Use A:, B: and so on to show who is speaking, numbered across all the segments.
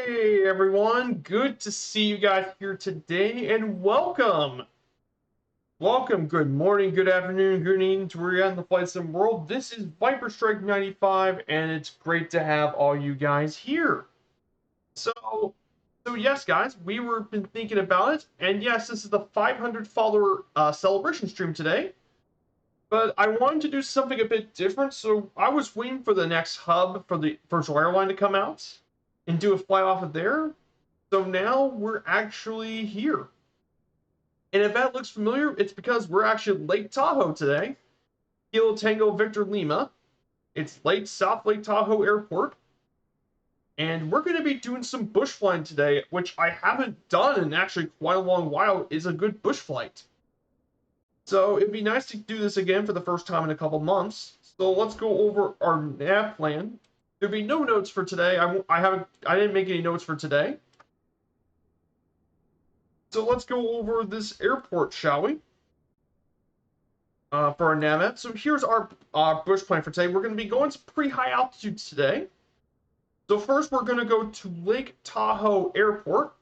A: Hey everyone, good to see you guys here today and welcome. Welcome, good morning, good afternoon, good evening to where you're at in the Flight Sim world. This is Viperstrike 95 and it's great to have all you guys here. So yes guys, we were been thinking about it, and yes, this is the 500 follower celebration stream today. But I wanted to do something a bit different, so I was waiting for the next hub for the virtual airline to come out and do a flight off of there. So now we're actually here. And if that looks familiar, it's because we're actually at Lake Tahoe today. Kilo Tango Victor Lima. It's South Lake Tahoe Airport. And we're going to be doing some bush flying today, which I haven't done in actually quite a long while, is a good bush flight. So it'd be nice to do this again for the first time in a couple months. So let's go over our nav plan. There'll be no notes for today. I didn't make any notes for today. So let's go over this airport, shall we? For our NAVET. So here's our bush plan for today. We're going to be going to pretty high altitudes today. So first we're going to go to Lake Tahoe Airport.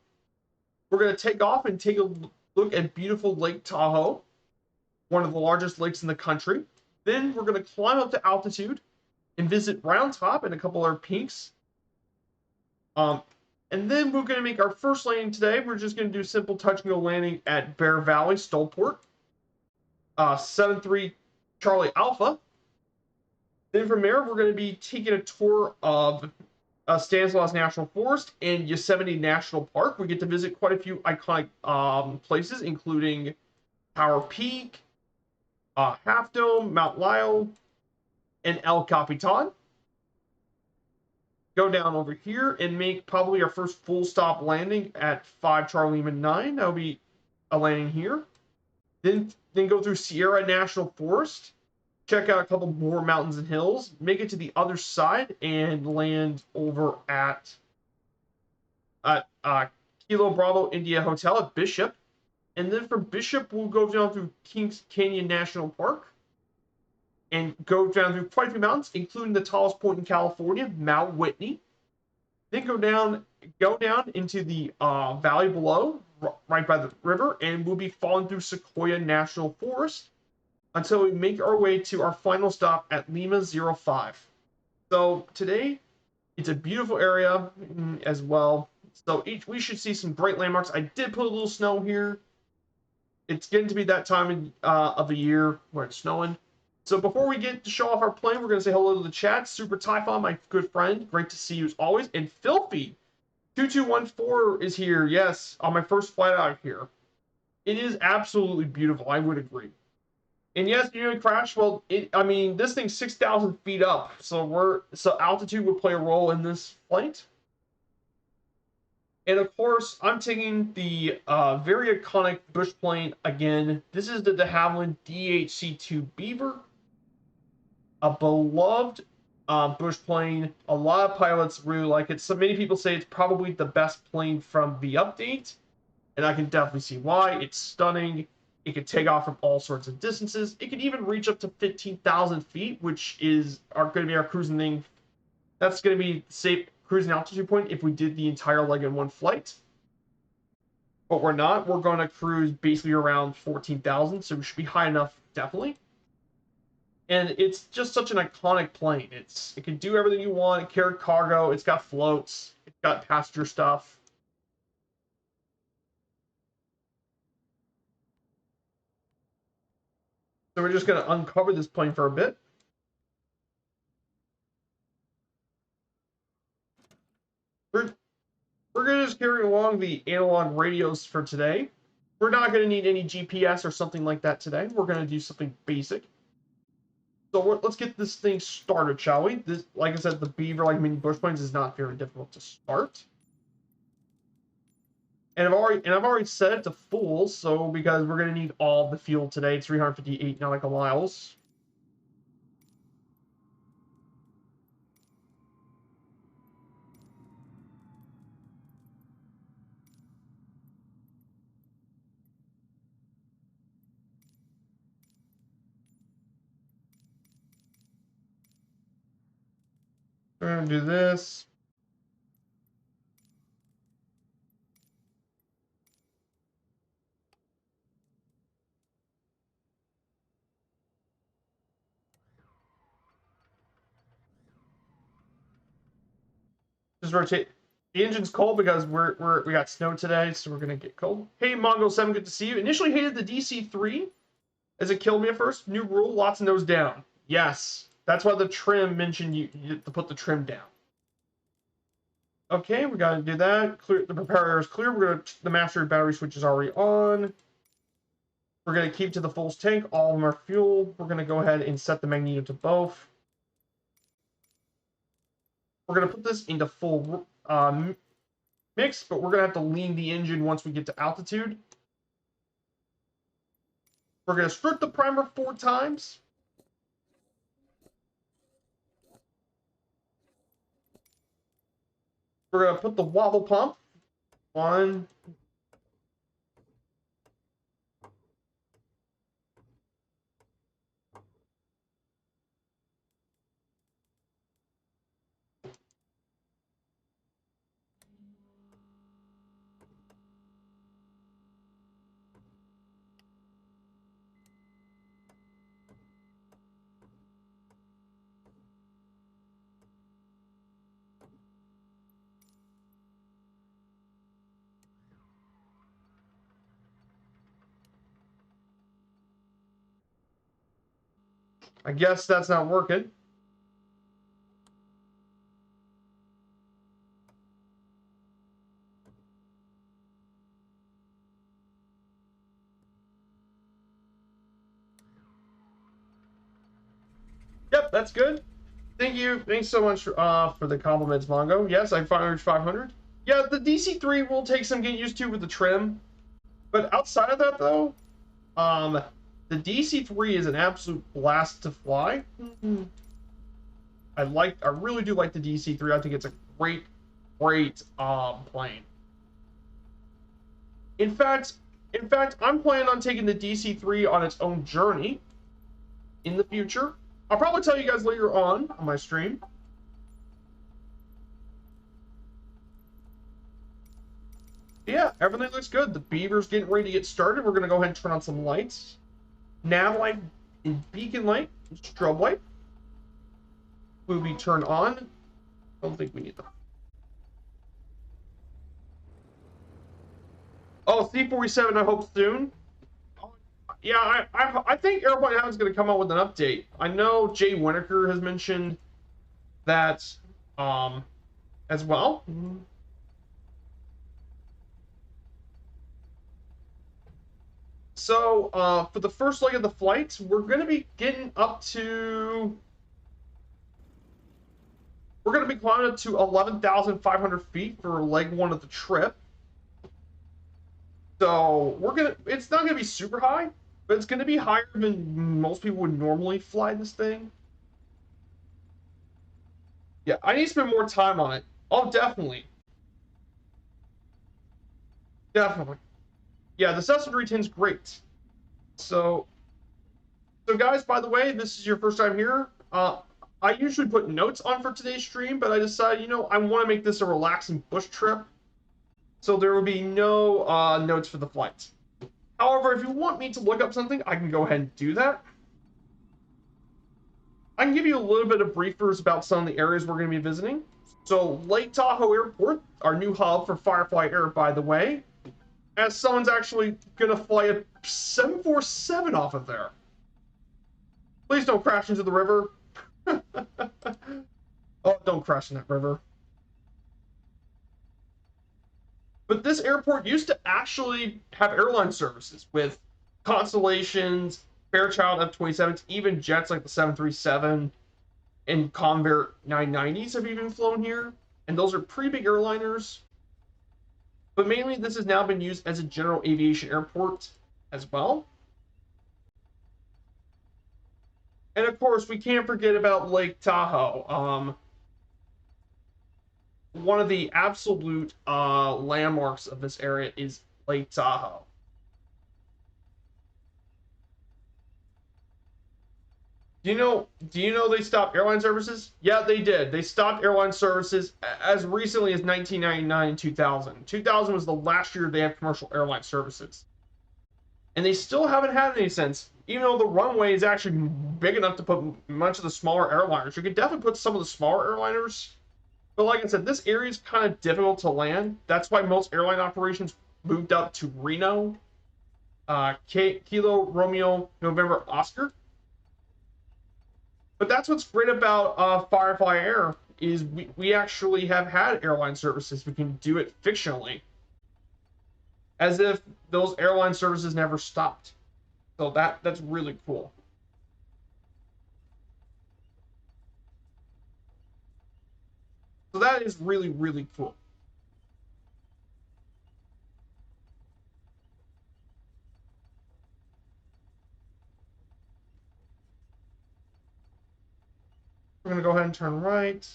A: We're going to take off and take a look at beautiful Lake Tahoe, one of the largest lakes in the country. Then we're going to climb up to altitude and visit Round Top and a couple other peaks. And then we're going to make our first landing today. We're just going to do simple touch and go landing at Bear Valley, Stolport. 73 Charlie Alpha. Then from there, we're going to be taking a tour of Stanislaus National Forest and Yosemite National Park. We get to visit quite a few iconic places, including Tower Peak, Half Dome, Mount Lyell, and El Capitan. Go down over here and make probably our first full stop landing at 5 Charlie Lima 9. That'll be a landing here. Then go through Sierra National Forest, check out a couple more mountains and hills, make it to the other side, and land over at Kilo Bravo India Hotel at Bishop. And then from Bishop, we'll go down through Kings Canyon National Park and go down through quite a few mountains, including the tallest point in California, Mount Whitney. Then go down into the valley below, right by the river, and we'll be falling through Sequoia National Forest until we make our way to our final stop at Lima 05. So today, it's a beautiful area as well. So we should see some great landmarks. I did put a little snow here. It's getting to be that time of the year where it's snowing. So before we get to show off our plane, we're going to say hello to the chat. Super Typhon, my good friend. Great to see you as always. And Filthy 2214 is here. Yes, on my first flight out here. It is absolutely beautiful. I would agree. And yes, you're gonna crash. Well, I mean, this thing's 6,000 feet up, so altitude would play a role in this flight. And of course, I'm taking the very iconic bush plane again. This is the de Havilland DHC-2 Beaver, a beloved bush plane. A lot of pilots really like it. So many people say it's probably the best plane from the update, and I can definitely see why. It's stunning. It could take off from all sorts of distances. It could even reach up to 15,000 feet, which is going to be our cruising thing. That's going to be safe cruising altitude point if we did the entire leg in one flight. But we're not. We're going to cruise basically around 14,000, so we should be high enough, definitely. And it's just such an iconic plane. It can do everything you want. It carries cargo. It's got floats. It's got passenger stuff. So we're just going to uncover this plane for a bit. We're going to just carry along the analog radios for today. We're not going to need any GPS or something like that today. We're going to do something basic. So let's get this thing started, shall we? This, like I said, the Beaver, like mini bush planes, is not very difficult to start. And I've already set it to full, so because we're going to need all the fuel today, 358 nautical miles. We're going to do this. Just rotate. The engine's cold because we got snow today, so we're gonna get cold. Hey, Mongo7, good to see you. Initially hated the DC3 as it killed me at first. New rule, lots of nose down. Yes, that's why the trim mentioned you have to put the trim down. Okay, we gotta do that. Clear the preparator is clear. We're gonna the master battery switch is already on. We're gonna keep to the full tank. All of them are fuel. We're gonna go ahead and set the magneto to both. We're gonna put this into full mix, but we're gonna have to lean the engine once we get to altitude. We're gonna strip the primer 4 times. We're gonna put the wobble pump on. I guess that's not working. Yep, that's good. Thank you. Thanks so much for the compliments, Mongo. Yes, I fired 500. Yeah, the DC3 will take some getting used to with the trim. But outside of that, though, the DC3 is an absolute blast to fly. I really do like the DC3. I think it's a great plane. In fact, I'm planning on taking the DC3 on its own journey in the future. I'll probably tell you guys later on my stream. Yeah, everything looks good. The beaver's getting ready to get started. We're going to go ahead and turn on some lights. Nav light and beacon light, strobe light. Booby turn on. I don't think we need them. Oh, C47, I hope soon. Yeah, I think Airplane Hound is going to come out with an update. I know Jay Winokur has mentioned that as well. So for the first leg of the flight, we're going to be getting up to... We're going to be climbing up to 11,500 feet for leg 1 of the trip. So it's not going to be super high, but it's going to be higher than most people would normally fly this thing. Yeah, I need to spend more time on it. Oh, definitely. Definitely. Yeah, the Cessna 310 is great. So guys, by the way, this is your first time here. I usually put notes on for today's stream, but I decided, I want to make this a relaxing bush trip. So there will be no notes for the flight. However, if you want me to look up something, I can go ahead and do that. I can give you a little bit of briefers about some of the areas we're going to be visiting. So Lake Tahoe Airport, our new hub for Firefly Air, by the way, as someone's actually going to fly a 747 off of there. Please don't crash into the river. Oh, don't crash in that river. But this airport used to actually have airline services with Constellations, Fairchild F-27s, even jets like the 737 and Convair 990s have even flown here. And those are pretty big airliners. But mainly this has now been used as a general aviation airport as well. And of course, we can't forget about Lake Tahoe. One of the absolute landmarks of this area is Lake Tahoe. Do you know they stopped airline services? Yeah, they did. They stopped airline services as recently as 1999 and 2000. 2000 was the last year they had commercial airline services. And they still haven't had any since. Even though the runway is actually big enough to put much of the smaller airliners. You could definitely put some of the smaller airliners But like I said, this area is kind of difficult to land. That's why most airline operations moved up to Reno, Kilo Romeo November Oscar. But that's what's great about Firefly Air is we actually have had airline services. We can do it fictionally, as if those airline services never stopped. So that's really cool. So that is really, really cool. We're going to go ahead and turn right.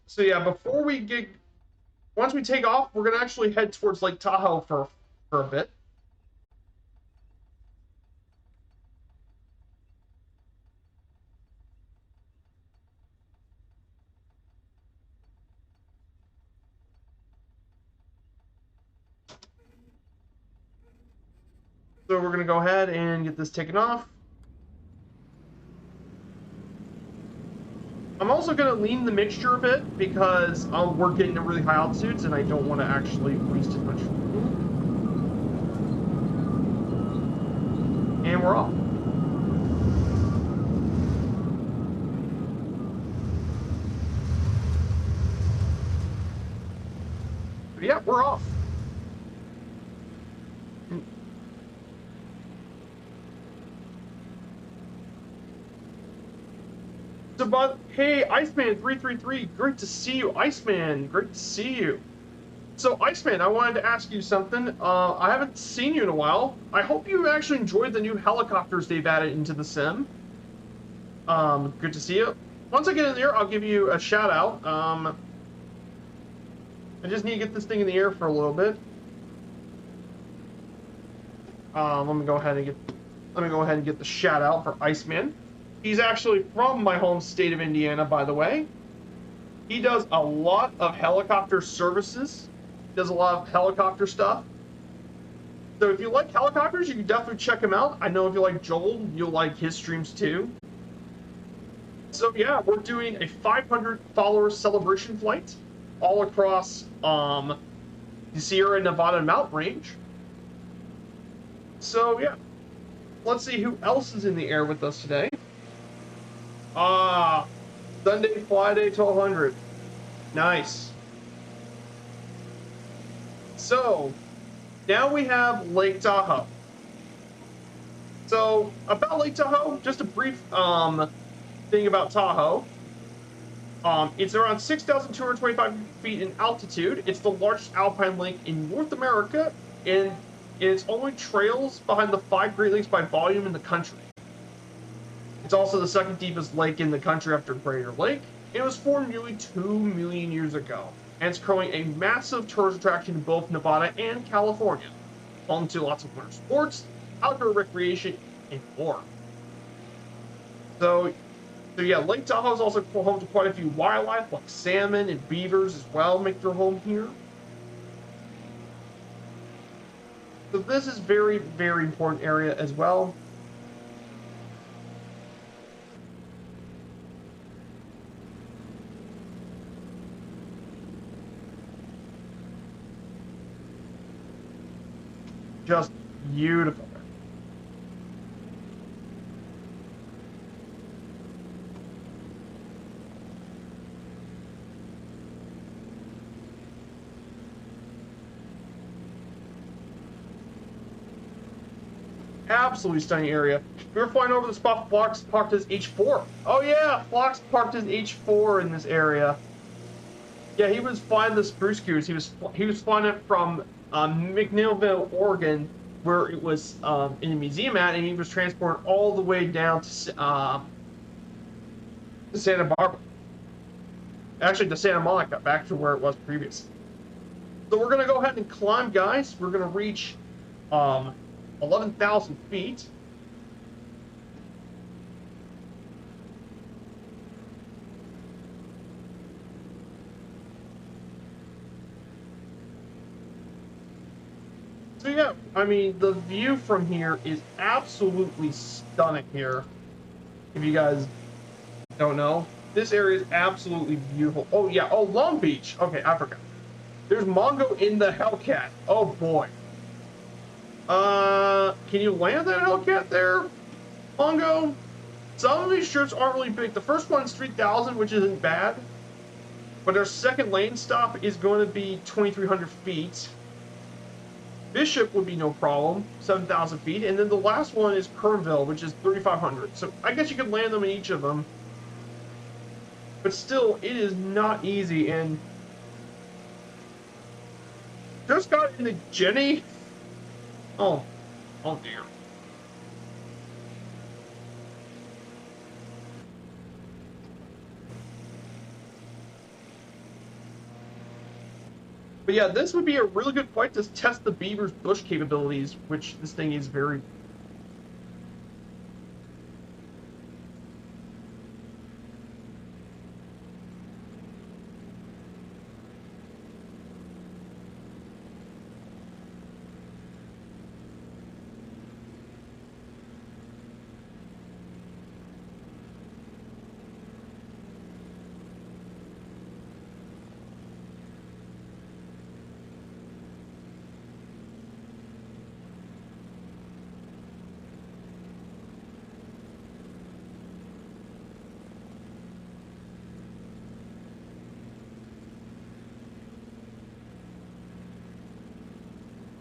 A: So yeah, once we take off, we're going to actually head towards Lake Tahoe for a bit. So we're going to go ahead and get this taken off. I'm also going to lean the mixture a bit because we're getting to really high altitudes and I don't want to actually waste as much fuel. And we're off. But yeah, we're off. So, but hey, Iceman 333, great to see you, Iceman. Great to see you. So, Iceman, I wanted to ask you something. I haven't seen you in a while. I hope you actually enjoyed the new helicopters they've added into the sim. Good to see you. Once I get in there, I'll give you a shout out. I just need to get this thing in the air for a little bit. Let me go ahead and get the shout out for Iceman. He's actually from my home state of Indiana, by the way. He does a lot of helicopter services. Does a lot of helicopter stuff. So if you like helicopters, you can definitely check him out. I know if you like Joel, you'll like his streams too. So yeah, we're doing a 500 follower celebration flight all across the Sierra Nevada mountain range. So yeah, let's see who else is in the air with us today. Sunday Friday 1200. Nice. So now we have Lake Tahoe. So about Lake Tahoe, just a brief thing about Tahoe. It's around 6,225 feet in altitude. It's the largest alpine lake in North America, and it's only trails behind the 5 Great Lakes by volume in the country. It's also the second deepest lake in the country after Crater Lake. It was formed nearly 2 million years ago, and it's currently a massive tourist attraction in both Nevada and California, home to lots of winter sports, outdoor recreation, and more. So yeah, Lake Tahoe is also home to quite a few wildlife, like salmon and beavers as well, make their home here. So this is very, very important area as well. Just beautiful. Absolutely stunning area. We were flying over the spot Flox parked his H4. Oh yeah, Flox parked his H4 in this area. Yeah, he was flying the Spruce Goose. He was flying it from McNeilville, Oregon, where it was in a museum at, and he was transported all the way down to Santa Barbara. Actually, to Santa Monica, back to where it was previously. So we're going to go ahead and climb, guys. We're going to reach 11,000 feet. So yeah, I mean, the view from here is absolutely stunning here. If you guys Don't know. This area is absolutely beautiful. Oh, yeah. Oh, Long Beach. Okay, I forgot. There's Mongo in the Hellcat. Oh, boy. Can you land that Hellcat there, Mongo? Some of these strips aren't really big. The first one's 3,000, which isn't bad. But our second lane stop is going to be 2,300 feet. Bishop would be no problem, 7,000 feet. And then the last one is Kernville, which is 3,500. So I guess you could land them in each of them. But still, it is not easy. And just got into Jenny. Oh, oh dear. But yeah, this would be a really good fight to test the Beaver's bush capabilities, which this thing is very.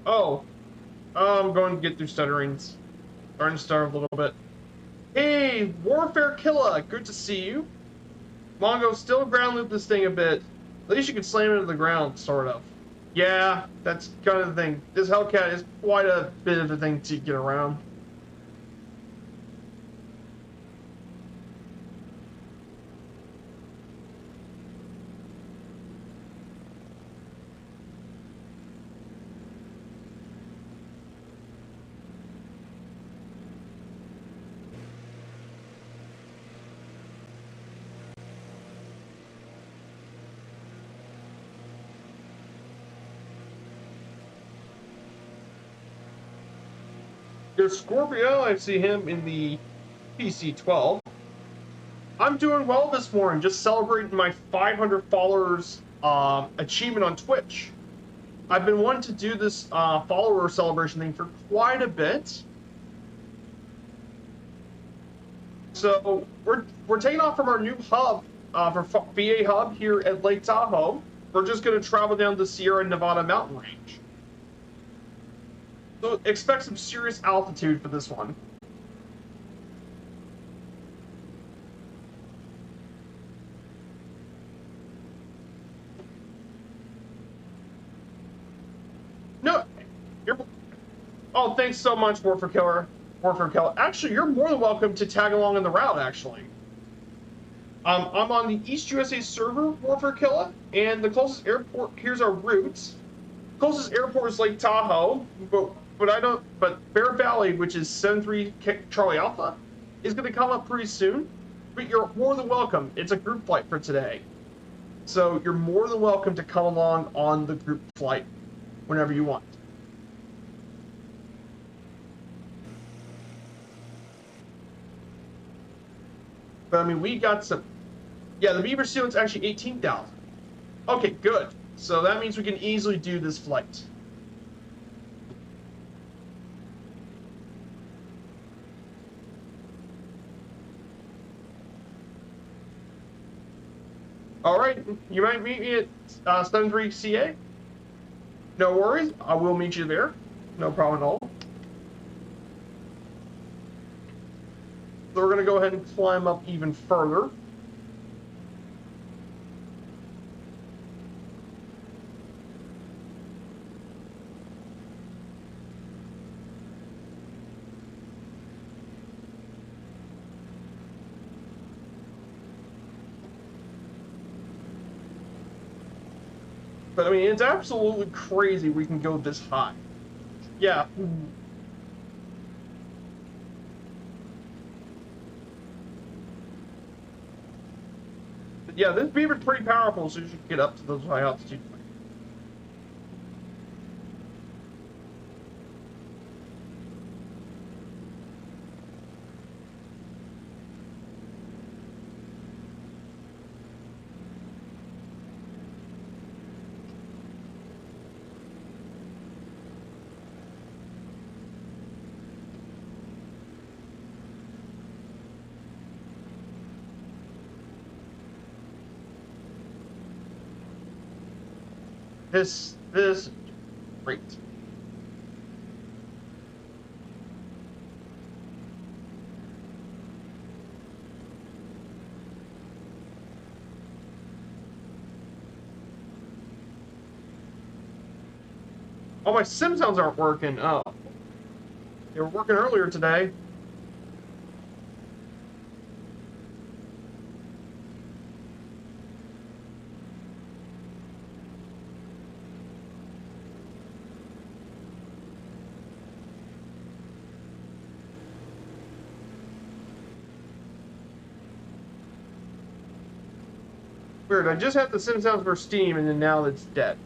A: Oh, I'm going to get through stutterings. Starting to stutter a little bit. Hey, Warfare Killa, good to see you. Mongo, still ground loop this thing a bit. At least you can slam it into the ground, sort of. Yeah, that's kind of the thing. This Hellcat is quite a bit of a thing to get around. There's Scorpio, I see him in the PC-12. I'm doing well this morning, just celebrating my 500 followers achievement on Twitch. I've been wanting to do this follower celebration thing for quite a bit. So we're taking off from our new hub for VA hub here at Lake Tahoe. We're just going to travel down the Sierra Nevada mountain range. So expect some serious altitude for this one. No, oh, thanks so much, Warfare Killer. Actually, you're more than welcome to tag along in the route, actually. I'm on the East USA server, Warfare Killer, and the closest airport, here's our routes. Closest airport is Lake Tahoe, but Bear Valley, which is 73 Charlie Alpha, is going to come up pretty soon. But you're more than welcome. It's a group flight for today. So you're more than welcome to come along on the group flight whenever you want. But I mean, we got some. Yeah, the Beaver Sealant's actually 18,000. Okay, good. So that means we can easily do this flight. All right, you might meet me at Stone 3 CA. No worries, I will meet you there. No problem at all. So we're going to go ahead and climb up even further. But I mean, it's absolutely crazy we can go this high. Yeah. But yeah, this beaver's pretty powerful, so you should get up to those high altitudes. This is great. Oh, my sim sounds aren't working. Oh. They were working earlier today. Weird, I just had the sim sounds for Steam and then now it's dead.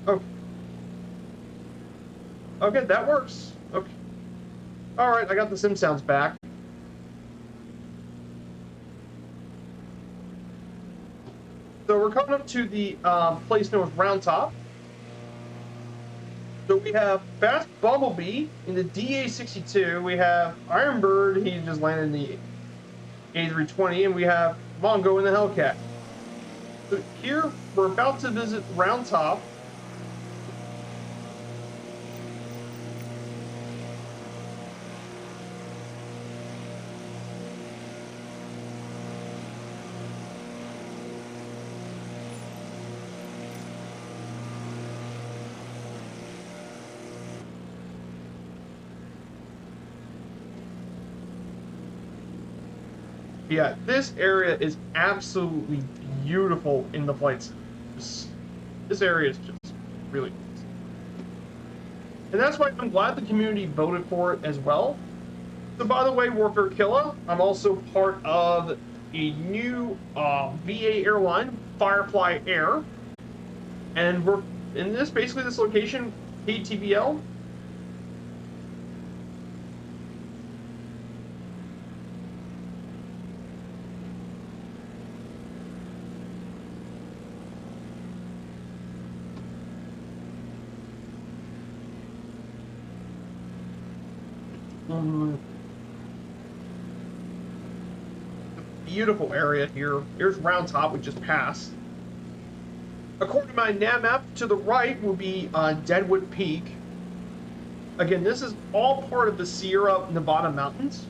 A: Oh. Okay, that works. Okay. Alright, I got the sim sounds back. So we're coming up to the place known as Round Top. So we have Fast Bumblebee in the DA-62. We have Ironbird, he just landed in the A320, and we have Mongo in the Hellcat. So here, we're about to visit Round Top. Yeah, this area is absolutely beautiful in the flight sim. This area is just really nice. And that's why I'm glad the community voted for it as well. So by the way, Warfare Killa, I'm also part of a new VA airline, Firefly Air. And we're in this location, KTVL. Beautiful area here. Here's Round Top, we just passed. According to my nav map, to the right will be Deadwood Peak. Again, this is all part of the Sierra Nevada mountains.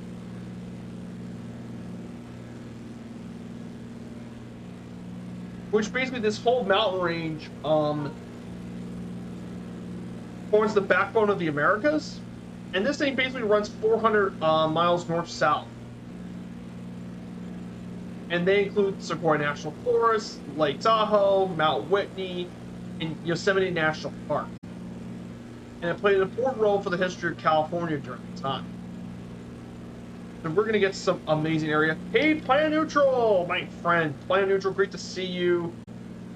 A: Which basically this whole mountain range forms the backbone of the Americas. And this thing basically runs 400 miles north-south. And they include Sequoia National Forest, Lake Tahoe, Mount Whitney, and Yosemite National Park. And it played an important role for the history of California during the time. So we're going to get some amazing area. Hey, Planet Neutral, my friend. Planet Neutral, great to see you.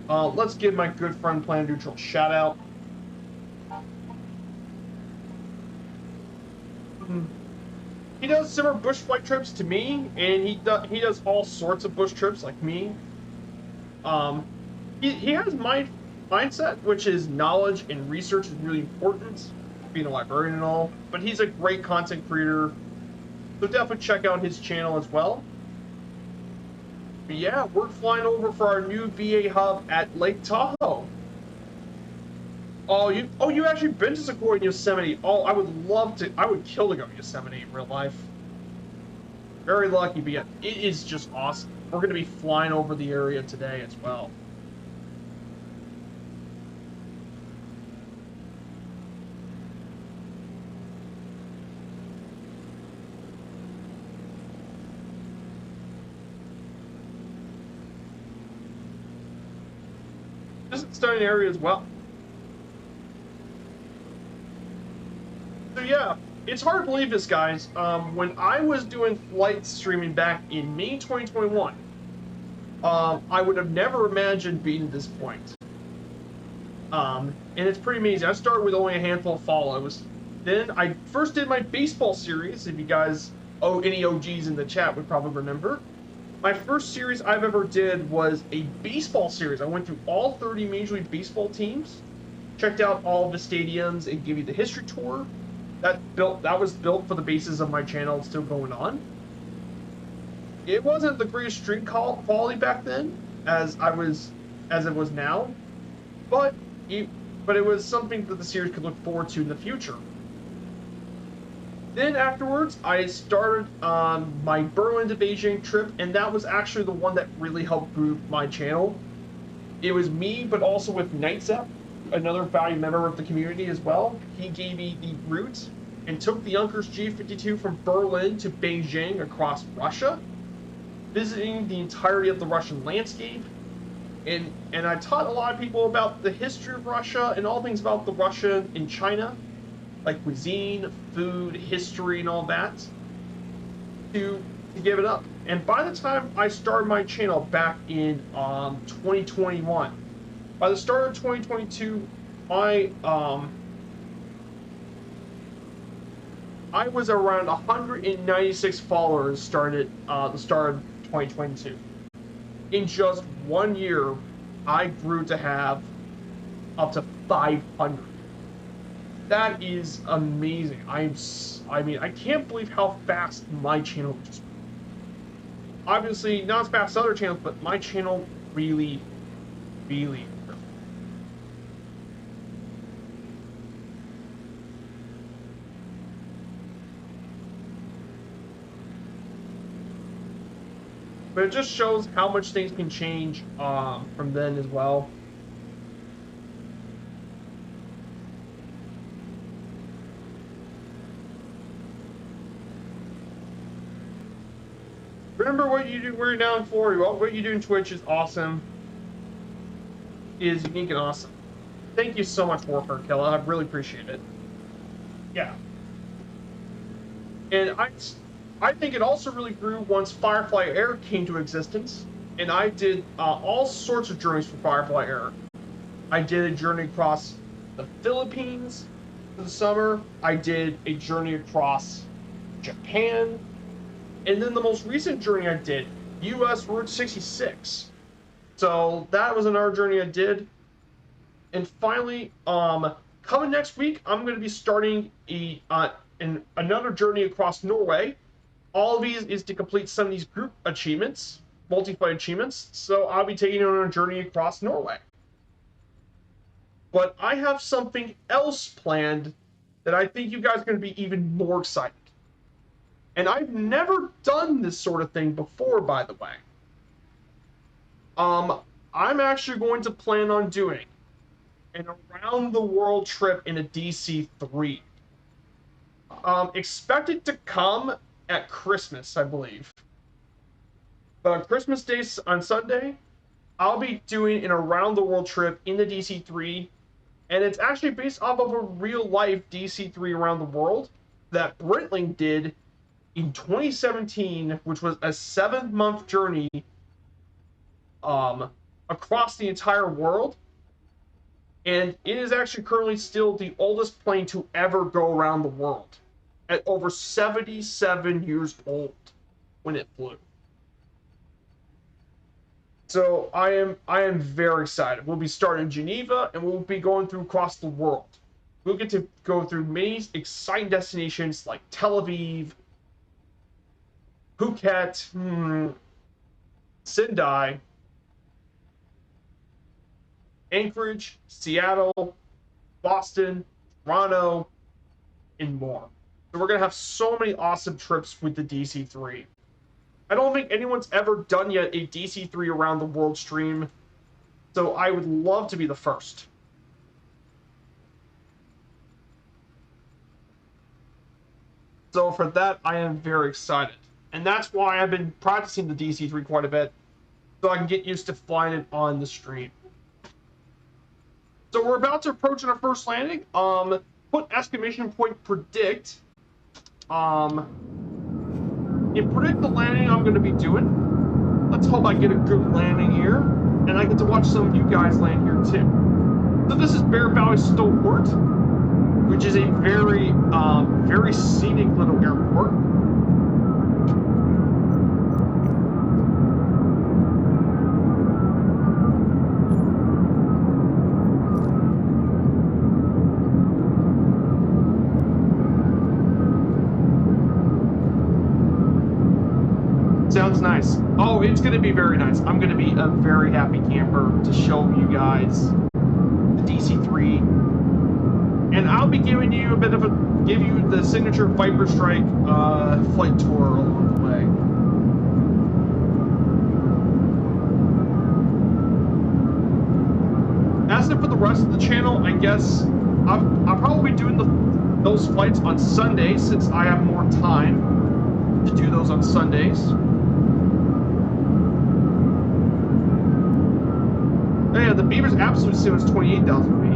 A: Let's give my good friend Planet Neutral a shout out. He does similar bush flight trips to me, and he does all sorts of bush trips like me. He has mindset, which is knowledge and research is really important, being a librarian and all. But he's a great content creator, so definitely check out his channel as well. But yeah, we're flying over for our new VA hub at Lake Tahoe. Oh, you actually been to Sequoia and Yosemite? Oh, I would love to. I would kill to go to Yosemite in real life. Very lucky, but yeah, it is just awesome. We're going to be flying over the area today as well. This is a stunning area as well. So yeah, it's hard to believe this, guys. When I was doing flight streaming back in May 2021, I would have never imagined being at this point. And it's pretty amazing. I started with only a handful of follows. Then I first did my baseball series. If you guys, any OGs in the chat would probably remember. My first series I've ever did was a baseball series. I went through all 30 Major League Baseball teams, checked out all the stadiums, and gave you the history tour. That was built for the basis of my channel. It's still going on. It wasn't the greatest stream quality back then, as it was now, but it, but it was something that the series could look forward to in the future. Then afterwards, I started my Berlin to Beijing trip, and that was actually the one that really helped grow my channel. It was me, but also with Nightzap, another valued member of the community as well. He gave me the route and took the Junkers G52 from Berlin to Beijing across Russia, visiting the entirety of the Russian landscape. And I taught a lot of people about the history of Russia and all things about the Russia and China, like cuisine, food, history, and all that, to give it up. And by the time I started my channel back in 2021, by the start of 2022, I was around 196 followers started the start of 2022. In just 1 year, I grew to have up to 500. That is amazing. I mean, I can't believe how fast my channel just. Obviously, not as fast as other channels, but my channel really, really. But it just shows how much things can change from then as well. Remember what you do, what you're down for. What you do in Twitch is awesome. Is unique and awesome. Thank you so much, Warfare Killa. I really appreciate it. Yeah. And I think it also really grew once Firefly Air came to existence, and I did all sorts of journeys for Firefly Air. I did a journey across the Philippines for the summer. I did a journey across Japan. And then the most recent journey I did, US Route 66. So that was another journey I did. And finally, coming next week, I'm going to be starting another journey across Norway. All of these is to complete some of these group achievements, multi-fight achievements. So I'll be taking on a journey across Norway. But I have something else planned that I think you guys are going to be even more excited. And I've never done this sort of thing before, by the way. I'm actually going to plan on doing an around-the-world trip in a DC-3. Expected to come at Christmas, I believe. But on Christmas Day, on Sunday, I'll be doing an around-the-world trip in the DC-3. And it's actually based off of a real-life DC-3 around the world that Brentling did in 2017, which was a 7-month journey across the entire world. And it is actually currently still the oldest plane to ever go around the world, at over 77 years old when it flew. So I am very excited. We'll be starting in Geneva, and we'll be going through across the world. We'll get to go through many exciting destinations like Tel Aviv, Phuket, Sendai, Anchorage, Seattle, Boston, Toronto, and more. So we're going to have so many awesome trips with the DC-3. I don't think anyone's ever done yet a DC-3 around the world stream, so I would love to be the first. So for that, I am very excited. And that's why I've been practicing the DC-3 quite a bit, so I can get used to flying it on the stream. So we're about to approach our first landing. Put exclamation point predict. Predict the landing I'm going to be doing. Let's hope I get a good landing here, and I get to watch some of you guys land here too. So this is Bear Valley Stowport, which is a very, very scenic little airport. Sounds nice. Oh, it's going to be very nice. I'm going to be a very happy camper to show you guys the DC-3. And I'll be giving you a bit of give you the signature Viperstrike flight tour along the way. As for the rest of the channel, I guess I'll probably be doing those flights on Sundays since I have more time to do those on Sundays. Oh, yeah, the Beaver's absolute sim is 28,000 feet.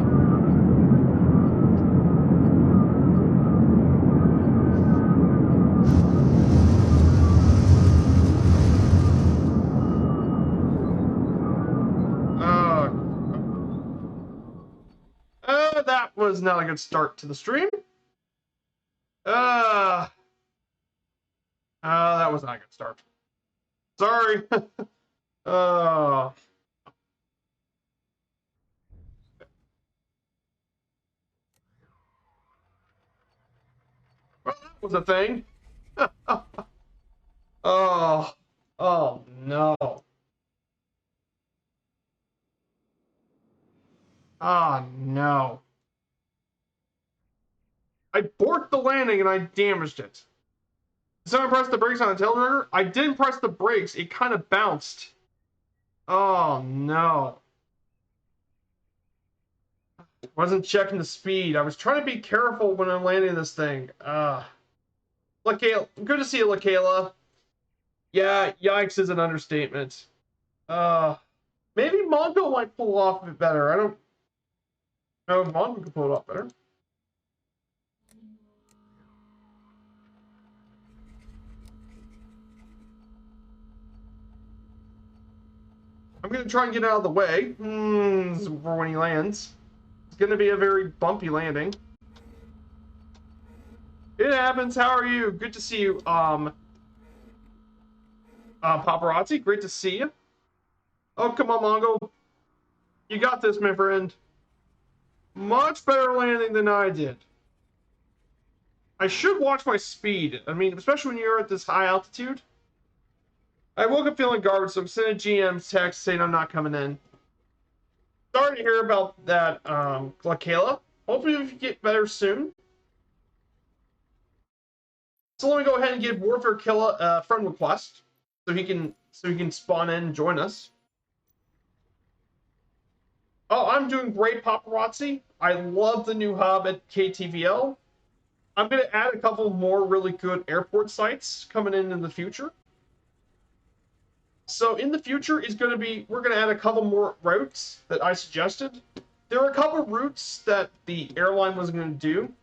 A: That was not a good start to the stream. That was not a good start. Sorry. Well, that was a thing. Oh no. Oh no. I borked the landing and I damaged it. Did someone press the brakes on the tail trigger? I didn't press the brakes. It kind of bounced. Oh no. Wasn't checking the speed. I was trying to be careful when I'm landing this thing. LaKayla, good to see you, LaKayla. Yeah, yikes is an understatement. Maybe Mongo might pull it off a bit better. I don't know if Mongo can pull it off better. I'm going to try and get out of the way for when he lands. It's going to be a very bumpy landing. It happens. How are you? Good to see you. Paparazzi, great to see you. Oh, come on, Mongo. You got this, my friend. Much better landing than I did. I should watch my speed. I mean, especially when you're at this high altitude. I woke up feeling garbage, so I'm sending GM's text saying I'm not coming in. Sorry to hear about that, LaKayla. Hopefully you get better soon. So let me go ahead and give Warfare Killa a friend request, so he can spawn in and join us. Oh, I'm doing great, Paparazzi. I love the new hub at KTVL. I'm going to add a couple more really good airport sites coming in the future. So in the future is going to be, we're going to add a couple more routes that I suggested. There are a couple routes that the airline wasn't going to do.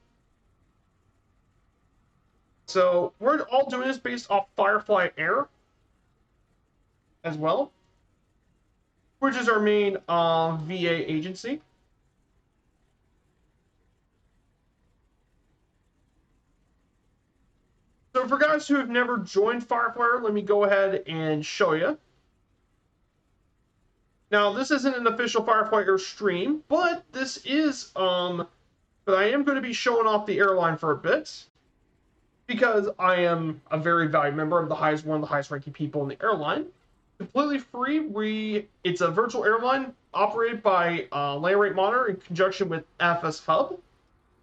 A: So we're all doing this based off Firefly Air as well, which is our main VA agency. So for guys who have never joined Firefly, let me go ahead and show you. Now, this isn't an official Firefly Air stream, but this is, but I am going to be showing off the airline for a bit, because I am a very valued member of one of the highest ranking people in the airline. Completely free. It's a virtual airline operated by Land Rate Monitor in conjunction with FS Hub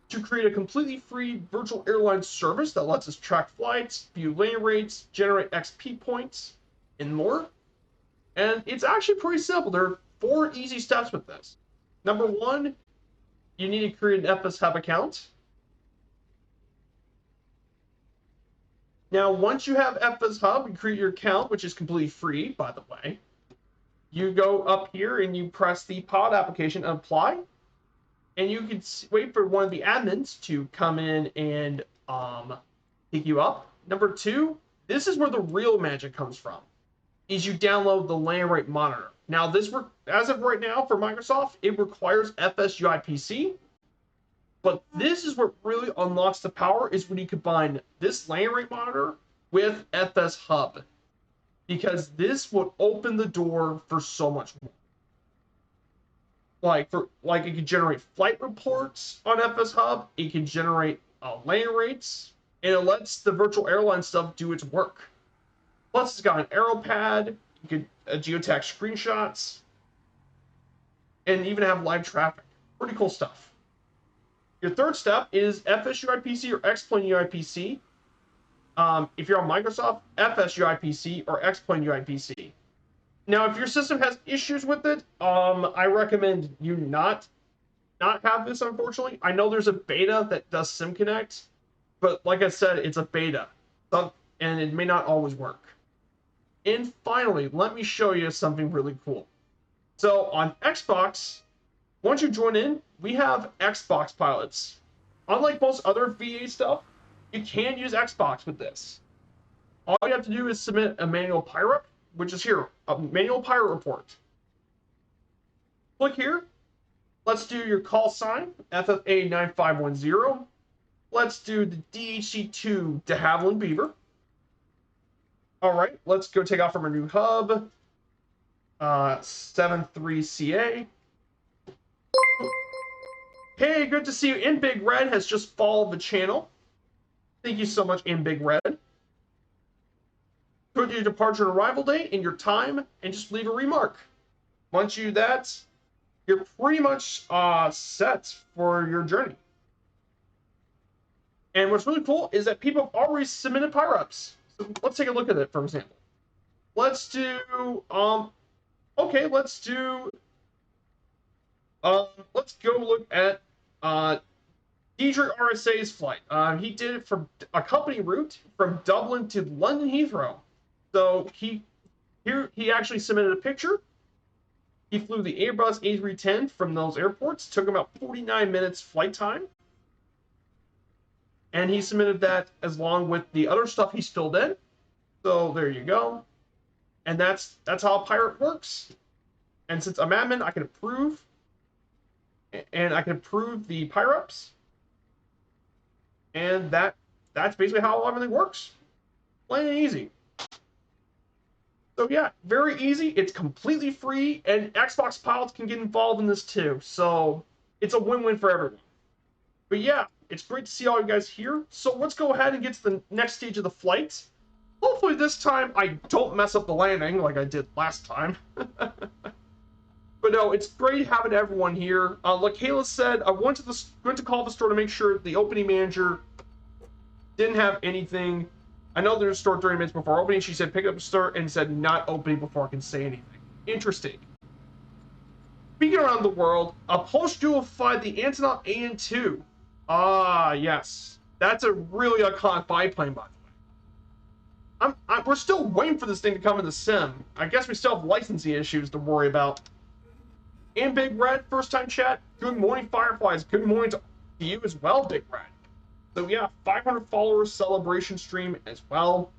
A: to create a completely free virtual airline service that lets us track flights, view lane rates, generate XP points, and more. And it's actually pretty simple. There are 4 easy steps with this. Number 1, you need to create an FS Hub account. Now, once you have FS Hub, you create your account, which is completely free, by the way. You go up here and you press the pod application and apply. And you can wait for one of the admins to come in and pick you up. Number 2, this is where the real magic comes from, is you download the Land Rate Monitor. Now, as of right now for Microsoft, it requires FSUIPC. But this is what really unlocks the power, is when you combine this Land Rate Monitor with FS Hub. Because this will open the door for so much more. Like it can generate flight reports on FS Hub, it can generate lane rates, and it lets the virtual airline stuff do its work. Plus, it's got an arrow pad. You could geotag screenshots, and even have live traffic. Pretty cool stuff. Your third step is FSUIPC or X-Plane UIPC. If you're on Microsoft, FSUIPC or X-Plane UIPC. Now, if your system has issues with it, I recommend you not have this, unfortunately. I know there's a beta that does SimConnect, but like I said, it's a beta, and it may not always work. And finally, let me show you something really cool. So on Xbox, once you join in, we have Xbox pilots. Unlike most other VA stuff, you can use Xbox with this. All you have to do is submit a manual pirate, which is here, a manual pirate report. Click here. Let's do your call sign, FFA9510. Let's do the DHC2 de Havilland Beaver. All right, let's go take off from our new hub, 73CA. Hey, good to see you. In Big Red has just followed the channel. Thank you so much, In Big Red. Put your departure and arrival date and your time, and just leave a remark. Once you do that, you're pretty much set for your journey. And what's really cool is that people have already submitted power-ups. So let's take a look at it, for example. Let's do, okay, let's do, let's go look at Diedrich RSA's flight. He did it from a company route from Dublin to London Heathrow. So he actually submitted a picture. He flew the Airbus A310 from those airports. Took him about 49 minutes flight time. And he submitted that as long with the other stuff he filled in. So there you go. And that's how a pirate works. And since I'm admin, I can approve. And I can approve the pirate-ups. And that's basically how everything works. Plain and easy. So yeah, very easy. It's completely free, and Xbox pilots can get involved in this too. So it's a win-win for everyone. But yeah, it's great to see all you guys here. So let's go ahead and get to the next stage of the flight. Hopefully this time I don't mess up the landing like I did last time. But no, it's great having everyone here. Like Kayla said, I went to call the store to make sure the opening manager didn't have anything. I know there's a store 30 minutes before opening. She said pick up the store and said not opening before I can say anything. Interesting. Speaking around the world, a Post-Duel will fly the Antonov AN2. Ah, yes. That's a really iconic biplane, by the way. We're still waiting for this thing to come in the sim. I guess we still have licensing issues to worry about. And Big Red, first time chat. Good morning, Fireflies. Good morning to you as well, Big Red. So yeah, 500 followers celebration stream as well.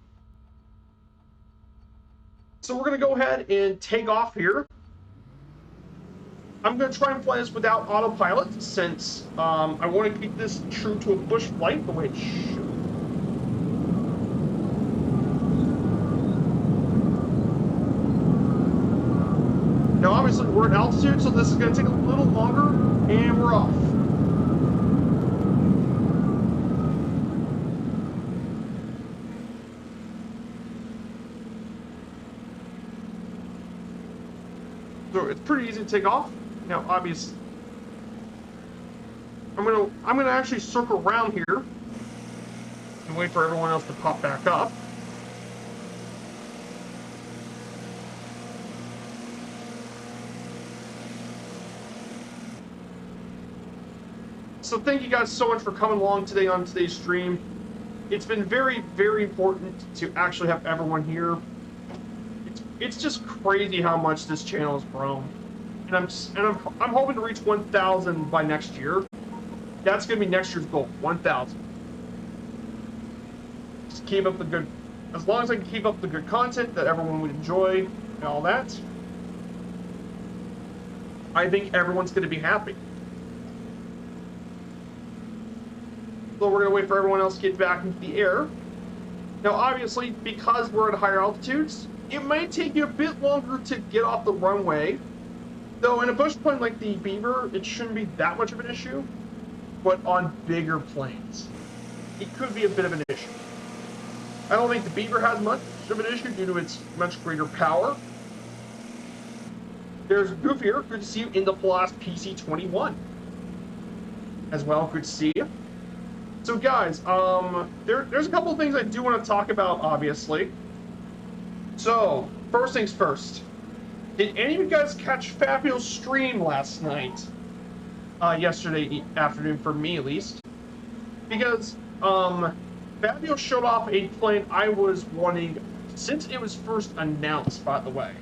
A: So we're going to go ahead and take off here. I'm going to try and fly this without autopilot since I want to keep this true to a bush flight the way it should. Now obviously we're at altitude, so this is going to take a little longer, and we're off. So it's pretty easy to take off. Now, obviously, I'm gonna actually circle around here and wait for everyone else to pop back up. So thank you guys so much for coming along today on today's stream. It's been very, very important to actually have everyone here. It's just crazy how much this channel has grown, and I'm hoping to reach 1,000 by next year. That's gonna be next year's goal, 1,000. Just keep up the good, as long as I can keep up the good content that everyone would enjoy and all that. I think everyone's gonna be happy. So we're gonna wait for everyone else to get back into the air. Now, obviously, because we're at higher altitudes, it might take you a bit longer to get off the runway. Though in a bush plane like the Beaver, it shouldn't be that much of an issue. But on bigger planes, it could be a bit of an issue. I don't think the Beaver has much of an issue due to its much greater power. There's Goofier. Good to see you in the Plus PC21 as well. Good to see you. So guys, there's a couple of things I do want to talk about, obviously. So, first things first. Did any of you guys catch Fabio's stream last night? Yesterday afternoon, for me at least. Because, Fabio showed off a plane I was wanting since it was first announced, by the way.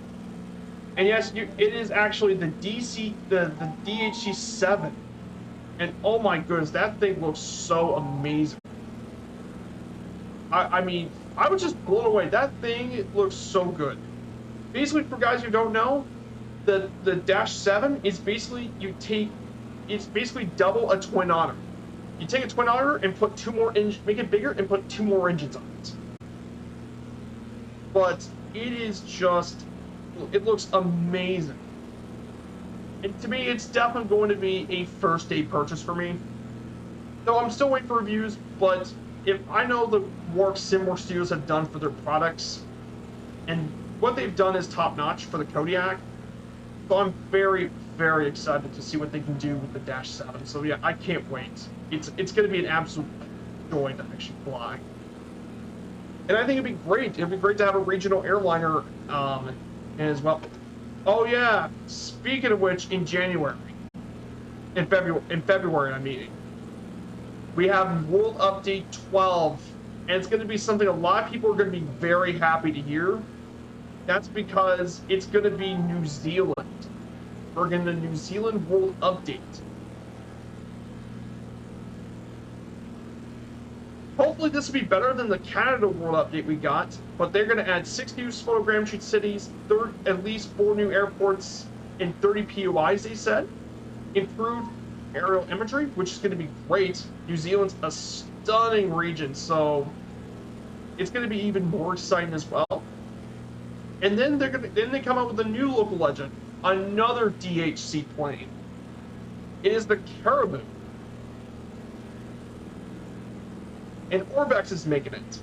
A: And yes, it is actually the DHC-7. And oh my goodness, that thing looks so amazing. I mean, I was just blown away. That thing looks so good. Basically, for guys who don't know, the Dash 7 is basically, it's basically double a Twin Otter. You take a Twin Otter and put two more make it bigger and put two more engines on it. But it is just, it looks amazing. And to me, it's definitely going to be a first day purchase for me. Though I'm still waiting for reviews, but if I know the work SimWorks Studios have done for their products, and what they've done is top notch for the Kodiak, so I'm very, very excited to see what they can do with the Dash 7. So yeah, I can't wait. It's going to be an absolute joy to actually fly. And I think it'd be great. It'd be great to have a regional airliner as well. Oh yeah, speaking of which, in February, I mean, we have World Update 12, and it's going to be something a lot of people are going to be very happy to hear. That's because it's going to be New Zealand. We're getting the New Zealand World Update. Hopefully this will be better than the Canada World Update we got, but they're going to add 6 new photogram sheet cities, at least 4 new airports, and 30 POIs, they said. Improved aerial imagery, which is going to be great. New Zealand's a stunning region, so it's going to be even more exciting as well. And then they come up with a new local legend, another DHC plane. It is the Caribou. And Orbex is making it.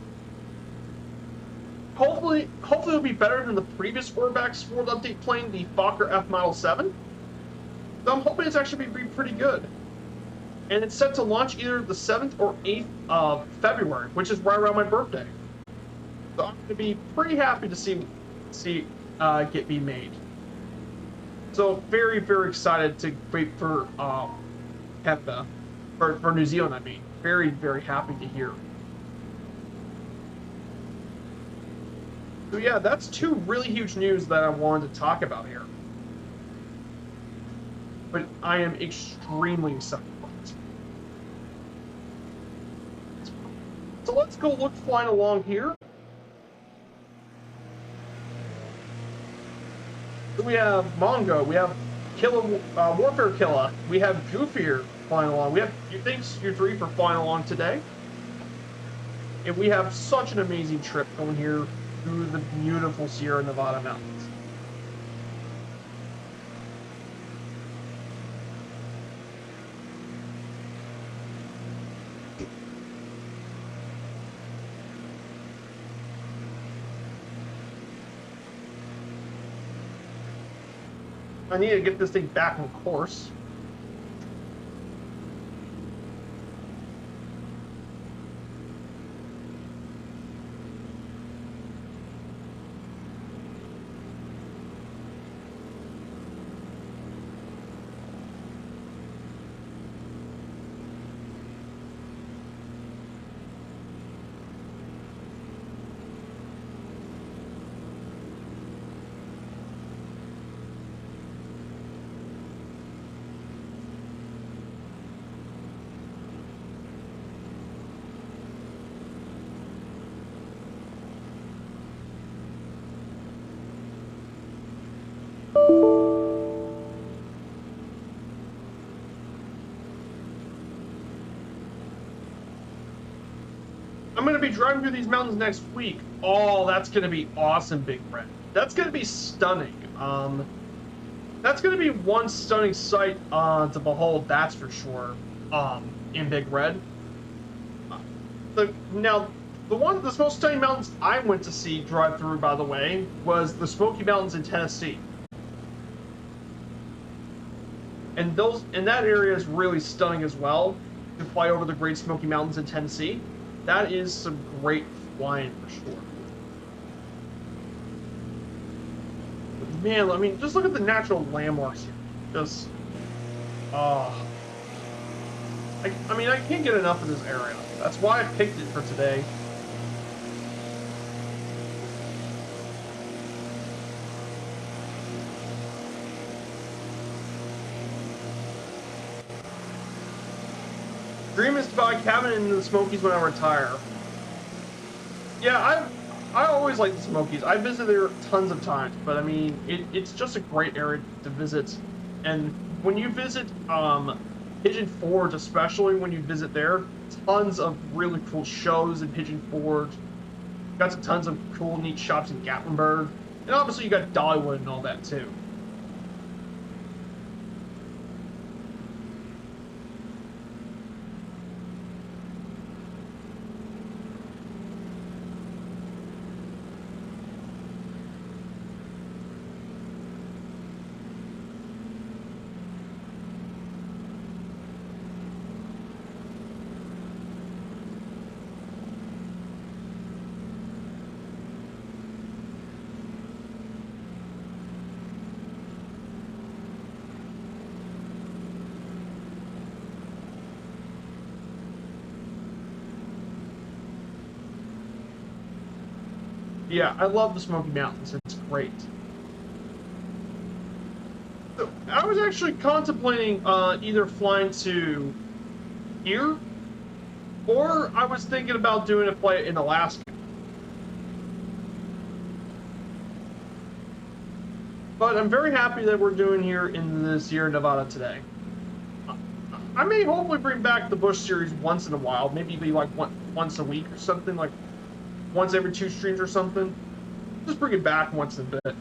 A: Hopefully it'll be better than the previous Orbex World Update plane, the Fokker F Model 7. So I'm hoping it's actually be pretty good. And it's set to launch either the 7th or 8th of February, which is right around my birthday. So I'm going to be pretty happy to see get me made. So very, very excited to wait for HEPA, for New Zealand, I mean. Very, very happy to hear. So yeah, that's 2 really huge news that I wanted to talk about here. But I am extremely excited about it. So let's go look flying along here. So we have Mongo, we have Warfare Killa, we have Goofier flying along. We have thanks you 3 for flying along today. And we have such an amazing trip going here through the beautiful Sierra Nevada mountains. I need to get this thing back on course. I'm going to be driving through these mountains next week. Oh, that's going to be awesome, Big Red. That's going to be stunning. That's going to be one stunning sight to behold, that's for sure, in Big Red. Now, The most stunning mountains I went to see drive through, by the way, was the Smoky Mountains in Tennessee. And that area is really stunning as well. To fly over the Great Smoky Mountains in Tennessee, that is some great flying for sure. But man, I mean, just look at the natural landmarks here. Just, I mean, I can't get enough of this area. That's why I picked it for today. Dream is to buy a cabin in the Smokies when I retire. Yeah, I always like the Smokies. I visited there tons of times, but I mean, it's just a great area to visit. And when you visit Pigeon Forge, especially when you visit there, tons of really cool shows in Pigeon Forge. Got some tons of cool, neat shops in Gatlinburg, and obviously you got Dollywood and all that too. Yeah, I love the Smoky Mountains. It's great. So, I was actually contemplating either flying to here, or I was thinking about doing a flight in Alaska. But I'm very happy that we're doing here in the Sierra Nevada today. I may hopefully bring back the Bush series once in a while, maybe be like once a week or something, like once every 2 streams or something. Just bring it back once in a bit.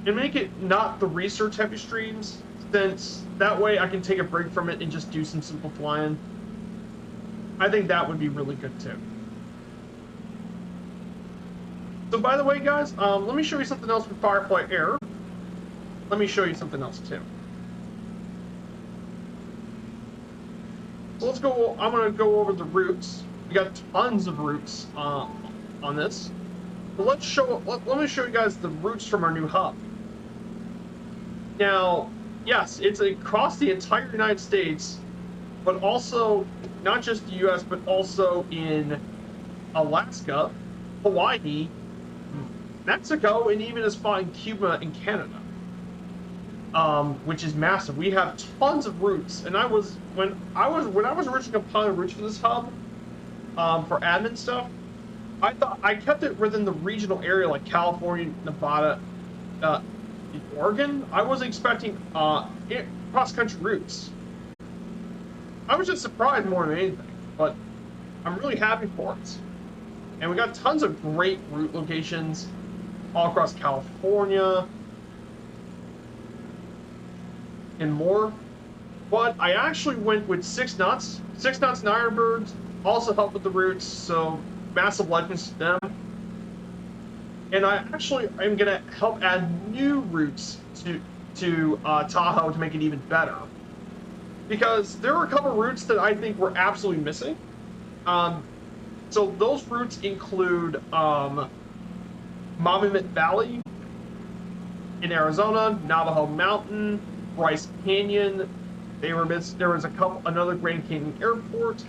A: And make it not the research heavy streams, since that way I can take a break from it and just do some simple flying. I think that would be really good too. So by the way, guys, let me show you something else with Firefly Air. Let me show you something else too. So let's go, I'm gonna go over the routes. We got tons of routes on this. But let me show you guys the routes from our new hub. Now, yes, it's across the entire United States, but also not just the U.S., but also in Alaska, Hawaii, Mexico, and even a spot in Cuba and Canada, which is massive. We have tons of routes, and when I was originally compiling routes for this hub, for admin stuff, I kept it within the regional area like California, Nevada, Oregon. I wasn't expecting cross-country routes. I was just surprised more than anything, but I'm really happy for it. And we got tons of great route locations all across California and more. But I actually went with 6 knots. 6 knots Nirebirds also help with the routes, so massive legends to them. And I actually am going to help add new routes to Tahoe to make it even better. Because there are a couple routes that I think we're absolutely missing. So those routes include Monument Valley in Arizona, Navajo Mountain, Bryce Canyon. There was another Grand Canyon Airport,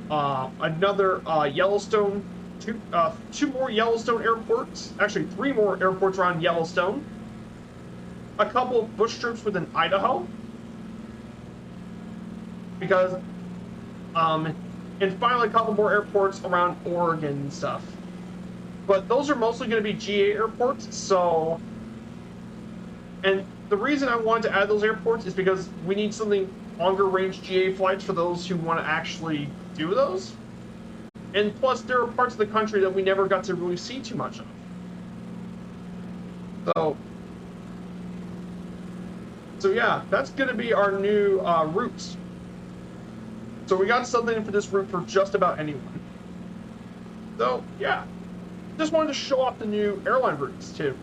A: another Yellowstone, two more Yellowstone airports, actually 3 more airports around Yellowstone, a couple of bush trips within Idaho, because, and finally a couple more airports around Oregon and stuff. But those are mostly going to be GA airports, so, and the reason I wanted to add those airports is because we need something longer range GA flights for those who want to actually do those. And plus, there are parts of the country that we never got to really see too much of. So yeah, that's going to be our new routes. So we got something for this route for just about anyone. So, yeah. Just wanted to show off the new airline routes, too.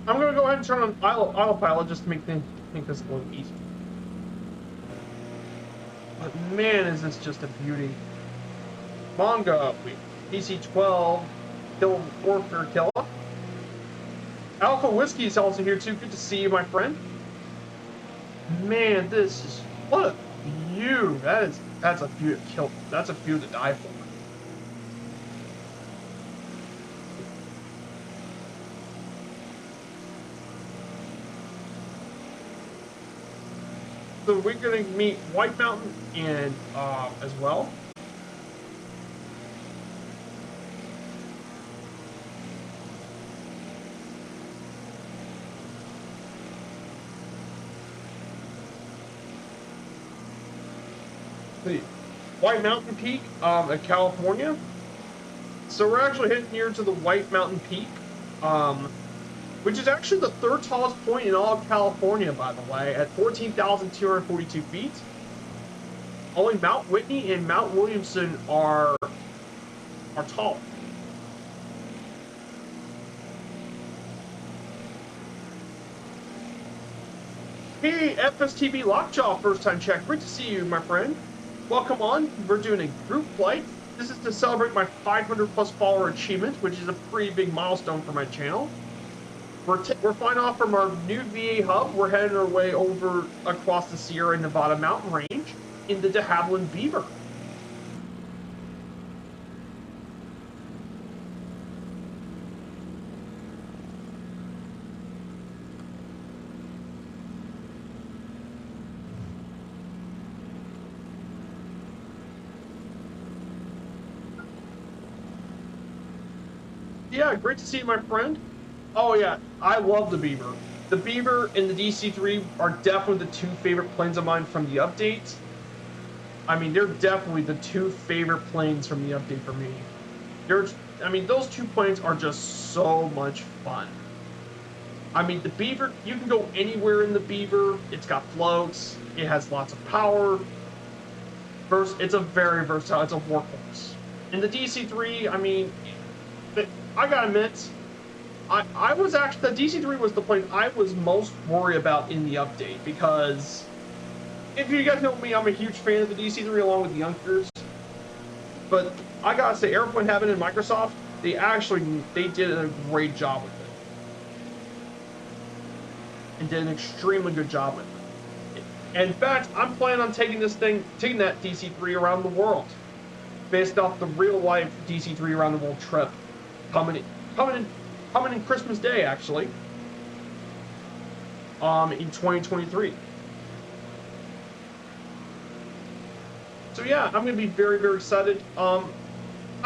A: I'm going to go ahead and turn on autopilot just to make this a little easier. But man, is this just a beauty. Manga, DC-12, Kill Warfare Killer. Alpha Whiskey is also here too. Good to see you, my friend. Man, this is what a view. That's a view to kill. That's a view to die for. So we're going to meet White Mountain and as well. The White Mountain Peak in California. So we're actually heading here to the White Mountain Peak, which is actually the third tallest point in all of California, by the way, at 14,242 feet. Only Mount Whitney and Mount Williamson are taller. Hey, FSTV Lockjaw, first time check. Great to see you, my friend. Welcome on. We're doing a group flight. This is to celebrate my 500 plus follower achievement, which is a pretty big milestone for my channel. We're flying off from our new VA hub. We're heading our way over across the Sierra Nevada mountain range in the de Havilland Beaver. Yeah, great to see you, my friend. Oh yeah, I love the Beaver. The Beaver and the DC-3 are definitely the two favorite planes of mine from the update. I mean, they're definitely the two favorite planes from the update for me. Those two planes are just so much fun. I mean, the Beaver, you can go anywhere in the Beaver. It's got floats. It has lots of power. It's a very versatile. It's a workhorse. And the DC-3, I mean, I gotta admit, I was actually, the DC-3 was the plane I was most worried about in the update, because if you guys know me, I'm a huge fan of the DC-3 along with the Youngsters. But I gotta say, Airplane Heaven and Microsoft, they did a great job with it. And did an extremely good job with it. And in fact, I'm planning on taking that DC-3 around the world, based off the real life DC-3 around the world trip coming in Christmas Day, actually, in 2023. So yeah, I'm gonna be very, very excited. I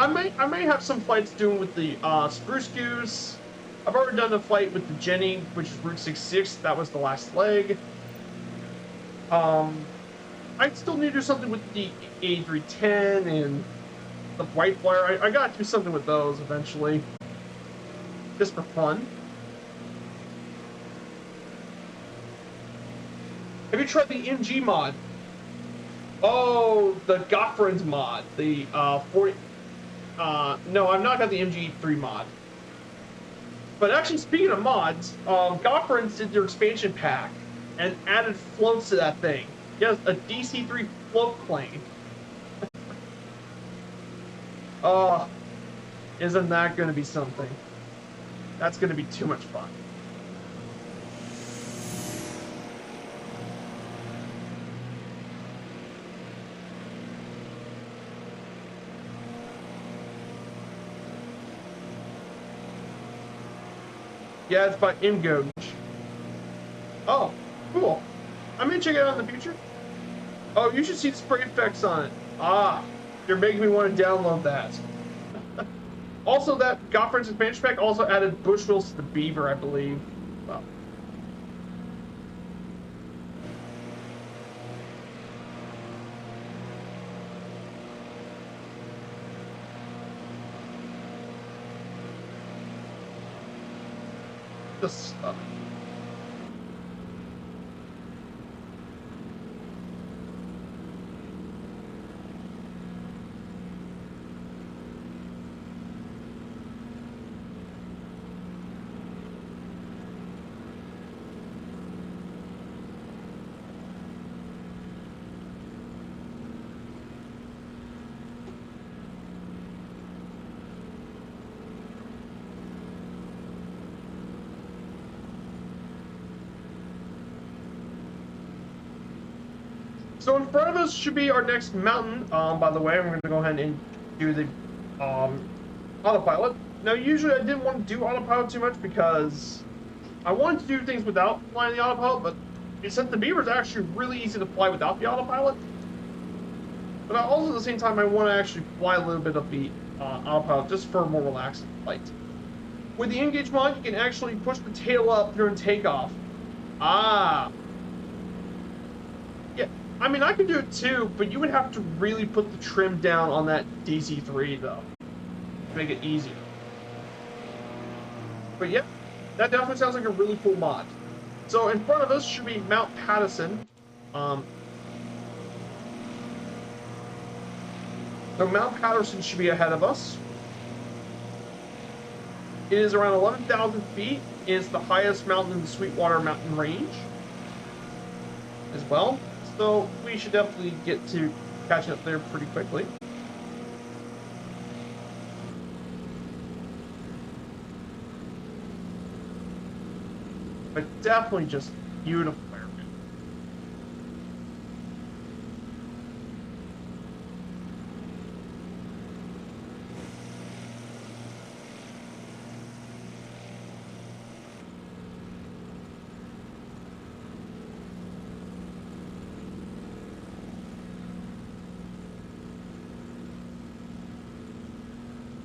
A: may have some flights doing with the Spruce Goose. I've already done a flight with the Jenny, which is Route 66. That was the last leg. I still need to do something with the A310 and the White Flyer. I gotta do something with those eventually, just for fun. Have you tried the MG mod? Oh, the Goffrin's mod. The 40. No, I've not got the MG3 mod. But actually, speaking of mods, Goffrin's did their expansion pack and added floats to that thing. Yes, a DC-3 float plane. Oh, isn't that going to be something? That's going to be too much fun. Yeah, it's by Imgoge. Oh, cool. I may check it out in the future. Oh, you should see the spray effects on it. Ah, You're making me want to download that. Also, that Godfriend's expansion pack also added bush wheels to the Beaver, I believe. Well, just stuff. So in front of us should be our next mountain. By the way, I'm going to go ahead and do the autopilot. Now, usually I didn't want to do autopilot too much because I wanted to do things without flying the autopilot, but since the Beaver is actually really easy to fly without the autopilot, but also at the same time I want to actually fly a little bit of the autopilot just for a more relaxing flight. With the Engage mod, you can actually push the tail up during takeoff. Ah. Yeah, I mean, I could do it too, but you would have to really put the trim down on that DC-3, though, to make it easier. But yeah, that definitely sounds like a really cool mod. So in front of us should be Mount Patterson. So Mount Patterson should be ahead of us. It is around 11,000 feet. It is the highest mountain in the Sweetwater Mountain Range as well. So we should definitely get to catching up there pretty quickly. But definitely just beautiful area.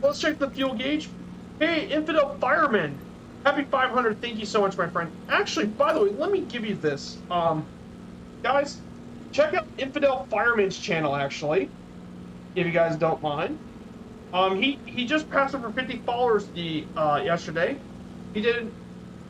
A: Let's check the fuel gauge. Hey, Infidel Fireman. Happy 500. Thank you so much, my friend. Actually, by the way, let me give you this. Guys, check out Infidel Fireman's channel, actually, if you guys don't mind. He just passed over 50 followers yesterday. He did,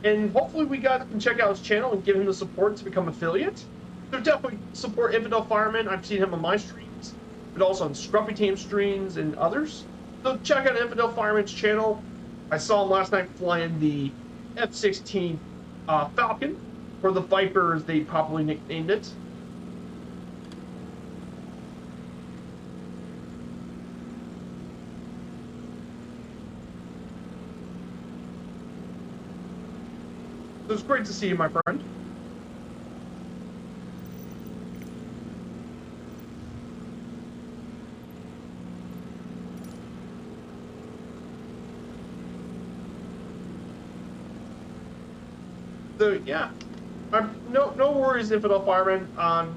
A: and hopefully we guys can check out his channel and give him the support to become affiliate. So definitely support Infidel Fireman. I've seen him on my streams, but also on Scruffy Team streams and others. So check out Infidel Fireman's channel. I saw him last night flying the F-16 Falcon, or the Viper as they popularly nicknamed it. So it's great to see you, my friend. So yeah, no worries, Infidel Fireman.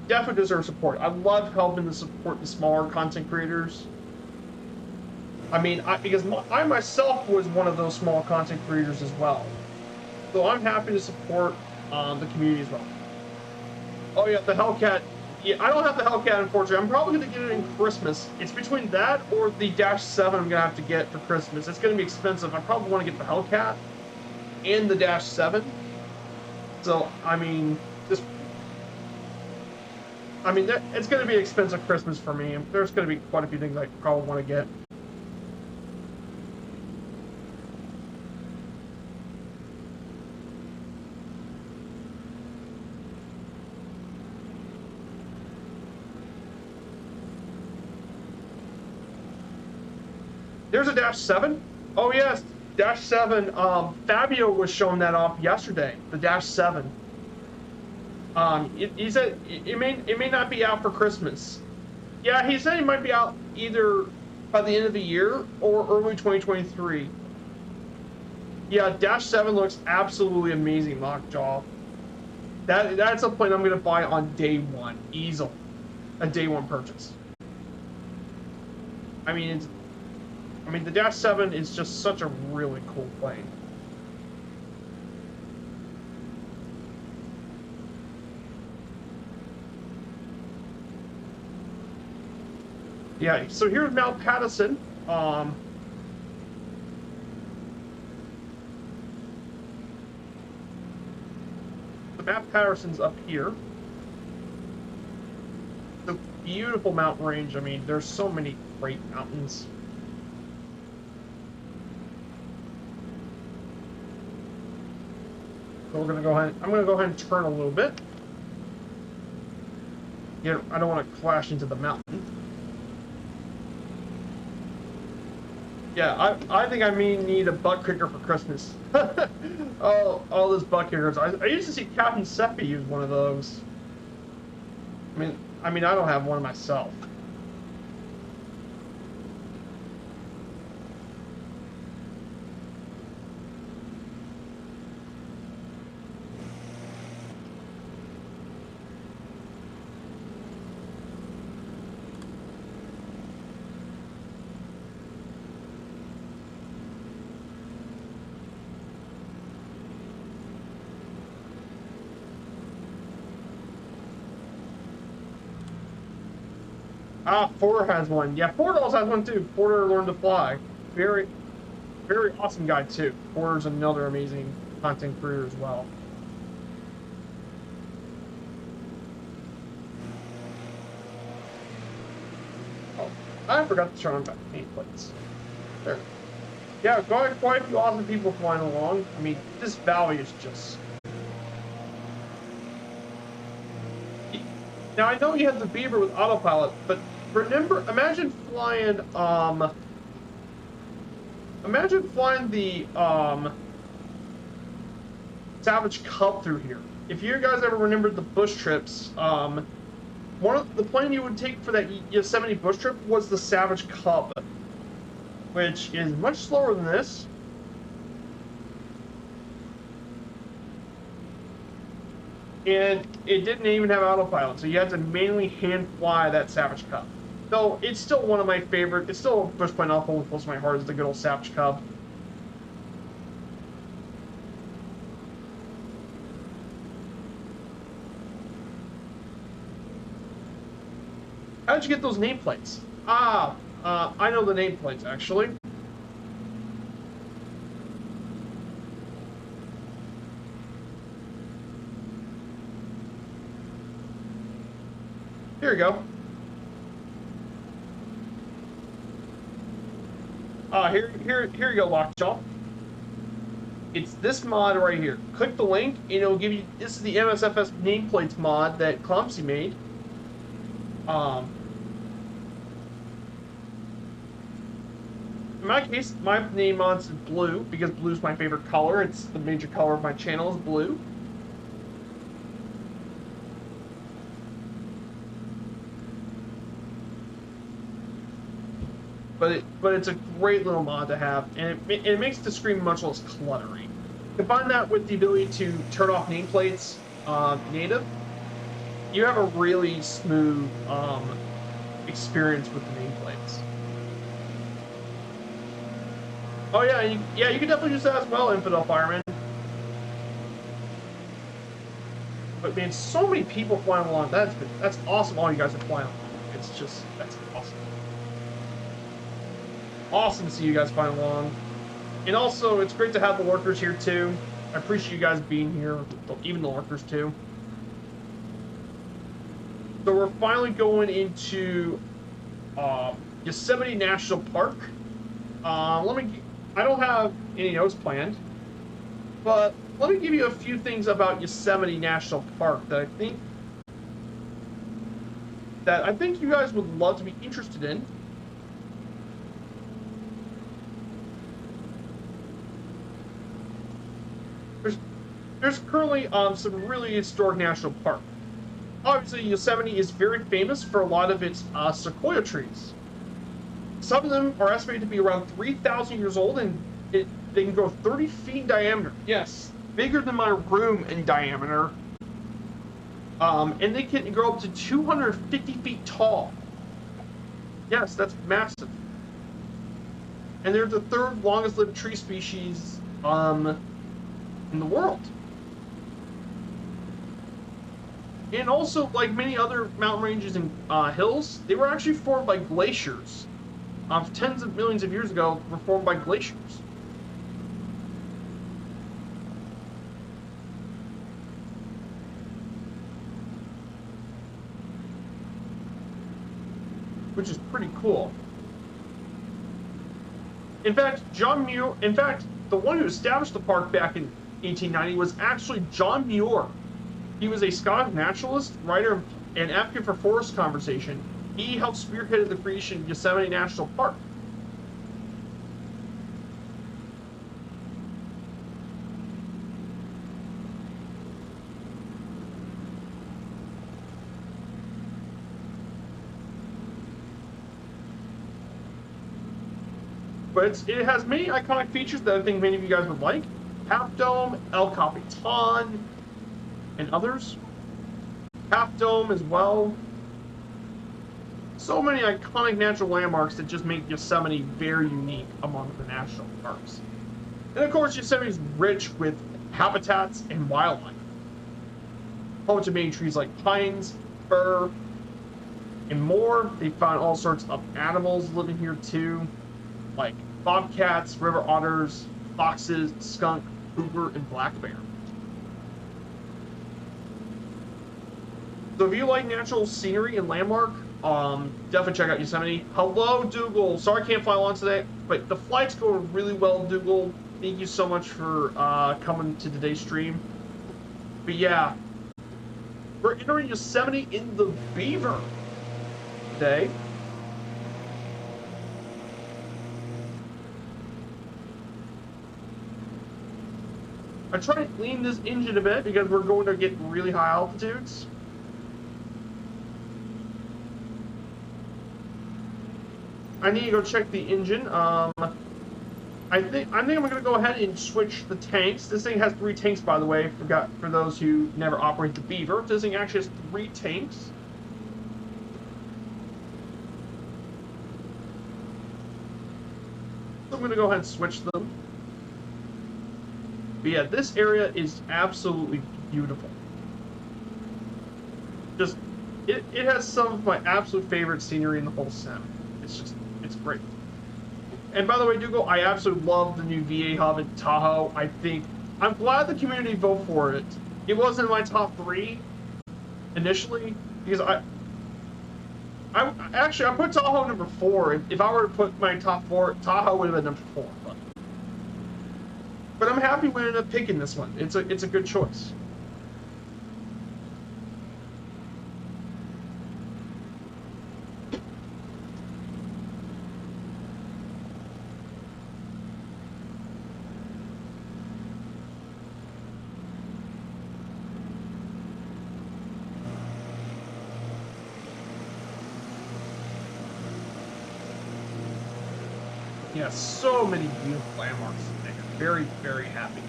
A: Definitely deserve support. I love helping to support the smaller content creators. I mean, because I myself was one of those small content creators as well. So I'm happy to support the community as well. Oh yeah, the Hellcat. Yeah, I don't have the Hellcat, unfortunately. I'm probably going to get it in Christmas. It's between that or the Dash 7 I'm going to have to get for Christmas. It's going to be expensive. I probably want to get the Hellcat and the Dash 7. So, I mean, it's going to be an expensive Christmas for me. There's going to be quite a few things I probably want to get. There's a Dash 7? Oh, yes. Dash 7, Fabio was showing that off yesterday, the Dash 7. He said it may not be out for Christmas. Yeah, he said it might be out either by the end of the year or early 2023. Yeah, Dash 7 looks absolutely amazing, Lockjaw. That's a plane I'm going to buy on day one, easily. A day one purchase. I mean, the Dash 7 is just such a really cool plane. Yeah, so here's Mount Patterson. The Mount Patterson's up here. The beautiful mountain range. I mean, there's so many great mountains. So we're gonna go ahead. I'm gonna go ahead and turn a little bit. Yeah, I don't want to crash into the mountain. Yeah, I think I may need a butt kicker for Christmas. all those butt kickers. I used to see Captain Seppi use one of those. I mean, I don't have one myself. Ah, Porter has one. Yeah, Porter also has one too. Porter learned to fly. Very, very awesome guy too. Porter's another amazing content creator as well. Oh, I forgot to turn on back nameplates. There. Yeah, quite a few awesome people flying along. I mean, this valley is just... Now, I know you have the Beaver with autopilot, but remember, imagine flying the, Savage Cub through here. If you guys ever remembered the bush trips, one of the plane you would take for that Yosemite bush trip was the Savage Cub, which is much slower than this. And it didn't even have autopilot, so you had to manually hand fly that Savage Cub. Though it's still one of my favorite. It's still a bush plane I'll hold close to my heart, is the good old Savage Cub. How did you get those nameplates? I know the nameplates actually. Here you go. Here you go, Lockjaw. It's this mod right here. Click the link, and it'll give you. This is the MSFS nameplates mod that Clumsy made. In my case, my name mod's blue because blue's my favorite color. It's the major color of my channel is blue. But it's a great little mod to have, and it makes the screen much less cluttery. Combine that with the ability to turn off nameplates native, you have a really smooth experience with the nameplates. Oh yeah, you can definitely use that as well, Infidel Fireman. But man, so many people flying along. That's awesome. All you guys are flying along. That's awesome. Awesome to see you guys flying along. And also, it's great to have the lurkers here too. I appreciate you guys being here, even the lurkers too. So we're finally going into Yosemite National Park. I don't have any notes planned, but let me give you a few things about Yosemite National Park that I think you guys would love to be interested in. There's currently some really historic national park. Obviously, Yosemite is very famous for a lot of its sequoia trees. Some of them are estimated to be around 3,000 years old, and they can grow 30 feet in diameter. Yes, bigger than my room in diameter. And they can grow up to 250 feet tall. Yes, that's massive. and they're the third longest lived tree species in the world. And also, like many other mountain ranges and hills, they were actually formed by glaciers. Tens of millions of years ago, were formed by glaciers. Which is pretty cool. In fact, the one who established the park back in 1890 was actually John Muir. He was a Scottish naturalist, writer, and advocate for forest conservation. He helped spearhead the creation of Yosemite National Park. But it has many iconic features that I think many of you guys would like. Half Dome, El Capitan, and others. Half Dome as well. So many iconic natural landmarks that just make Yosemite very unique among the national parks. And of course, Yosemite is rich with habitats and wildlife. Home to many trees like pines, fir, and more. They found all sorts of animals living here too, like bobcats, river otters, foxes, skunk, cougar, and black bear. So if you like natural scenery and landmark, definitely check out Yosemite. Hello, Dougal. Sorry I can't fly along today, but the flight's going really well, Dougal. Thank you so much for coming to today's stream. But yeah, we're entering Yosemite in the Beaver today. I try to clean this engine a bit because we're going to get really high altitudes. I need to go check the engine. I think I'm gonna go ahead and switch the tanks. This thing has 3 tanks, by the way. For those who never operate the Beaver, this thing actually has 3 tanks. So I'm gonna go ahead and switch them. But yeah, this area is absolutely beautiful. Just, it has some of my absolute favorite scenery in the whole sim. It's great. And by the way, Dougal, I absolutely love the new VA hub in Tahoe. I'm glad the community voted for it. It wasn't in my top 3 initially, because I put Tahoe number 4. If I were to put my top 4, Tahoe would have been number 4. But I'm happy we ended up picking this one. It's a good choice. Yeah, so many beautiful landmarks today. I'm very, very happy.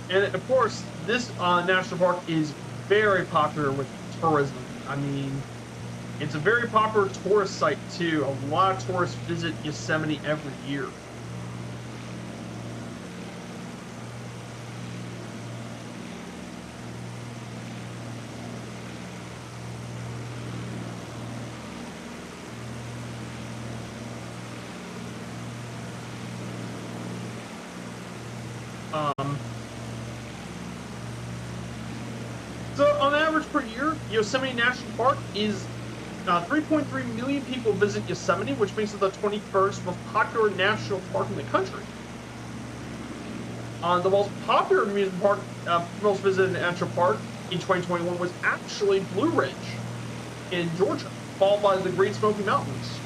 A: And of course, this national park is very popular with tourism. I mean, it's a very popular tourist site too. A lot of tourists visit Yosemite every year. So on average per year, Yosemite National Park is 3.3 million people visit Yosemite, which makes it the 21st most popular national park in the country. The most popular amusement park, most visited national park in 2021 was actually Blue Ridge in Georgia, followed by the Great Smoky Mountains.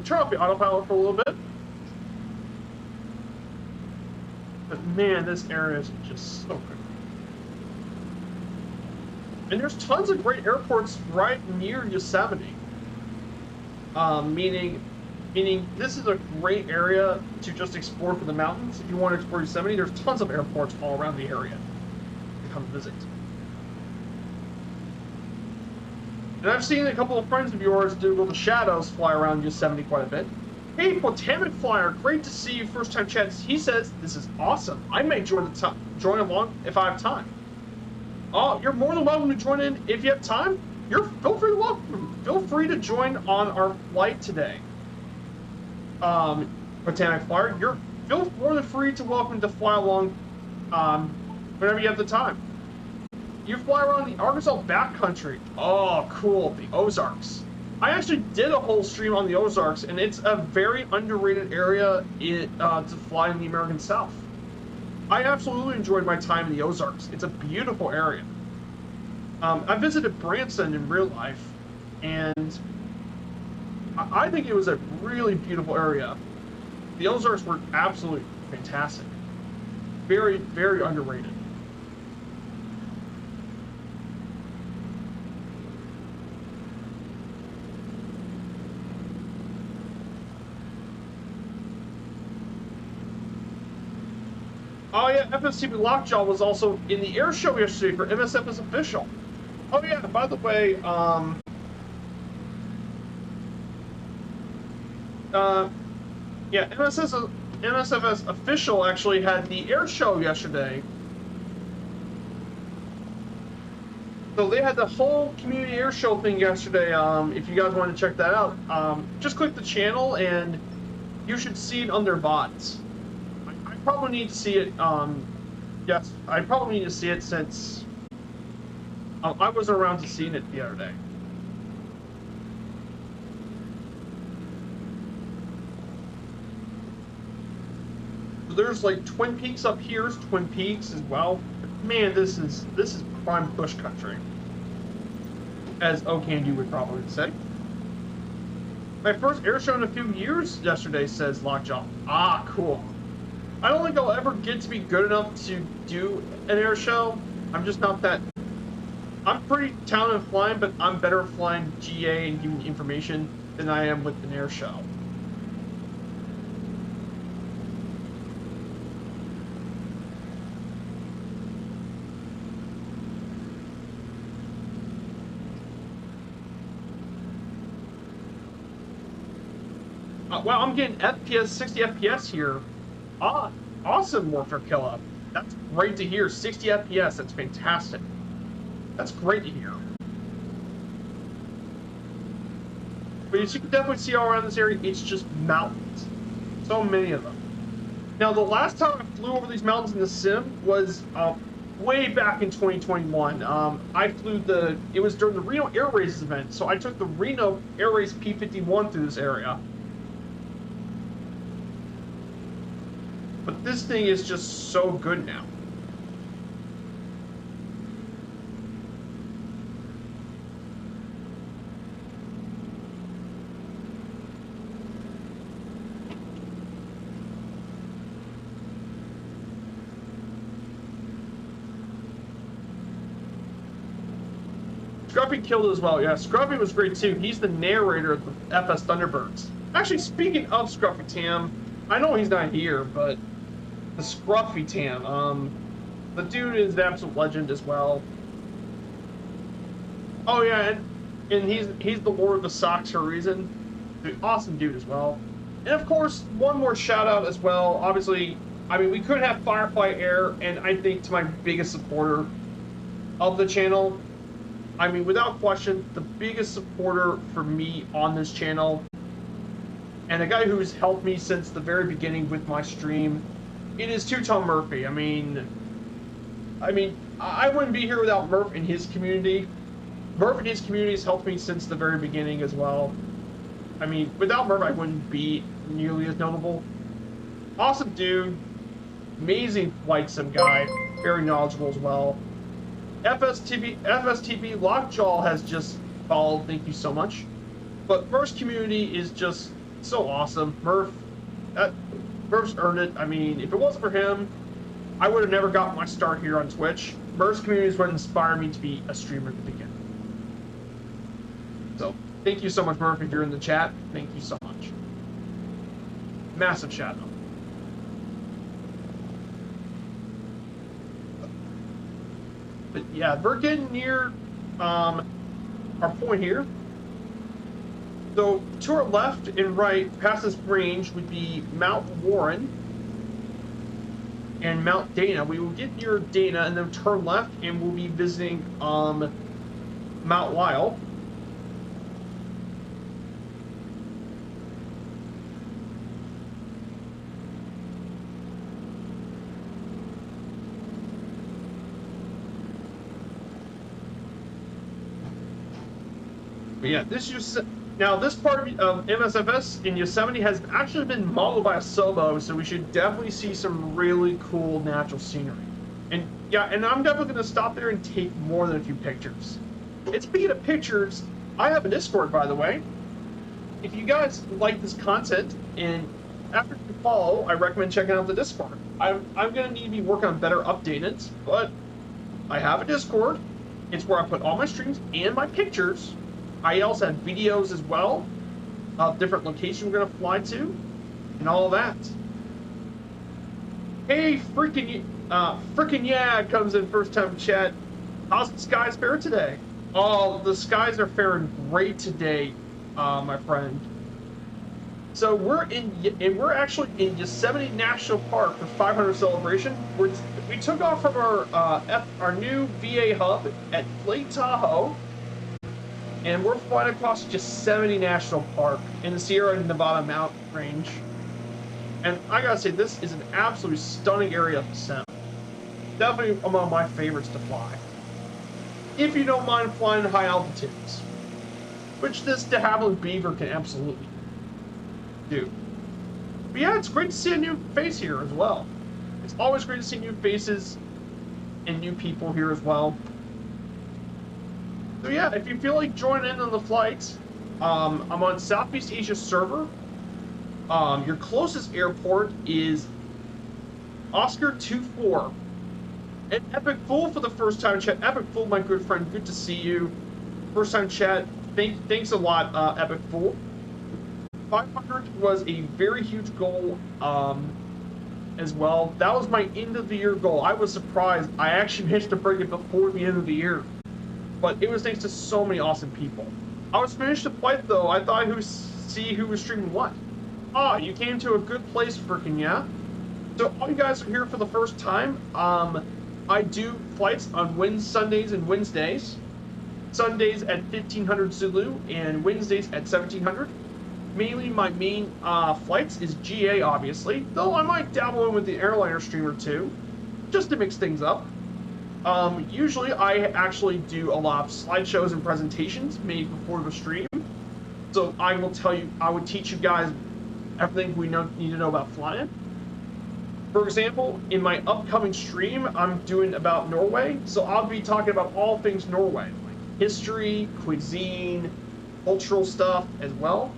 A: Turn off the autopilot for a little bit. But man, this area is just so pretty. And there's tons of great airports right near Yosemite. Meaning this is a great area to just explore for the mountains. If you want to explore Yosemite, there's tons of airports all around the area to come visit. And I've seen a couple of friends of yours do the shadows fly around Yosemite quite a bit. Hey, Botanic Flyer, great to see you. First time chat. He says this is awesome. I may join along if I have time. Oh, you're more than welcome to join in if you have time. Feel free to join on our flight today. Botanic Flyer, feel more than free to welcome to fly along whenever you have the time. You fly around the Arkansas backcountry. Oh, cool, the Ozarks. I actually did a whole stream on the Ozarks, and it's a very underrated area to fly in the American South. I absolutely enjoyed my time in the Ozarks. It's a beautiful area. I visited Branson in real life, and I think it was a really beautiful area. The Ozarks were absolutely fantastic. Very, very underrated. Oh yeah, FSTV Lockjaw was also in the air show yesterday for MSFS Official. Oh yeah, by the way, yeah, MSFS Official actually had the air show yesterday. So they had the whole community air show thing yesterday. If you guys want to check that out, just click the channel and you should see it on their VODs. I probably need to see it. Yes, I probably need to see it since I wasn't around to seeing it the other day. There's like Twin Peaks up here. It's Twin Peaks as well. Man, this is prime bush country, as Okandu would probably say. My first air show in a few years yesterday, says Lockjaw. Ah, cool. I don't think I'll ever get to be good enough to do an air show. I'm just not that. I'm pretty talented at flying, but I'm better at flying GA and giving information than I am with an air show. Wow, I'm getting FPS, 60 FPS here. Ah, awesome, Warfare Killa. That's great to hear. 60 FPS, that's fantastic. That's great to hear. But as you can definitely see all around this area, it's just mountains. So many of them. Now, the last time I flew over these mountains in the sim was way back in 2021. I flew it was during the Reno Air Races event, so I took the Reno Air Race P-51 through this area. But this thing is just so good now. Scruffy killed it as well. Yeah, Scruffy was great too. He's the narrator of the FS Thunderbirds. Actually, speaking of Scruffy Tam, I know he's not here, but the Scruffy Tam, the dude is an absolute legend as well. Oh yeah, and he's the Lord of the Socks for a reason. The awesome dude as well. And of course, one more shout out as well. Obviously, I mean, we couldn't have Firefly Air, and I think to my biggest supporter of the channel, I mean, without question, the biggest supporter for me on this channel, and a guy who's helped me since the very beginning with my stream, it is Two-Tone Murphy. I mean, I wouldn't be here without Murph and his community. Murph and his community has helped me since the very beginning as well. I mean, without Murph, I wouldn't be nearly as notable. Awesome dude. Amazing flight sim guy. Very knowledgeable as well. FSTV Lockjaw has just followed. Thank you so much. But Murph's community is just so awesome. Murph's earned it. I mean, if it wasn't for him, I would have never got my start here on Twitch. Merge community is what inspired me to be a streamer at the beginning. So, thank you so much, Murph, if you're in the chat. Thank you so much. Massive shout out. But yeah, we're getting near our point here. So to our left and right, past this range, would be Mount Warren and Mount Dana. We will get near Dana and then turn left, and we'll be visiting Mount Lyell. But yeah, this part of MSFS in Yosemite has actually been modeled by a solo, so we should definitely see some really cool natural scenery. And yeah, and I'm definitely going to stop there and take more than a few pictures. And speaking of pictures, I have a Discord, by the way. If you guys like this content, and after you follow, I recommend checking out the Discord. I'm going to need to be working on better updates, but I have a Discord. It's where I put all my streams and my pictures. I also have videos as well of different locations we're going to fly to and all of that. Hey, freaking yeah, comes in first time chat. How's the skies faring today? Oh, the skies are faring great today, my friend. So we're actually in Yosemite National Park for 500 celebration. We took off from our new VA hub at Lake Tahoe. And we're flying across Yosemite National Park in the Sierra Nevada mountain range. And I gotta say, this is an absolutely stunning area of descent. Definitely among my favorites to fly. If you don't mind flying at high altitudes. Which this de Havilland Beaver can absolutely do. But yeah, it's great to see a new face here as well. It's always great to see new faces and new people here as well. So yeah, if you feel like joining in on the flights, I'm on Southeast Asia server. Your closest airport is Oscar 24. And Epic Fool for the first time chat. Epic Fool, my good friend, good to see you. First time chat. Thanks a lot, Epic Fool. 500 was a very huge goal as well. That was my end of the year goal. I was surprised. I actually managed to break it before the end of the year. But it was thanks to so many awesome people. I was finished the flight though. I thought see who was streaming what. Ah, you came to a good place, freaking yeah. So all you guys are here for the first time. I do flights on Sundays and Wednesdays. Sundays at 1500 Zulu and Wednesdays at 1700. Mainly my main flights is GA, obviously. Though I might dabble in with the airliner streamer too, just to mix things up. Usually I actually do a lot of slideshows and presentations made before the stream. So I would teach you guys everything we need to know about flying. For example, in my upcoming stream, I'm doing about Norway. So I'll be talking about all things Norway, like history, cuisine, cultural stuff as well.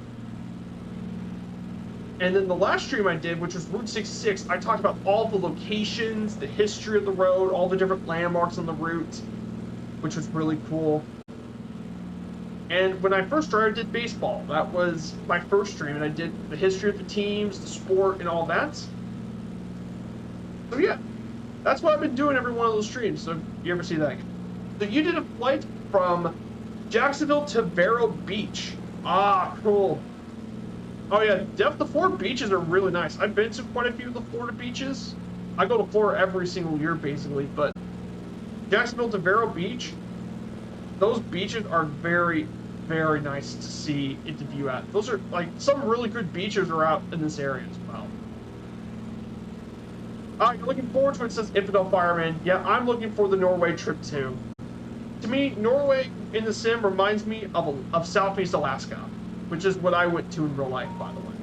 A: And then the last stream I did, which was Route 66, I talked about all the locations, the history of the road, all the different landmarks on the route, which was really cool. And when I first started, I did baseball. That was my first stream, and I did the history of the teams, the sport, and all that. So yeah, that's what I've been doing every one of those streams, so if you ever see that again. So you did a flight from Jacksonville to Vero Beach. Ah, cool. Oh yeah, the Florida beaches are really nice. I've been to quite a few of the Florida beaches. I go to Florida every single year, basically, but Jacksonville to Vero Beach, those beaches are very, very nice to see and to view at. Those are, like, some really good beaches are out in this area as well. You're looking forward to it, says Infidel Fireman. Yeah, I'm looking for the Norway trip, too. To me, Norway in the sim reminds me of Southeast Alaska, which is what I went to in real life, by the way.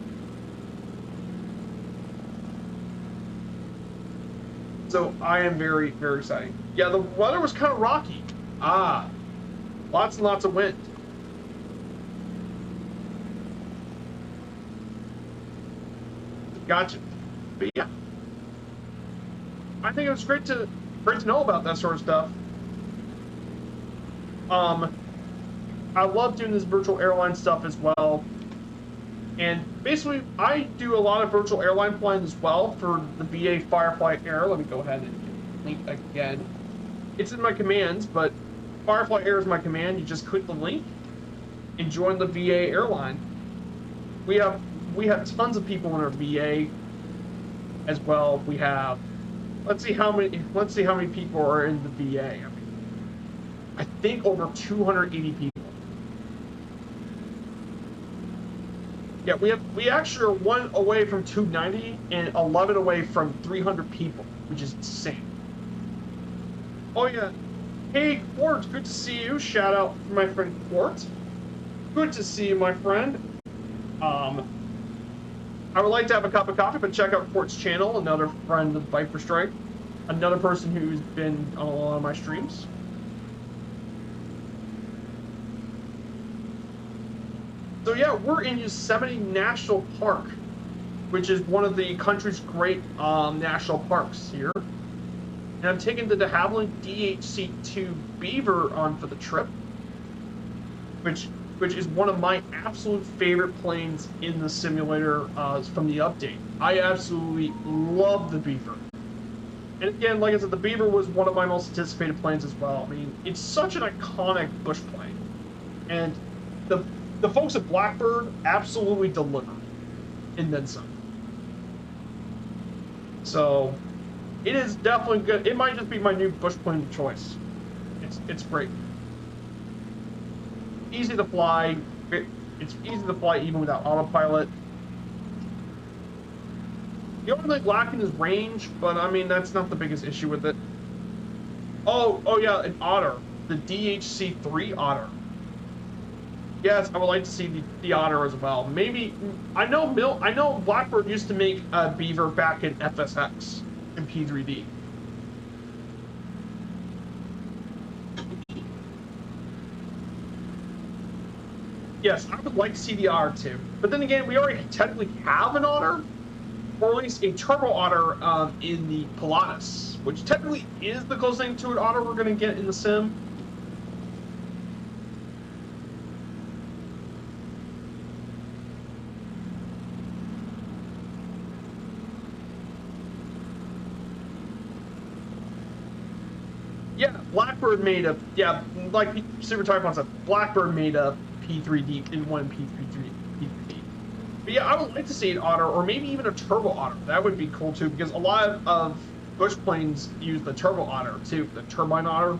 A: So I am very, very excited. Yeah, the weather was kind of rocky. Lots and lots of wind. Gotcha. But yeah. I think it was great to know about that sort of stuff. I love doing this virtual airline stuff as well. And basically, I do a lot of virtual airline flying as well for the VA Firefly Air. Let me go ahead and link again. It's in my commands, but Firefly Air is my command. You just click the link and join the VA airline. We have tons of people in our VA as well. We have, let's see how many people are in the VA. I think over 280 people. Yeah, we actually are 1 away from 290 and 11 away from 300 people, which is insane. Oh yeah, hey Quart, good to see you. Shout out for my friend Quart. Good to see you, my friend. I would like to have a cup of coffee, but check out Quart's channel, another friend of Viperstrike, another person who's been on a lot of my streams. So yeah, we're in Yosemite National Park, which is one of the country's great national parks here. And I'm taking the de Havilland DHC-2 Beaver on for the trip, which is one of my absolute favorite planes in the simulator from the update. I absolutely love the Beaver. And again, like I said, the Beaver was one of my most anticipated planes as well. I mean, it's such an iconic bush plane. And the folks at Blackbird absolutely delivered, and then some. So, it is definitely good. It might just be my new bush plane of choice. It's great. Easy to fly. It's easy to fly even without autopilot. The only thing lacking is range, but I mean that's not the biggest issue with it. Oh yeah, an Otter, the DHC-3 Otter. Yes, I would like to see the Otter as well. Maybe I know Blackbird used to make a Beaver back in FSX and P3D. Yes, I would like to see the Otter too. But then again, we already technically have an Otter, or at least a Turbo Otter in the Pilatus, which technically is the closest thing to an Otter we're going to get in the sim. Yeah, Blackbird made a, like Super Typhon said, Blackbird made a P3D in one P3D. But yeah, I would like to see an Otter, or maybe even a Turbo Otter. That would be cool too, because a lot of bush planes use the Turbo Otter too, the Turbine Otter.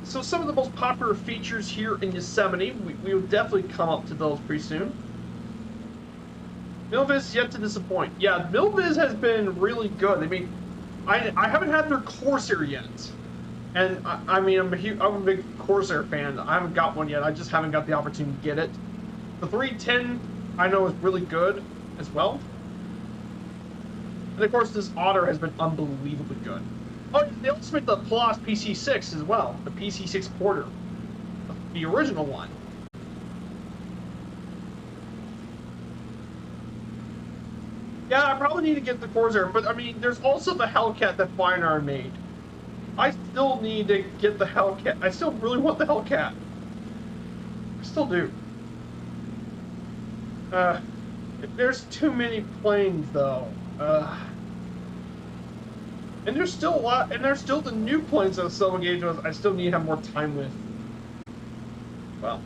A: So some of the most popular features here in Yosemite, we will definitely come up to those pretty soon. Milviz yet to disappoint. Yeah, Milviz has been really good. I mean, I haven't had their Corsair yet, and I mean I'm a big Corsair fan. I haven't got one yet. I just haven't got the opportunity to get it. The 310 I know is really good as well, and of course this Otter has been unbelievably good. Oh, they also made the Plus PC6 as well, the PC6 Porter, the original one. Yeah, I probably need to get the Corsair, but I mean, there's also the Hellcat that Fine Iron made. I still need to get the Hellcat. I still really want the Hellcat. I still do. There's too many planes, though. And there's still a lot, and there's still the new planes that I'm still engaged with. I still need to have more time with. Well,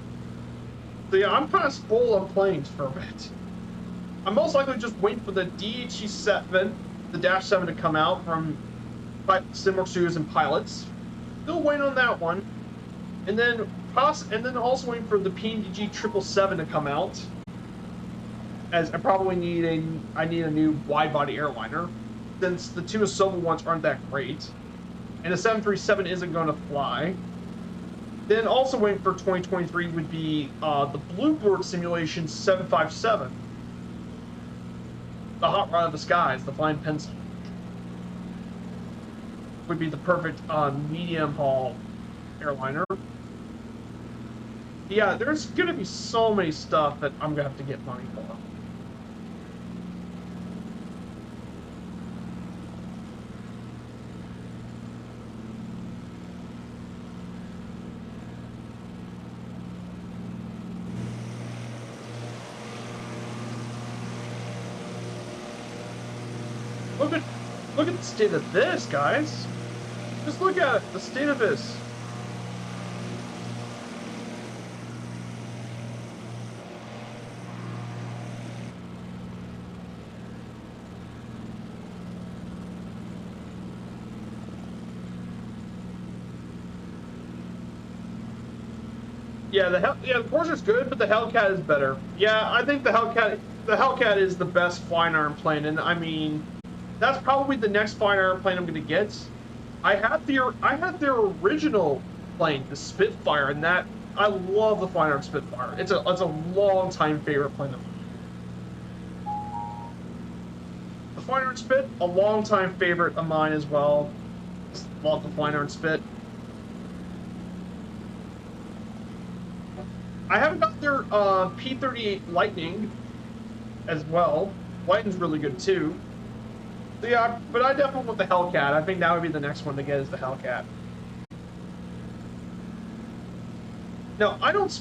A: so yeah, I'm kind of spoiled on planes for a bit. I'm most likely just waiting for the DHC-7, the Dash 7 to come out from Simworks Studios and Pilots. Still waiting on that one, and then also waiting for the PNG 777 to come out. As I probably need a new wide-body airliner, since the two Asoba ones aren't that great, and the 737 isn't going to fly. Then also waiting for 2023 would be the Bluebird Simulation 757, the Hot Rod of the Skies, the Flying Pencil. would be the perfect medium haul airliner. Yeah, there's gonna be so many stuff that I'm gonna have to get money for. Look at the state of this, guys. Just look at it, the state of this. Yeah, the Porsche's good, but the Hellcat is better. Yeah, I think the Hellcat is the best flying arm plane, and I mean, that's probably the next flying arm plane I'm gonna get. I had their original plane, the Spitfire, and that I love the flying arm Spitfire. It's a long time favorite plane of mine. The flying arm Spit, a long time favorite of mine as well. Just love the flying arm Spit. I haven't got their P-38 Lightning as well. Lightning's really good too. So yeah, but I definitely want the Hellcat. I think that would be the next one to get is the Hellcat. Now,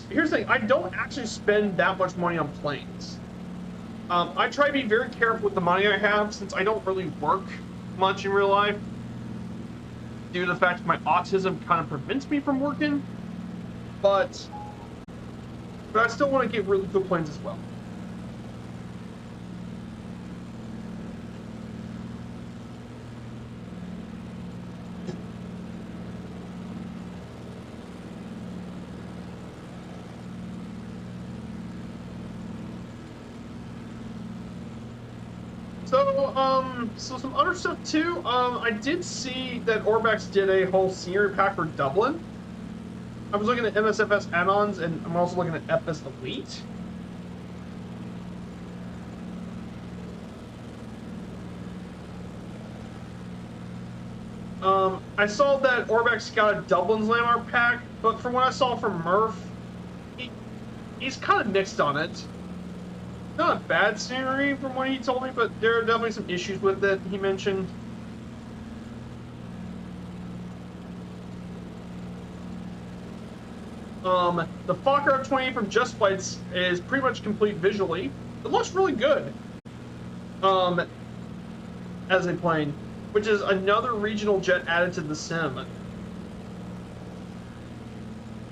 A: here's the thing, I don't actually spend that much money on planes. I try to be very careful with the money I have since I don't really work much in real life. Due to the fact that my autism kind of prevents me from working. But I still want to get really good planes as well. So some other stuff too. I did see that Orbex did a whole scenery pack for Dublin. I was looking at MSFS add-ons, and I'm also looking at FS Elite. I saw that Orbex got a Dublin's Landmark pack, but from what I saw from Murph, he's kind of mixed on it. Not a bad scenery from what he told me, but there are definitely some issues with it, he mentioned. The Fokker 20 from Just Flights is pretty much complete visually. It looks really good. As a plane, which is another regional jet added to the sim.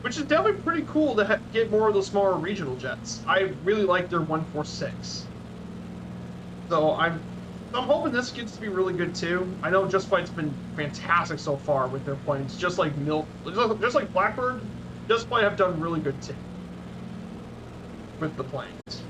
A: Which is definitely pretty cool to get more of the smaller regional jets. I really like their 146. So I'm hoping this gets to be really good too. I know Just Flight's been fantastic so far with their planes, just like Blackbird. Just Flight have done really good too with the planes.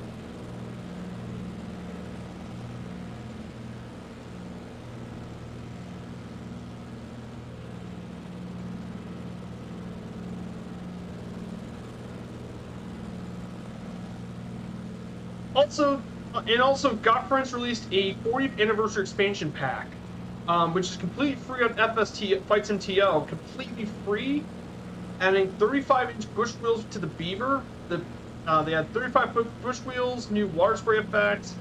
A: Also, Godfriends released a 40th anniversary expansion pack, which is completely free on FST Flight Sim TL, completely free, adding 35-inch bush wheels to the Beaver. They had 35-foot bush wheels, new water spray effect,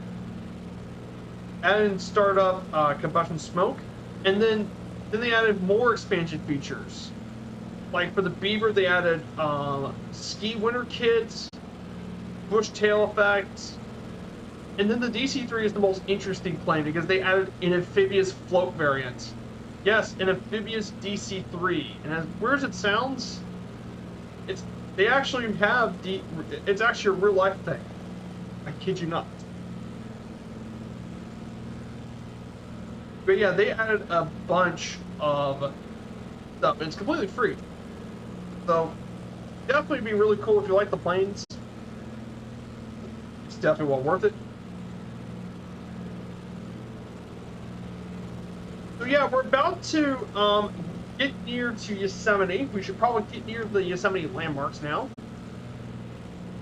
A: added startup combustion smoke, and then they added more expansion features. Like for the Beaver, they added ski winter kits, bush tail effect. And then the DC-3 is the most interesting plane because they added an amphibious float variant. Yes, an amphibious DC-3. And as weird as it sounds, they actually have it's actually a real life thing. I kid you not. But yeah, they added a bunch of stuff, and it's completely free. So definitely be really cool if you like the planes. It's definitely well worth it. So yeah, we're about to get near to Yosemite. We should probably get near the Yosemite landmarks now.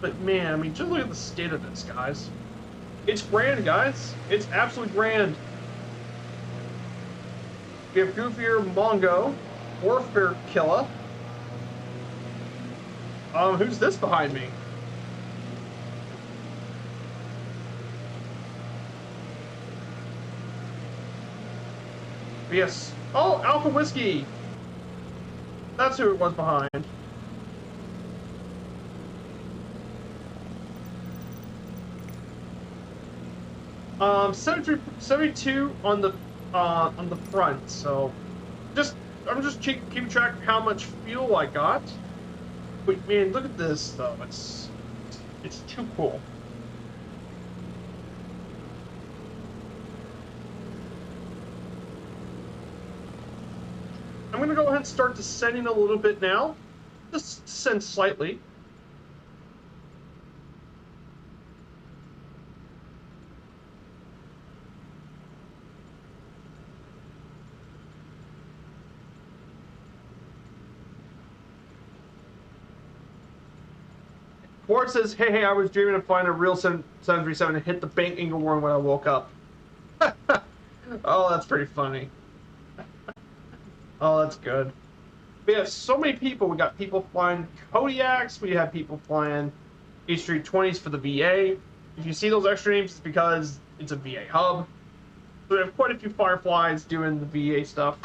A: But man, I mean, just look at the state of this, guys. It's grand, guys. It's absolutely grand. We have Goofier Mongo, Warfare Killa. Who's this behind me? Yes. Oh, Alpha Whiskey. That's who it was behind. 72 on the front. So, I'm just keeping track of how much fuel I got. But man, look at this though. It's too cool. I'm gonna go ahead and start descending a little bit now. Just descend slightly. Ward says, hey, I was dreaming of finding a real 737 and hit the bank Ingelworm when I woke up. Oh, that's pretty funny. Oh, that's good. We have so many people. We got people flying Kodiaks. We have people flying H320s for the VA. If you see those extra names, it's because it's a VA hub. So we have quite a few Fireflies doing the VA stuff.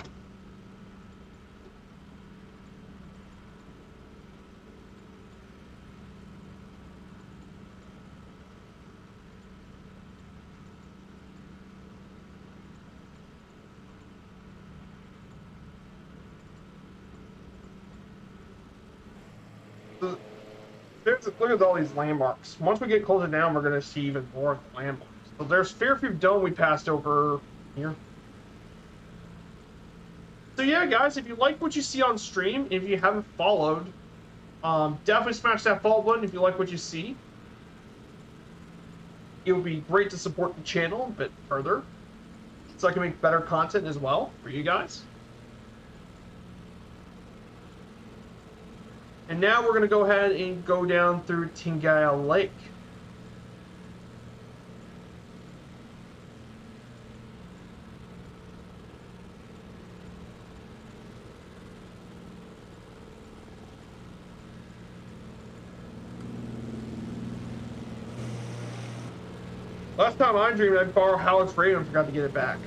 A: Look at all these landmarks. Once we get closer down, we're going to see even more of the landmarks. So there's Fairview Dome we passed over here. So yeah, guys, if you like what you see on stream, if you haven't followed, definitely smash that follow button if you like what you see. It would be great to support the channel a bit further, so I can make better content as well for you guys. And now we're going to go ahead and go down through Tingaya Lake. Last time I dreamed I'd borrow Howard's radio and forgot to get it back.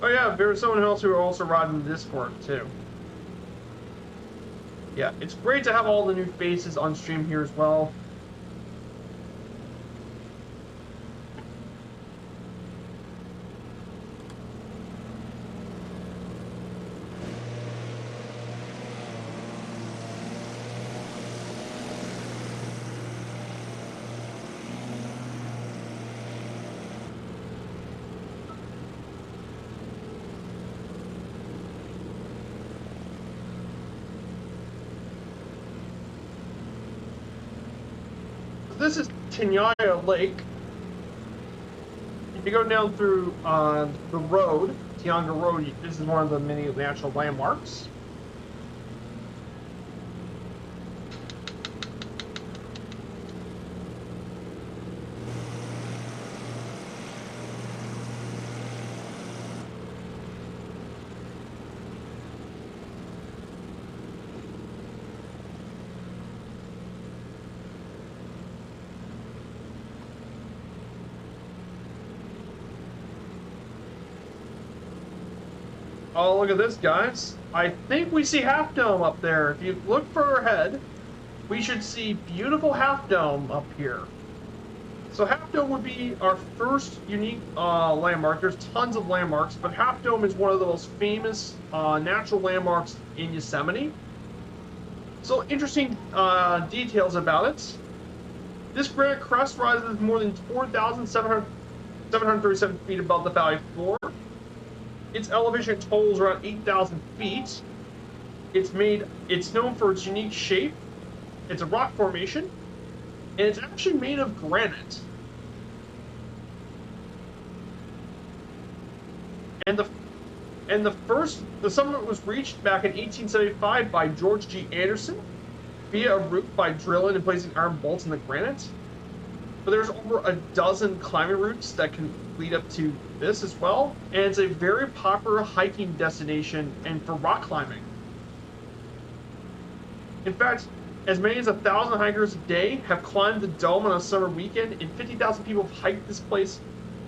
A: Oh yeah, there was someone else who also riding the Discord too. Yeah, it's great to have all the new faces on stream here as well. This is Tingaya Lake. If you go down through the road, Tianga Road, this is one of the many natural landmarks. Oh, look at this, guys. I think we see Half Dome up there. If you look further ahead, we should see beautiful Half Dome up here. So Half Dome would be our first unique landmark. There's tons of landmarks, but Half Dome is one of the most famous natural landmarks in Yosemite. So interesting details about it. This granite crest rises more than 4,737 feet above the valley floor. Its elevation totals around 8,000 feet. It's known for its unique shape. It's a rock formation, and it's actually made of granite. And the summit was reached back in 1875 by George G. Anderson via a route by drilling and placing iron bolts in the granite. But there's over a dozen climbing routes that can lead up to this as well, and it's a very popular hiking destination and for rock climbing. In fact, as many as 1,000 hikers a day have climbed the dome on a summer weekend, and 50,000 people have hiked this place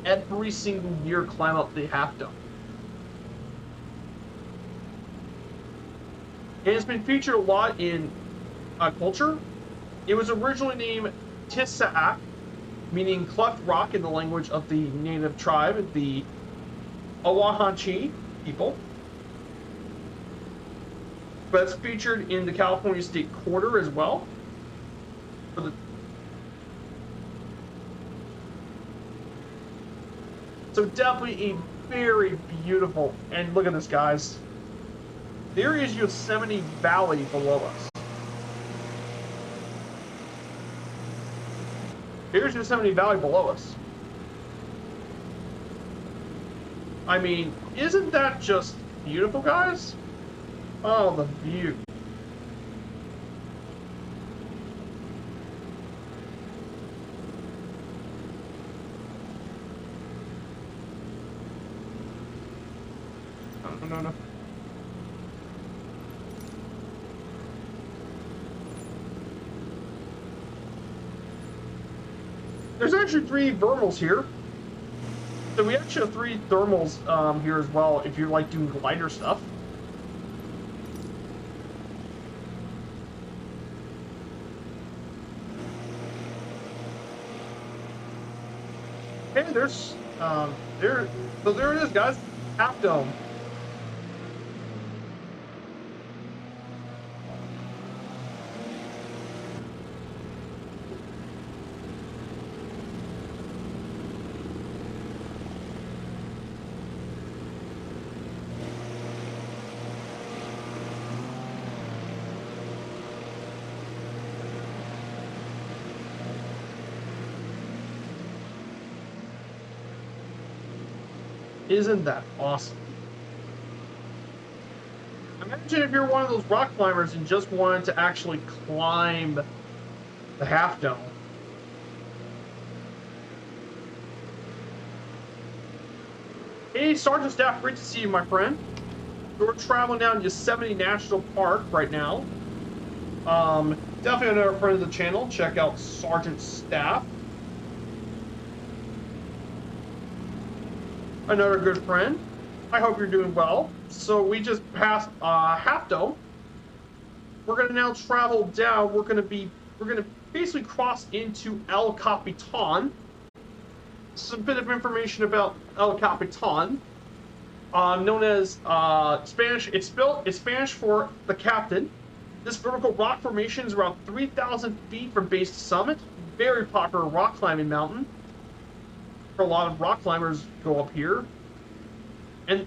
A: every single year, climb up the Half Dome. And it's been featured a lot in culture. It was originally named Tisaak, meaning cleft rock in the language of the native tribe, the Awahanchi people. But it's featured in the California State Quarter as well. So definitely a very beautiful, and look at this, guys. There is Yosemite Valley below us. Here's Yosemite Valley below us. I mean, isn't that just beautiful, guys? Oh, the view. No. There's actually 3 thermals here. So we actually have 3 thermals here as well if you like doing glider stuff. Hey, there's so there it is, guys. Half Dome. Isn't that awesome? Imagine if you're one of those rock climbers and just wanted to actually climb the Half Dome. Hey, Sergeant Staff, great to see you, my friend. We're traveling down Yosemite National Park right now. Definitely another friend of the channel. Check out Sergeant Staff. Another good friend. I hope you're doing well. So we just passed Half Dome. We're gonna now travel down. We're gonna basically cross into El Capitan. Some bit of information about El Capitan, known as Spanish. It's Spanish for the captain. This vertical rock formation is around 3,000 feet from base to summit. Very popular rock climbing mountain. A lot of rock climbers go up here, and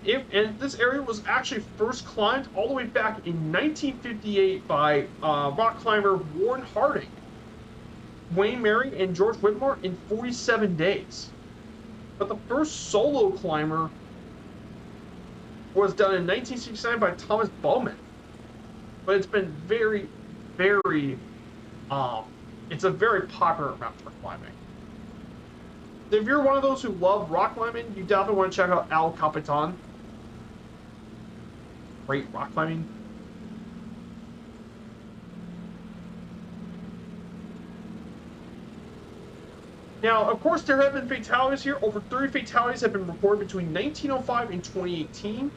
A: this area was actually first climbed all the way back in 1958 by rock climber Warren Harding, Wayne Mary, and George Whitmore in 47 days. But the first solo climber was done in 1969 by Thomas Bowman. But it's been very, very, it's a very popular route for climbing. If you're one of those who love rock climbing, you definitely want to check out El Capitan. Great rock climbing. Now, of course, there have been fatalities here. Over 30 fatalities have been reported between 1905 and 2018.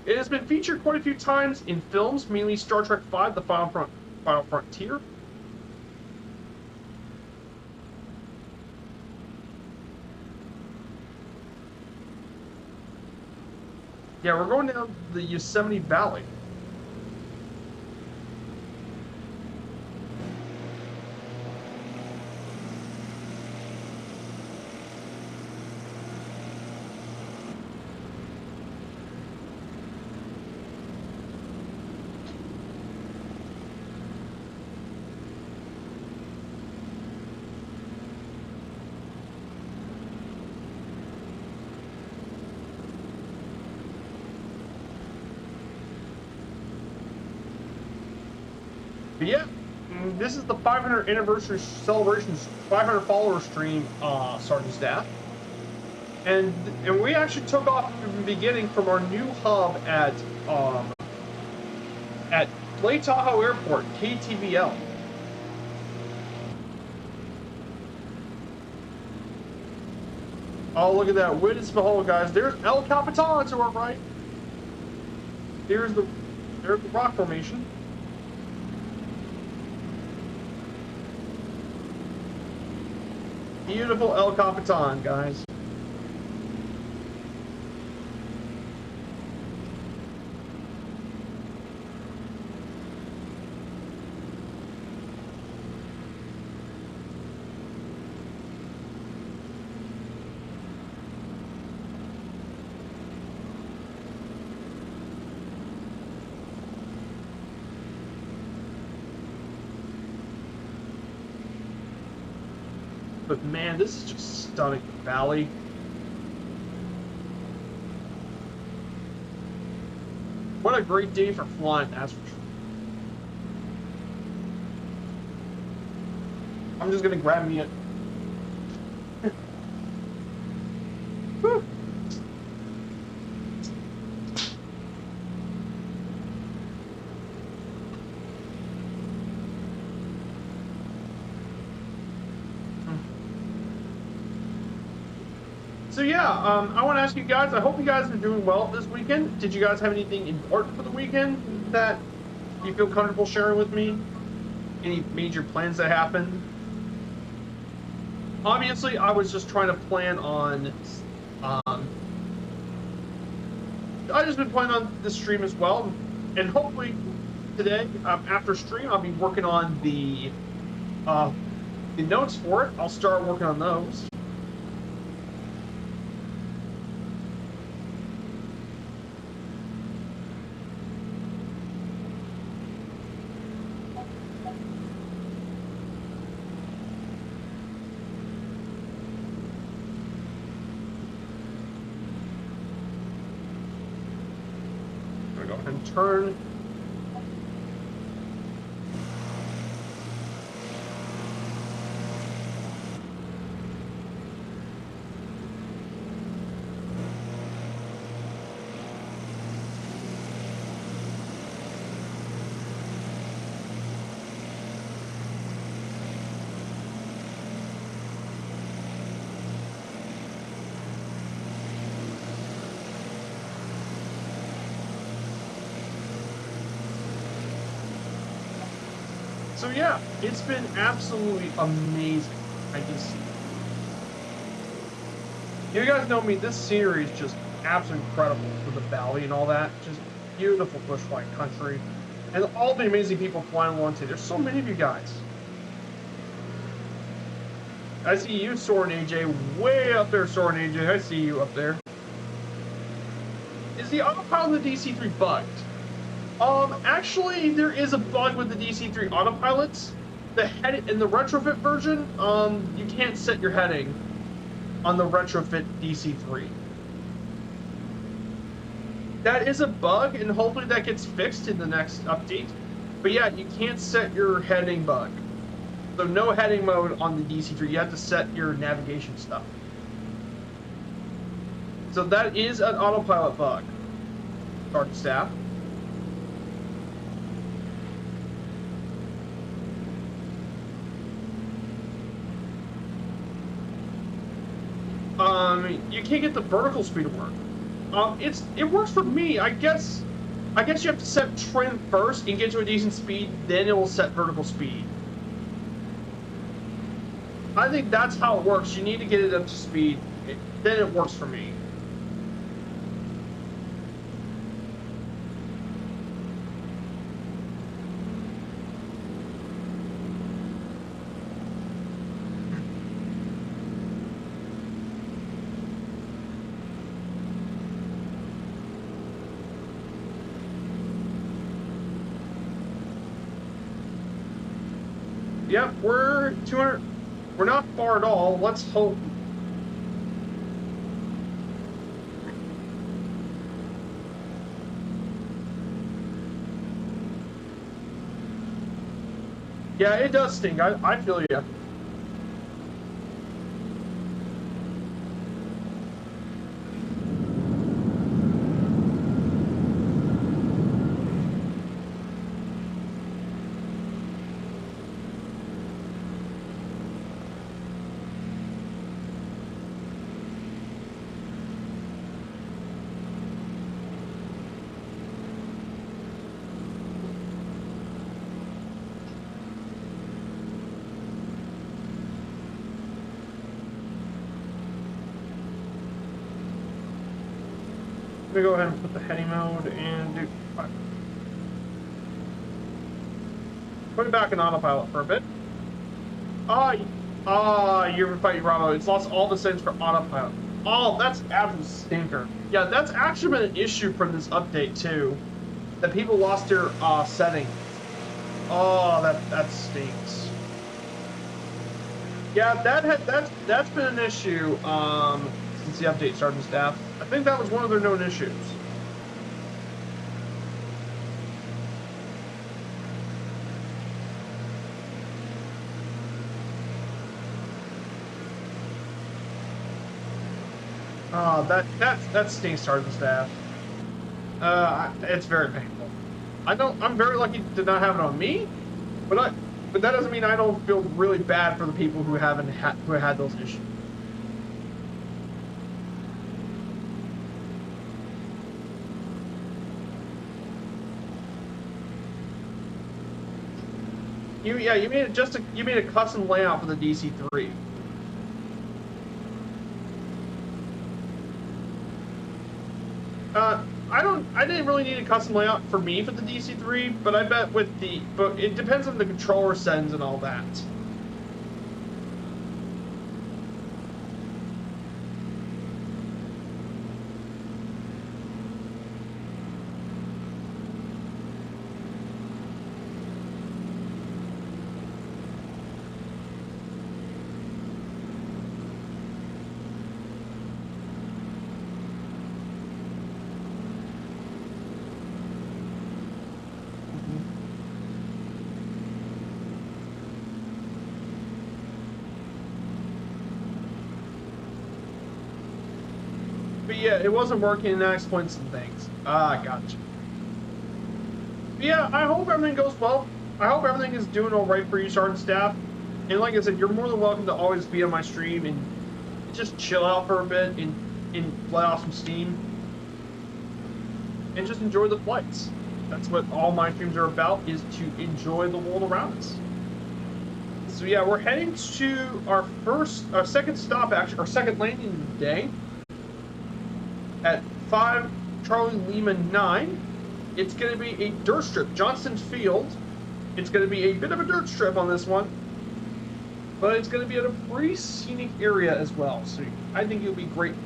A: It has been featured quite a few times in films, mainly Star Trek V, The Final Frontier. Yeah, we're going down the Yosemite Valley. But yeah, this is the 500 anniversary celebrations, 500 follower stream, Sergeant Staff. And we actually took off from the beginning from our new hub at Lake Tahoe Airport, KTVL. Oh, look at that. Witness behold, guys. There's El Capitan to our right. There's the rock formation. Beautiful El Capitan, guys. But man, this is just stunning valley. What a great day for flying, that's for sure. I'm just gonna grab me a... Whew. So yeah, I want to ask you guys, I hope you guys are doing well this weekend. Did you guys have anything important for the weekend that you feel comfortable sharing with me? Any major plans that happened? Obviously, I was just trying to plan on, I just been planning on this stream as well. And hopefully today, after stream, I'll be working on the notes for it. I'll start working on those. And turn. So yeah, it's been absolutely amazing. I just, you guys know me, this scenery is just absolutely incredible with the valley and all that. Just beautiful bushwhack country. And all the amazing people flying along today. There's so many of you guys. I see you, Soren AJ, way up there, Soren AJ. I see you up there. Is the autopilot of the DC-3 bugged? Actually, there is a bug with the DC-3 autopilots. The head in the retrofit version, you can't set your heading on the retrofit DC-3. That is a bug, and hopefully that gets fixed in the next update. But yeah, you can't set your heading bug. So no heading mode on the DC-3. You have to set your navigation stuff. So that is an autopilot bug. Sergeant Staff. You can't get the vertical speed to work. It works for me. I guess you have to set trim first and get to a decent speed, then it will set vertical speed. I think that's how it works. You need to get it up to speed, then it works for me. Yep, we're 200. We're not far at all. Let's hope. Yeah, it does stink. I feel you. Let me go ahead and put the heading mode and do. Put it back in autopilot for a bit. You're fighting Bravo. It's lost all the settings for autopilot. Oh, that's absolute stinker. Yeah, that's actually been an issue from this update too. That people lost their settings. Oh, that stinks. Yeah, that's been an issue since the update started, staff. I think that was one of their known issues. That stinks, Sergeant Staff. It's very painful. I'm very lucky to not have it on me, but that doesn't mean I don't feel really bad for the people who who had those issues. You made a custom layout for the DC-3. I didn't really need a custom layout for me for the DC-3, but I bet but it depends on the controller settings and all that. But yeah, it wasn't working, and that explains some things. Gotcha. But yeah, I hope everything goes well. I hope everything is doing all right for you, Sergeant Staff. And like I said, you're more than welcome to always be on my stream and just chill out for a bit and let off some steam. And just enjoy the flights. That's what all my streams are about, is to enjoy the world around us. So yeah, we're heading to our second stop, actually, our second landing of the day. At 5 Charlie Lima 9, it's going to be a dirt strip, Johnston Field. It's going to be a bit of a dirt strip on this one, but it's going to be at a pretty scenic area as well. So I think it'll be great.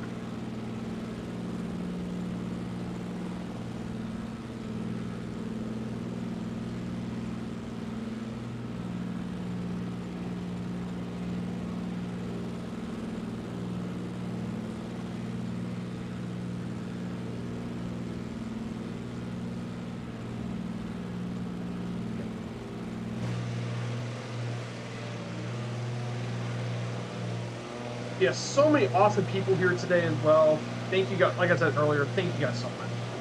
A: Yeah, so many awesome people here today as well. Thank you guys, like I said earlier, thank you guys so much.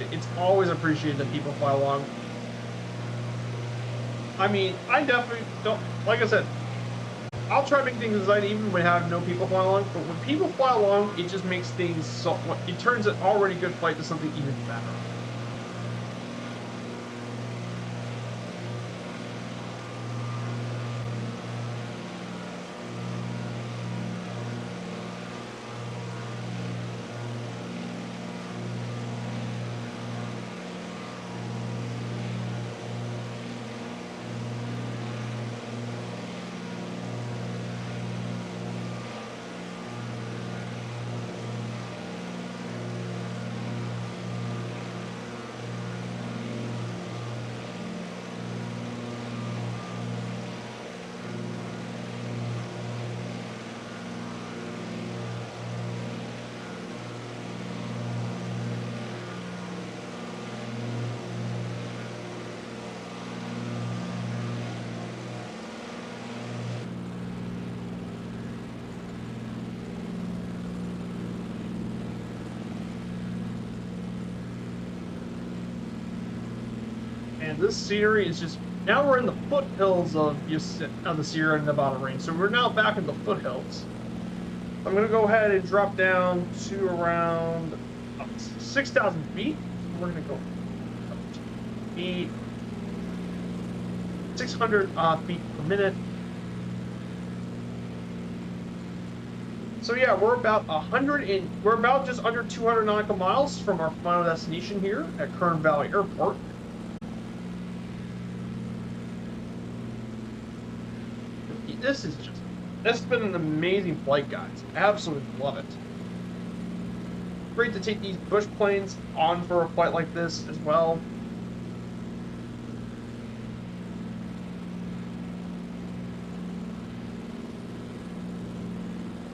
A: It's always appreciated that people fly along. I mean, I definitely don't, like I said, I'll try to make things exciting even when I have no people fly along, but when people fly along, it just makes things so, it turns an already good flight to something even better. this scenery is just, now we're in the foothills of the Sierra Nevada range. So we're now back in the foothills. I'm going to go ahead and drop down to around 6,000 feet. We're going to go feet, 600 feet per minute. So yeah, we're about just under 200 nautical miles from our final destination here at Kern Valley Airport. It's been an amazing flight, guys. Absolutely love it. Great to take these bush planes on for a flight like this as well.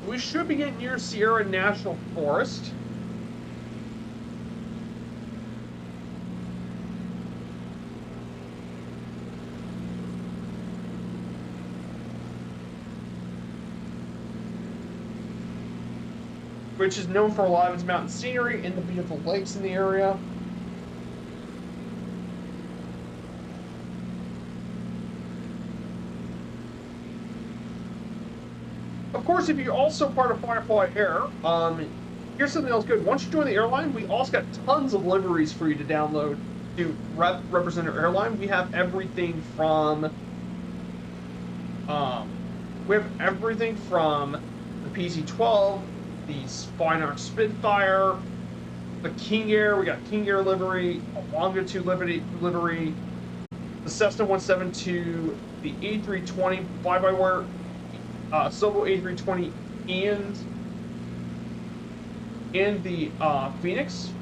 A: We should be getting near Sierra National Forest. Which is known for a lot of its mountain scenery and the beautiful lakes in the area. Of course, if you're also part of Firefly Air, here's something else good. Once you join the airline, we also got tons of liveries for you to download to represent our airline. We have everything from the PC-12, the Spinark Spitfire, the King Air. We got King Air livery, a Longitude livery, the Cessna 172, the A320 fly-by-wire, Solo A320, and the Phoenix,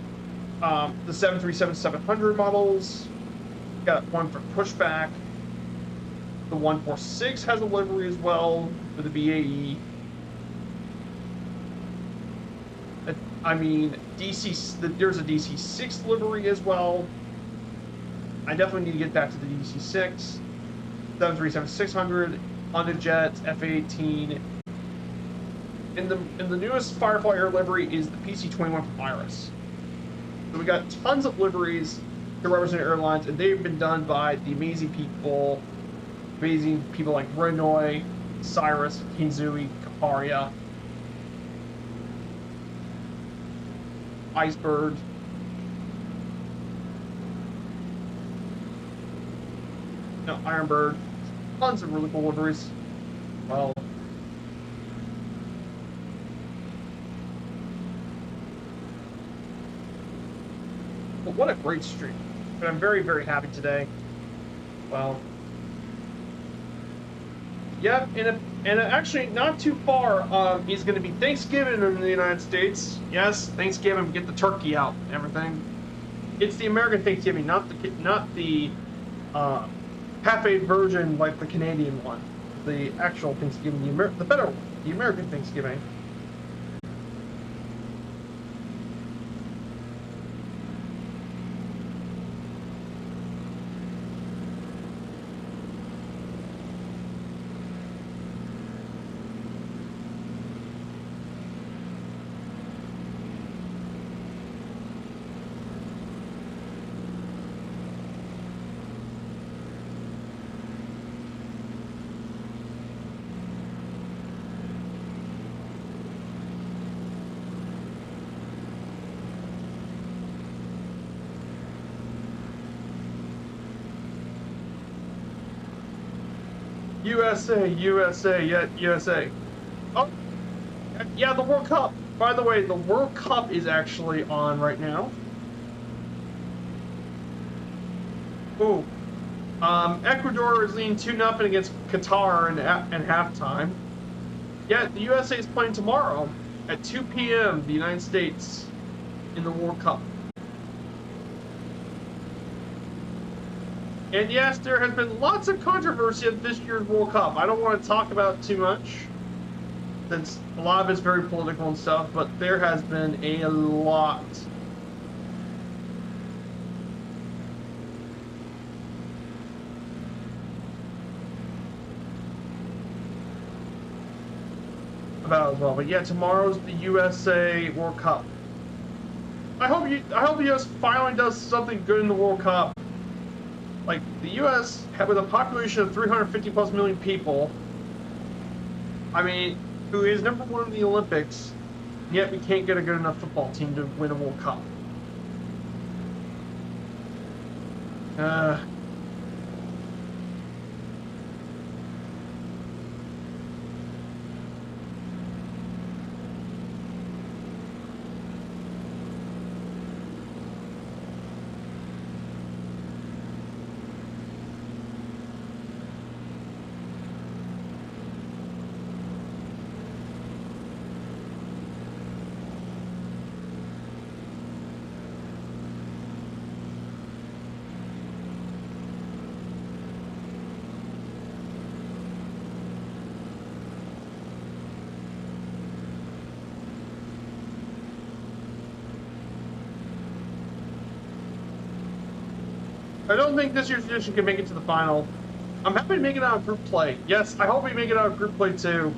A: the 737-700 models. Got one for pushback. The 146 has a livery as well for the BAE. I mean, there's a DC-6 livery as well. I definitely need to get back to the DC-6, 737-600, Honda Jet, F-18, and the newest Firefly Air livery is the PC-21 from Iris. So we got tons of liveries to represent airlines, and they've been done by the amazing people like Renoy, Cyrus, Kinzui, Kaparia, Icebird. No, Ironbird. Tons of really cool liveries. Well, but what a great stream. But I'm very, very happy today. Well, yeah, and actually not too far is going to be Thanksgiving in the United States. Yes, Thanksgiving, get the turkey out and everything. It's the American Thanksgiving, not the cafe version like the Canadian one. The actual Thanksgiving, the better one, the American Thanksgiving. USA, yeah, USA. Oh, yeah, the World Cup. By the way, the World Cup is actually on right now. Ooh. Ecuador is leading 2-0 against Qatar in halftime. Yeah, the USA is playing tomorrow at 2 p.m. the United States in the World Cup. And yes, there has been lots of controversy at this year's World Cup. I don't want to talk about it too much, since a lot of it's very political and stuff, but there has been a lot. About as well. But yeah, tomorrow's the USA World Cup. I hope the US finally does something good in the World Cup. Like, the U.S. with a population of 350 plus million people, I mean, who is #1 in the Olympics, yet we can't get a good enough football team to win a World Cup. I don't think this year's edition can make it to the final. I'm happy to make it out of group play. Yes, I hope we make it out of group play too.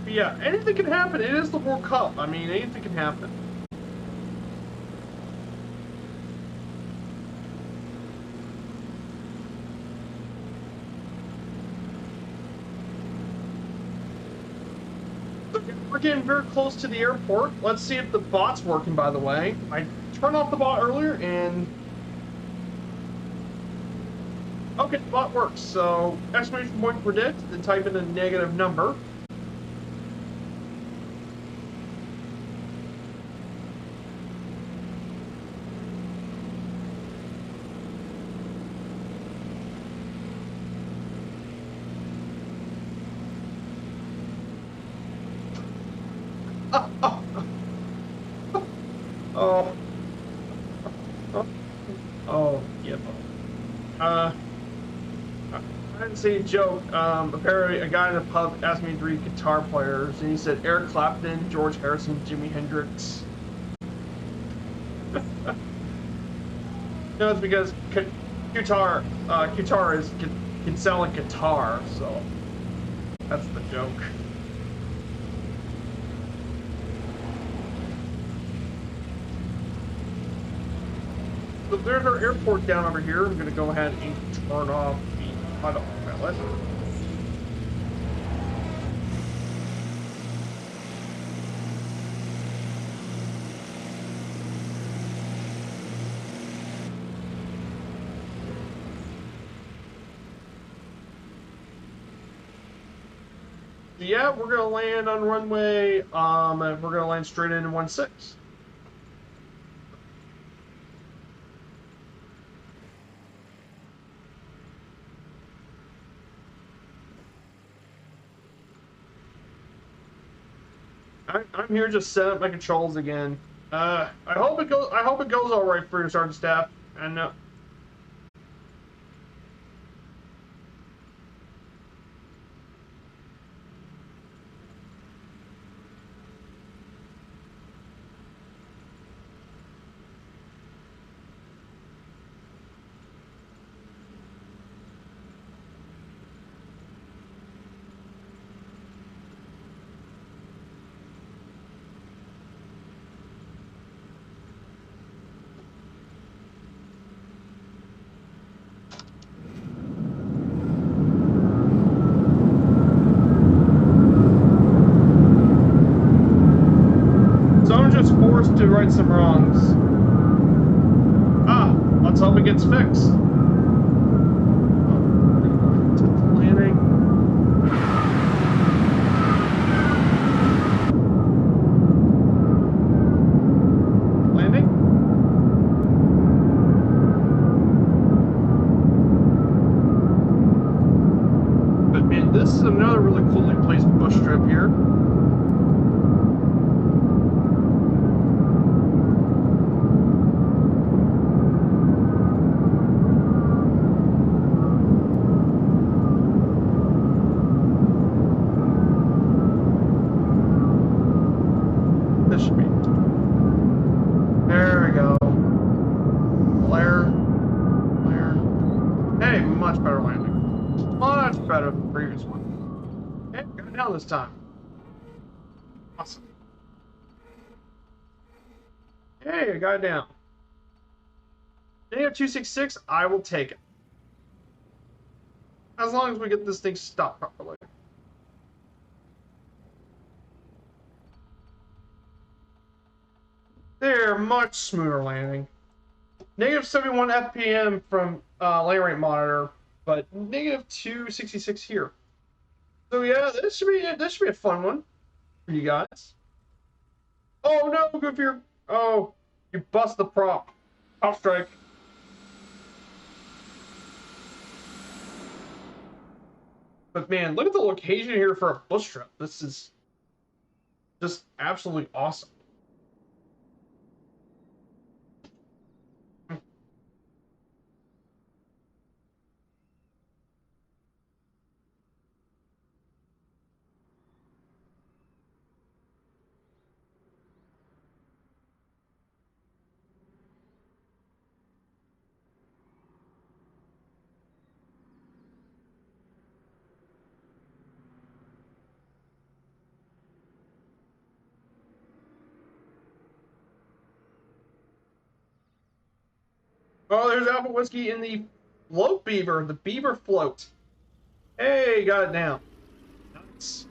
A: But yeah, anything can happen. It is the World Cup. I mean, anything can happen. We're getting very close to the airport. Let's see if the bot's working, by the way. I turned off the bot earlier and... Okay, the bot works. So, exclamation point predict, then type in a negative number. I didn't say a joke. Apparently, a guy in a pub asked me to read guitar players, and he said Eric Clapton, George Harrison, Jimi Hendrix. No, it's because guitar can sound like guitar, so that's the joke. So there's our airport down over here. I'm going to go ahead and turn off the autopilot. So yeah, we're going to land on runway, and we're going to land straight into 16. I'm here just setting up my controls again. I hope it goes all right for your sergeant staff. And forced to right some wrongs. Let's hope it gets fixed. Landing. Landing. But man, this is another really coolly placed bush strip here. This time. Awesome. Hey, I got it down. Negative 266, I will take it. As long as we get this thing stopped properly. There, much smoother landing. Negative 71 FPM from land rate monitor, but negative 266 here. So yeah, this should be a fun one for you guys. Oh no, Goofier! Oh, you bust the prop. Viperstrike. But man, look at the location here for a bush trip. This is just absolutely awesome. Oh, there's Alpha Whiskey in the float beaver, the beaver float. Hey, got it down. Nice.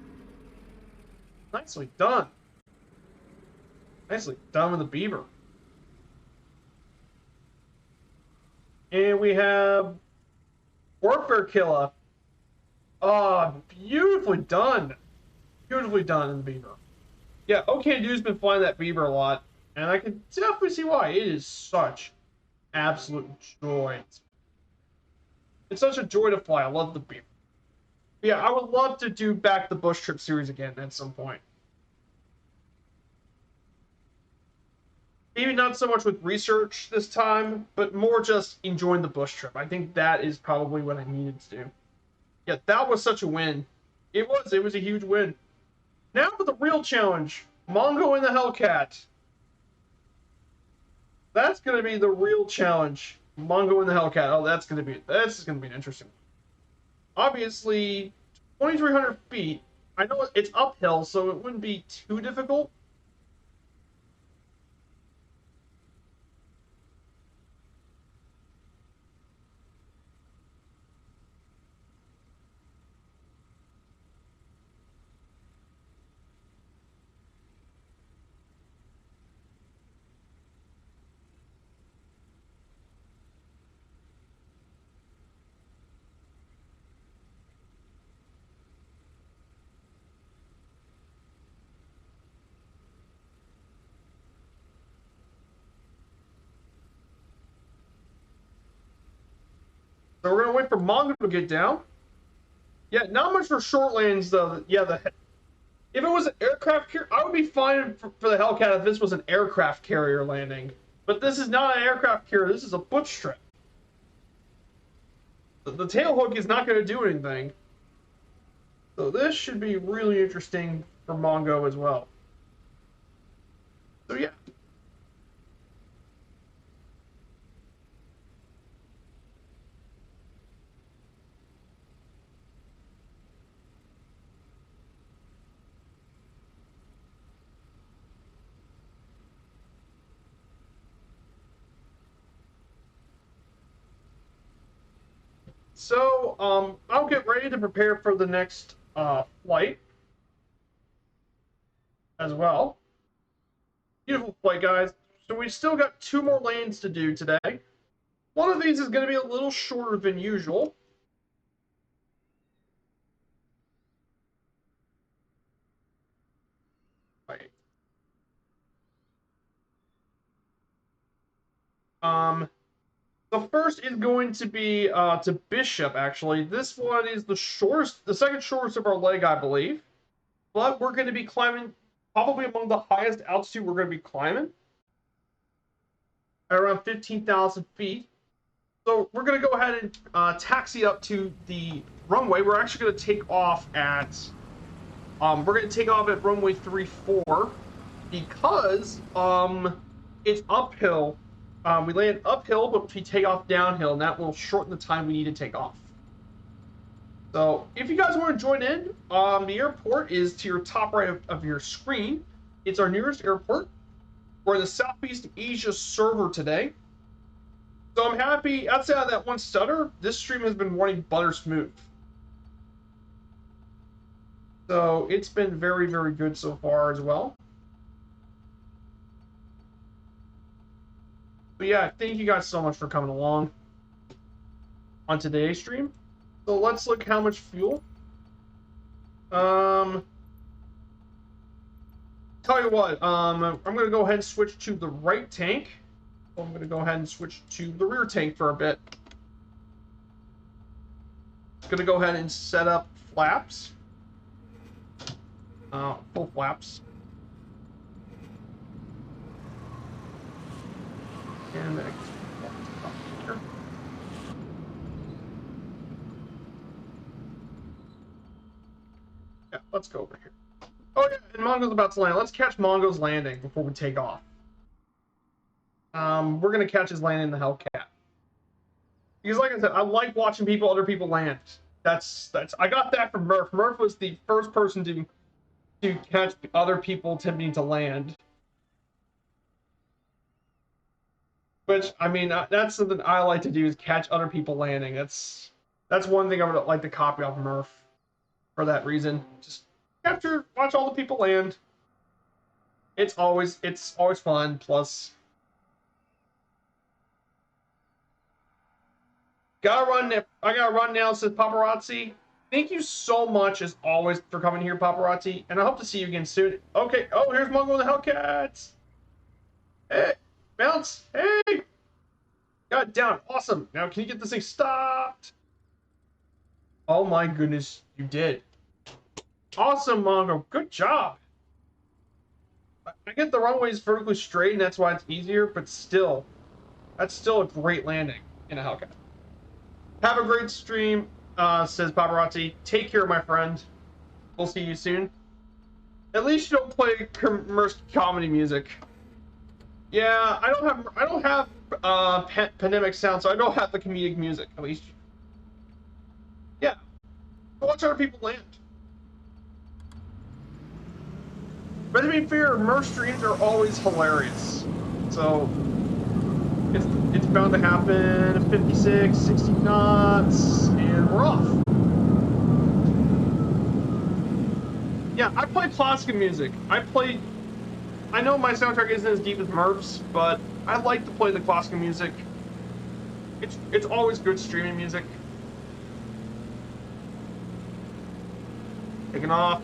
A: Nicely done. Nicely done with the beaver. And we have Warfare Killer. Oh, beautifully done. Beautifully done in the beaver. Yeah, OK Dude's been flying that beaver a lot, and I can definitely see why. It is such absolute joy. It's such a joy to fly. I love the beaver. Yeah, I would love to do back the bush trip series again at some point. Maybe not so much with research this time, but more just enjoying the bush trip. I think that is probably what I needed to do. Yeah, that was such a win. It was a huge win. Now for the real challenge, Mongo and the Hellcat. That's going to be the real challenge. Mongo and the Hellcat. Oh, that's going to be an interesting one. Obviously, 2,300 feet. I know it's uphill, so it wouldn't be too difficult. So we're gonna wait for Mongo to get down. Yeah, not much for short lanes though. Yeah, if it was an aircraft carrier, I would be fine for the Hellcat if this was an aircraft carrier landing. But this is not an aircraft carrier. This is a butch strip. The tail hook is not going to do anything. So this should be really interesting for Mongo as well. So yeah. So, I'll get ready to prepare for the next flight as well. Beautiful flight, guys. So we still got 2 more lanes to do today. One of these is going to be a little shorter than usual. Right. The first is going to be to Bishop, actually. This one is the shortest, the second shortest of our leg, I believe. But we're going to be climbing probably among the highest altitude we're going to be climbing at around 15,000 feet. So we're going to go ahead and taxi up to the runway. We're actually going to take off at runway 34 because it's uphill. We land uphill, but we take off downhill, and that will shorten the time we need to take off. So if you guys want to join in, the airport is to your top right of your screen. It's our nearest airport. We're in the Southeast Asia server today. So I'm happy. Outside of that one stutter, this stream has been running butter smooth. So it's been very, very good so far as well. But yeah, thank you guys so much for coming along on today's stream. So let's look how much fuel. Tell you what, I'm gonna go ahead and switch to the right tank. I'm gonna go ahead and switch to the rear tank for a bit. Gonna go ahead and set up flaps. Full flaps. And yeah, let's go over here. Oh yeah, and Mongo's about to land. Let's catch Mongo's landing before we take off. We're gonna catch his landing in the Hellcat. Because like I said, I like watching other people land. That's I got that from Murph. Murph was the first person to catch other people attempting to land. Which, I mean, that's something I like to do, is catch other people landing. That's one thing I would like to copy off Murph for that reason. Just watch all the people land. It's always fun. Plus, I gotta run now, says Paparazzi. Thank you so much, as always, for coming here, Paparazzi, and I hope to see you again soon. Okay, oh, here's Mongo and the Hellcats. Hey, bounce. Hey, got it down. Awesome. Now, can you get this thing stopped? Oh my goodness, you did. Awesome, Mongo. Good job. I get the runways vertically straight, and that's why it's easier, but still, that's still a great landing in a Hellcat. Have a great stream, says Paparazzi. Take care, my friend. We'll see you soon. At least you don't play comedy music. Yeah, I don't have pandemic sound, so I don't have the comedic music. At least, yeah. Watch other people land. But to be fair, Murph streams are always hilarious. So it's bound to happen. 56, 60 knots, and we're off. Yeah, I play classical music. I know my soundtrack isn't as deep as Murph's, but I like to play the classical music. It's always good streaming music. Taking off.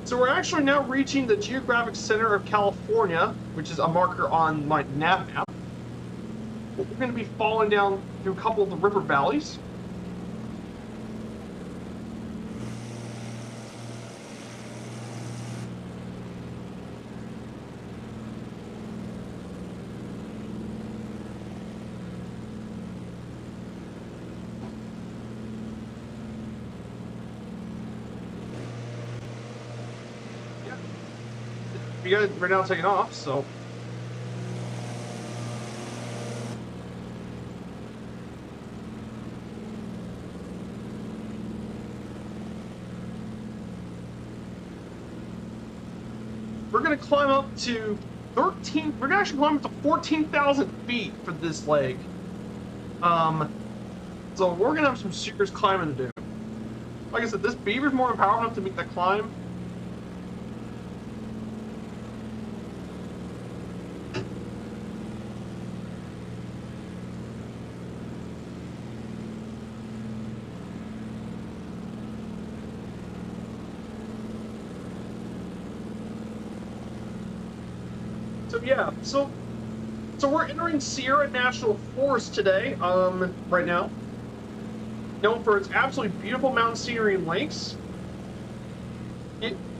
A: So we're actually now reaching the geographic center of California, which is a marker on my nav map. We're going to be falling down through a couple of the river valleys. You guys right now taking off, so we're gonna climb up to 13. We're gonna actually climb up to 14,000 feet for this leg. So we're gonna have some serious climbing to do. Like I said, this beaver's more than powerful enough to make that climb. Yeah, so we're entering Sierra National Forest today, right now. Known for its absolutely beautiful mountain scenery and lakes.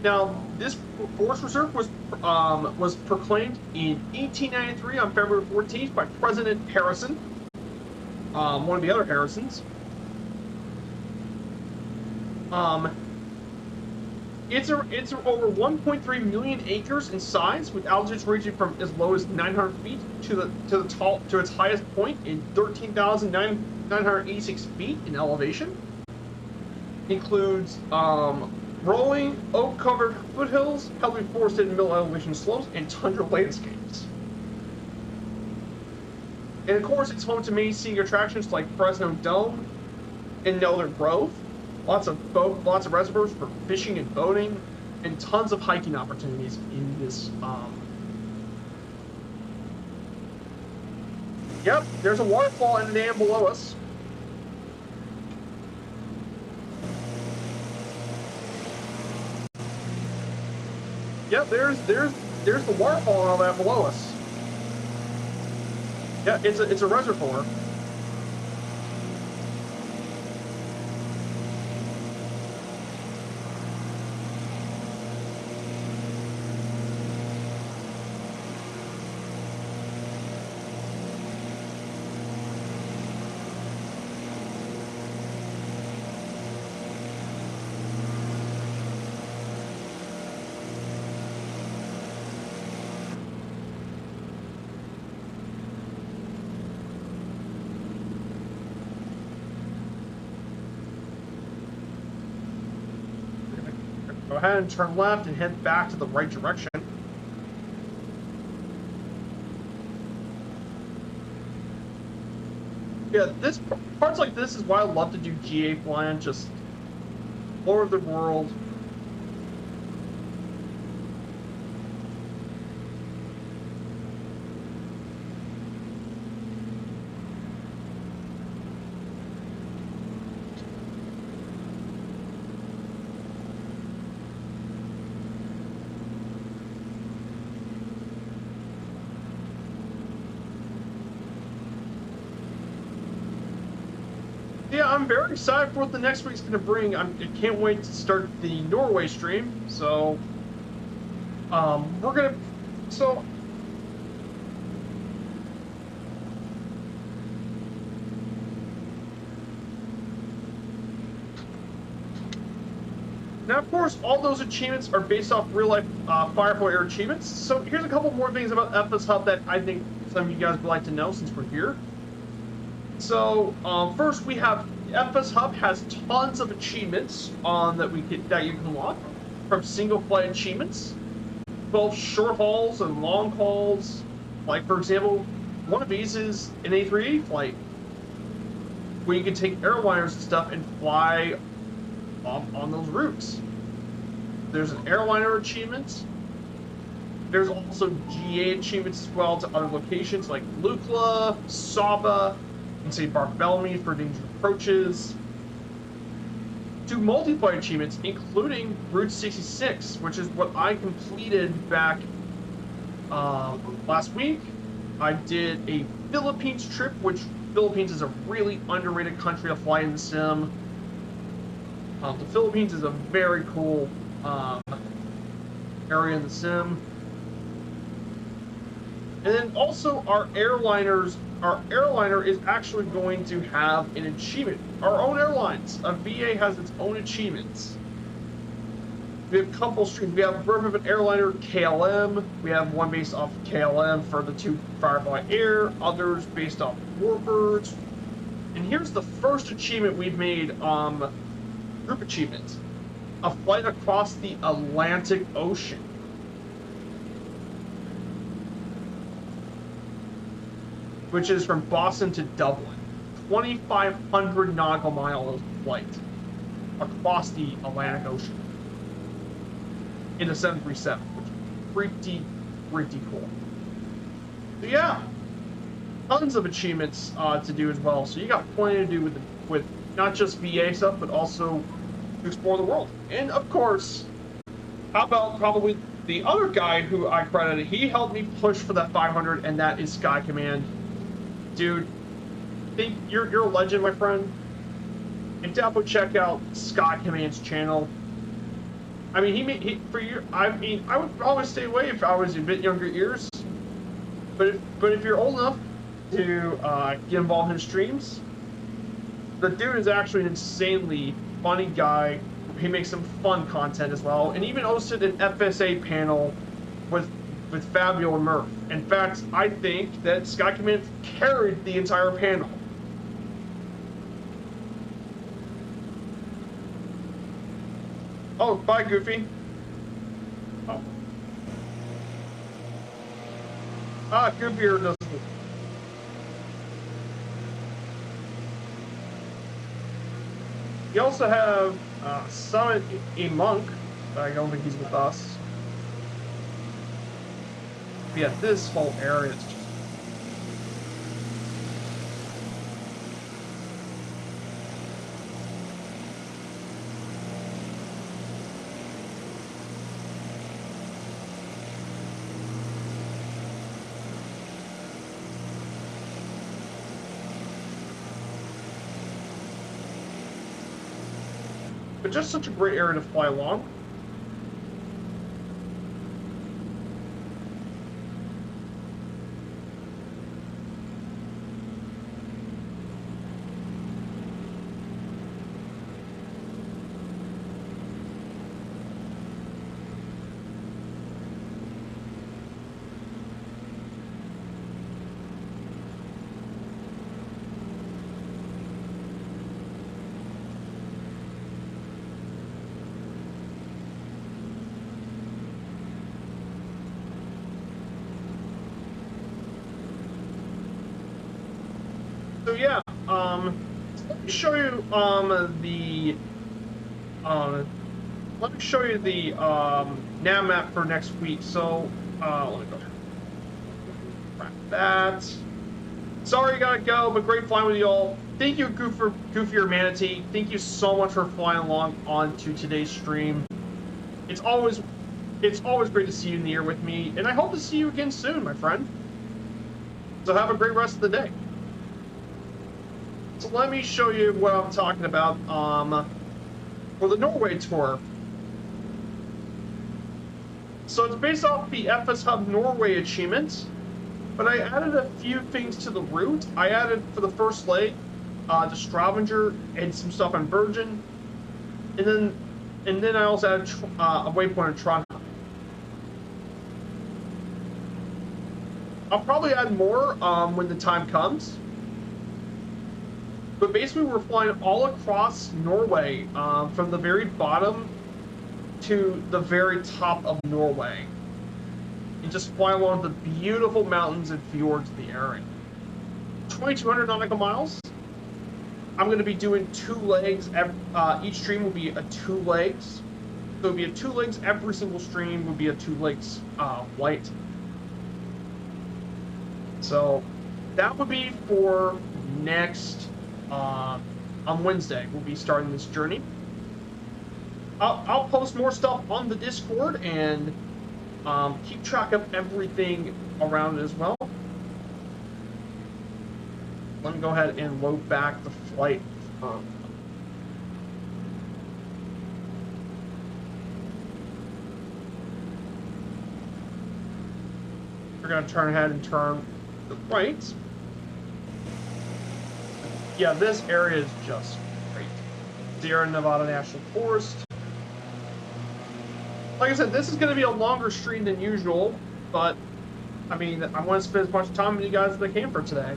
A: Now, this forest reserve was proclaimed in 1893 on February 14th by President Harrison, one of the other Harrisons. It's over 1.3 million acres in size, with altitudes ranging from as low as 900 feet to its highest point in 13,986 feet in elevation. Includes rolling oak-covered foothills, heavily forested middle elevation slopes, and tundra landscapes. And of course, it's home to many scenic attractions like Fresno Dome and Northern Grove. Lots of reservoirs for fishing and boating, and tons of hiking opportunities in this. Yep, there's a waterfall and a dam below us. Yep, there's the waterfall and all that below us. Yeah, it's a reservoir. Go ahead and turn left and head back to the right direction. Yeah, parts like this is why I love to do GA flying, just explore the world. Yeah, I'm very excited for what the next week's going to bring. I can't wait to start the Norway stream. So, we're going to... So... Now, of course, all those achievements are based off real-life Firefly Air achievements. So here's a couple more things about FS Hub that I think some of you guys would like to know since we're here. So first, we have FS Hub has tons of achievements that you can unlock from single flight achievements, both short hauls and long hauls. Like for example, one of these is an A380 flight, where you can take airliners and stuff and fly on those routes. There's an airliner achievement. There's also GA achievements as well to other locations like Lukla, Saba, and St. Bartholomew for dangerous approaches. 2 multi-flight achievements, including Route 66, which is what I completed back last week. I did a Philippines trip, which Philippines is a really underrated country to fly in the sim. The Philippines is a very cool area in the sim. And then also our airliner is actually going to have an achievement. Our own airlines. A VA has its own achievements. We have a couple streams. We have Birth of an Airliner, KLM. We have one based off KLM for the 2 Firefly Air, others based off Warbirds. And here's the first achievement we've made, group achievement. A flight across the Atlantic Ocean. Which is from Boston to Dublin. 2,500 nautical miles flight across the Atlantic Ocean in a 737, which is pretty cool. So yeah, tons of achievements to do as well. So you got plenty to do with not just VA stuff, but also to explore the world. And of course, how about probably the other guy who I credited? He helped me push for that 500, and that is Sky Command. Dude, you're a legend, my friend. And definitely check out Sky Command's channel. I mean, I would probably stay away if I was a bit younger years. But if you're old enough to get involved in his streams, the dude is actually an insanely funny guy. He makes some fun content as well, and even hosted an FSA panel with Fabio and Murph. In fact, I think that Sky Command carried the entire panel. Oh, bye, Goofy. Oh. Goofy doesn't. We also have Summit, a monk, but I don't think he's with us. But yeah, this whole area is just... But just such a great area to fly along. So yeah, let me show you let me show you the nav map for next week. So let me go wrap that. Sorry you gotta go, but great flying with you all. Thank you, Goofier Manatee. Thank you so much for flying along onto today's stream. It's always great to see you in the air with me, and I hope to see you again soon, my friend. So have a great rest of the day. So let me show you what I'm talking about for the Norway tour. So it's based off the FS Hub Norway achievement, but I added a few things to the route. I added, for the first leg, to Stavanger and some stuff on Virgin, and then I also added a waypoint in Trondheim. I'll probably add more when the time comes. But basically, we're flying all across Norway, from the very bottom to the very top of Norway, and just fly along the beautiful mountains and fjords of the area. 2,200 nautical miles. I'm going to be doing 2 legs. Each stream will be a 2 legs. So it'll be a 2 legs. Every single stream will be a 2 legs flight. So that would be for next. On Wednesday, we'll be starting this journey. I'll post more stuff on the Discord and keep track of everything around it as well. Let me go ahead and load back the flight. We're going to turn ahead and turn to the right. Yeah, this area is just great. Sierra Nevada National Forest. Like I said, this is going to be a longer stream than usual, but I mean, I want to spend as much time with you guys as I can for today.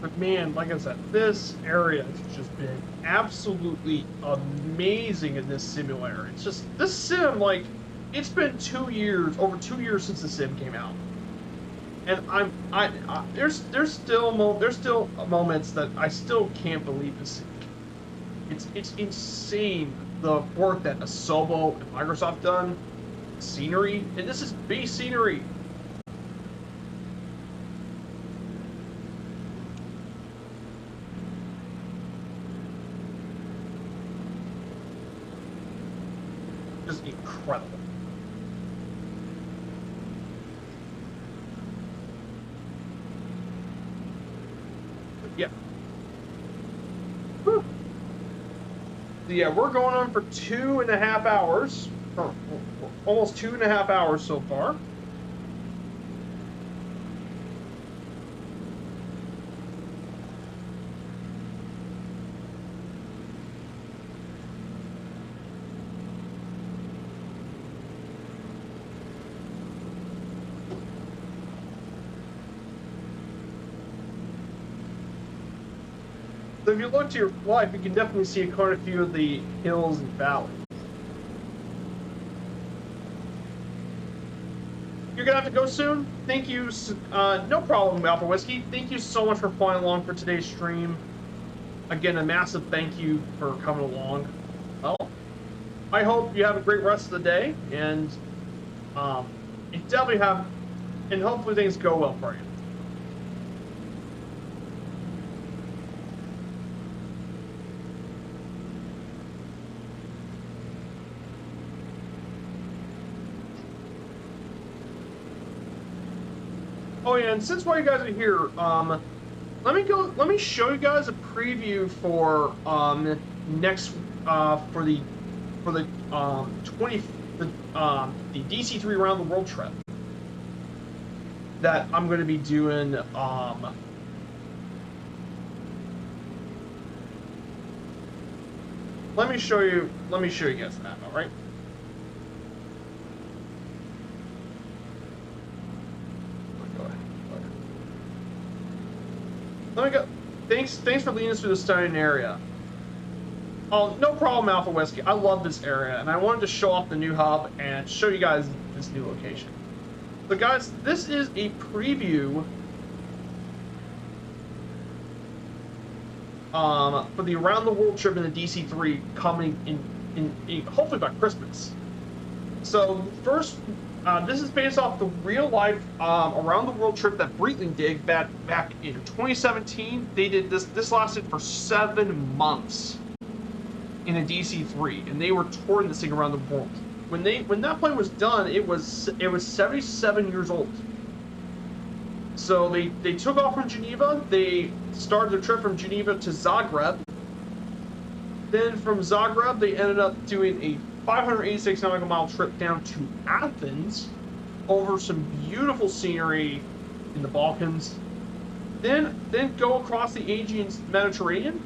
A: But man, like I said, this area has just been absolutely amazing in this simulator. It's just, this sim, like, it's been 2 years, over 2 years since the sim came out. And there's still moments that I still can't believe this. It's insane, the work that Asobo and Microsoft done. Scenery, and this is base scenery. Just incredible. But yeah. Whew. So yeah, we're going on for 2.5 hours, or almost 2.5 hours so far. So if you look to your left, you can definitely see quite a few of the hills and valleys. You're gonna have to go soon. Thank you. No problem, Alpha Whiskey. Thank you so much for flying along for today's stream. Again, a massive thank you for coming along. Well, I hope you have a great rest of the day, and you definitely have, and hopefully things go well for you. Oh yeah, and since while you guys are here, let me show you guys a preview for next for the 20 the DC3 around the world trip that I'm going to be doing. Let me show you guys that. All right. Let me go. Thanks for leading us through the stunning area. Oh, no problem, Alpha Whiskey. I love this area, and I wanted to show off the new hub and show you guys this new location. So, guys, this is a preview for the Around the World trip in the DC3 coming in hopefully by Christmas. So, first, this is based off the real-life Around the World trip that Breitling did back in 2017. They did this. This lasted for 7 months in a DC3, and they were touring this thing around the world. When that plane was done, it was 77 years old. So they took off from Geneva. They started their trip from Geneva to Zagreb. Then from Zagreb, they ended up doing a 586 nautical mile trip down to Athens over some beautiful scenery in the Balkans. Then go across the Aegean Mediterranean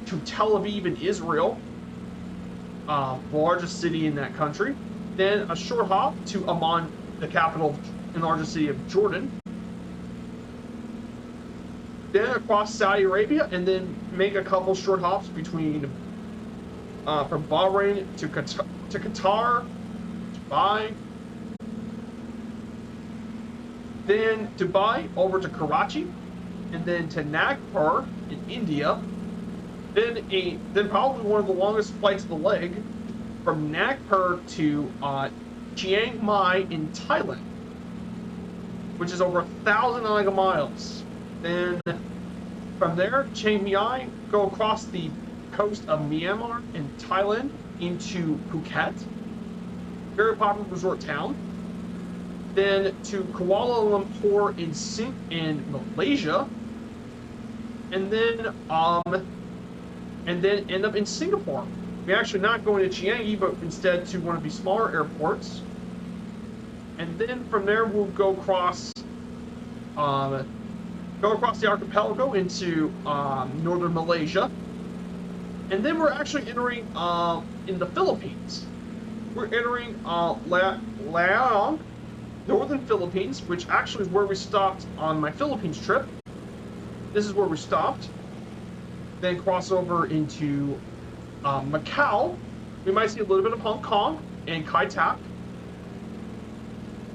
A: to Tel Aviv in Israel, the largest city in that country. Then a short hop to Amman, the capital and largest city of Jordan. Then across Saudi Arabia, and then make a couple short hops between from Bahrain to Qatar, Dubai, then Dubai over to Karachi, and then to Nagpur in India. Then probably one of the longest flights of the leg from Nagpur to Chiang Mai in Thailand, which is over 1,000 nautical miles. Then from there, Chiang Mai, go across the coast of Myanmar and Thailand into Phuket, very popular resort town. Then to Kuala Lumpur in Malaysia, and then end up in Singapore. We're actually not going to Changi, but instead to one of the smaller airports. And then from there, we'll go across the archipelago into northern Malaysia. And then we're actually entering in the Philippines. We're entering Laon, northern Philippines, which actually is where we stopped on my Philippines trip. This is where we stopped. Then cross over into Macau. We might see a little bit of Hong Kong and Kai Tak.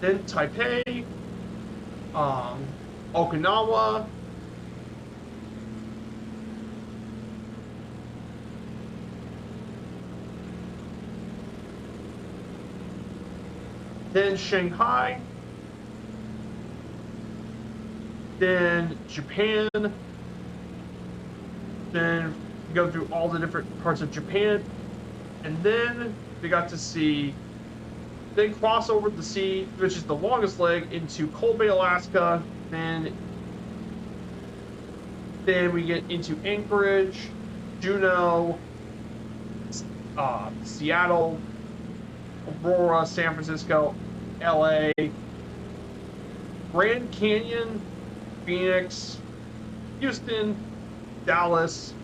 A: Then Taipei, Okinawa, then Shanghai, then Japan, then go through all the different parts of Japan, and then we got to see, then cross over the sea, which is the longest leg, into Cold Bay, Alaska, then we get into Anchorage, Juneau, Seattle, Aurora, San Francisco, LA, Grand Canyon, Phoenix, Houston, Dallas,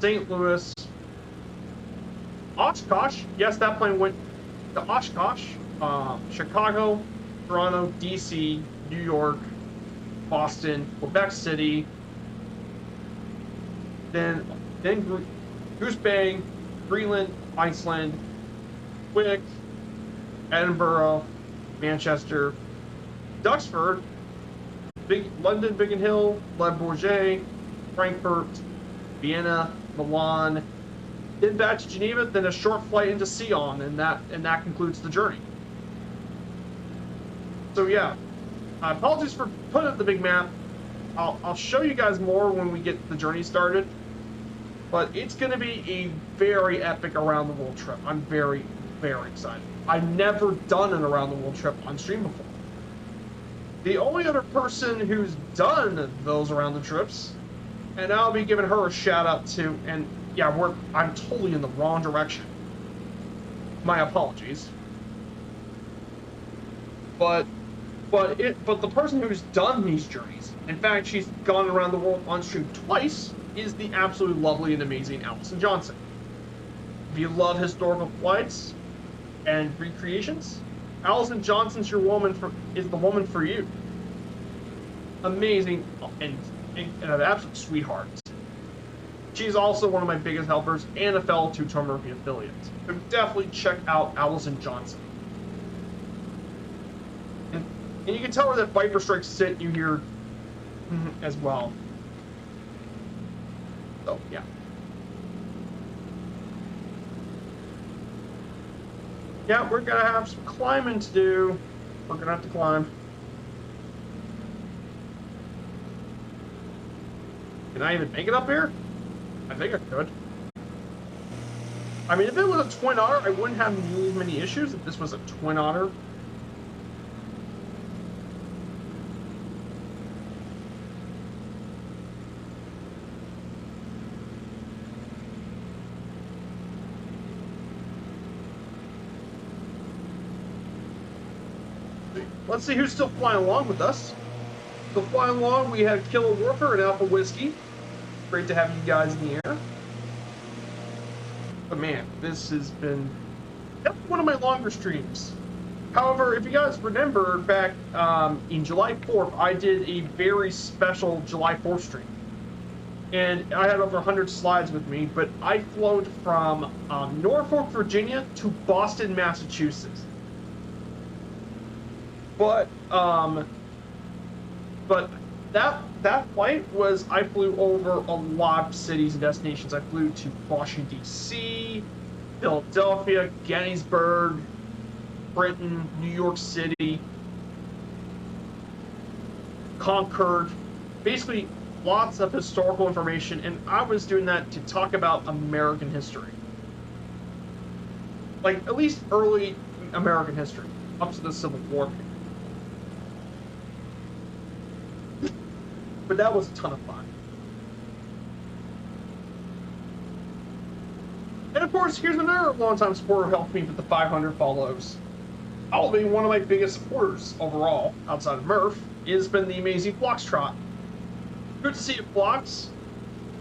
A: St. Louis, Oshkosh. Yes, that plane went to Oshkosh. Chicago, Toronto, DC, New York, Boston, Quebec City, then Goose Bay, Greenland, Iceland, Wick, Edinburgh, Manchester, Duxford, London, Biggin Hill, Le Bourget, Frankfurt, Vienna, Milan, then back to Geneva, then a short flight into Sion, and that concludes the journey. So yeah, apologies for putting up the big map. I'll show you guys more when we get the journey started, but it's going to be a very epic around the world trip. I'm very, very excited. I've never done an around the world trip on stream before. The only other person who's done those around the trips, and I'll be giving her a shout out too. And yeah, I'm totally in the wrong direction. My apologies. But the person who's done these journeys, in fact, she's gone around the world on stream twice, is the absolutely lovely and amazing Allison Johnson. If you love historical flights and recreations, Allison Johnson's is the woman for you. Amazing and an absolute sweetheart. She's also one of my biggest helpers and a fellow two-tone Murphy affiliate. So definitely check out Allison Johnson. And you can tell her that Viperstrike sent you here as well. So, yeah. Yeah, we're going to have some climbing to do. We're going to have to climb. Can I even make it up here? I think I could. I mean, if it was a Twin Otter, I wouldn't have nearly as many issues if this was a Twin Otter. Let's see who's still flying along with us. So flying along, we have Killer Warfare and Alpha Whiskey. Great to have you guys in the air. But man, this has been one of my longer streams. However, if you guys remember back in July 4th, I did a very special July 4th stream. And I had over 100 slides with me, but I flew from Norfolk, Virginia to Boston, Massachusetts. But that flight was, I flew over a lot of cities and destinations. I flew to Washington, D.C., Philadelphia, Gettysburg, Britain, New York City, Concord, basically lots of historical information, and I was doing that to talk about American history. Like, at least early American history, up to the Civil War period. But that was a ton of fun. And of course, here's another longtime supporter who helped me with the 500 follows. I'll be one of my biggest supporters overall, outside of Murph, has been the amazing Foxtrot. Good to see you, Fox.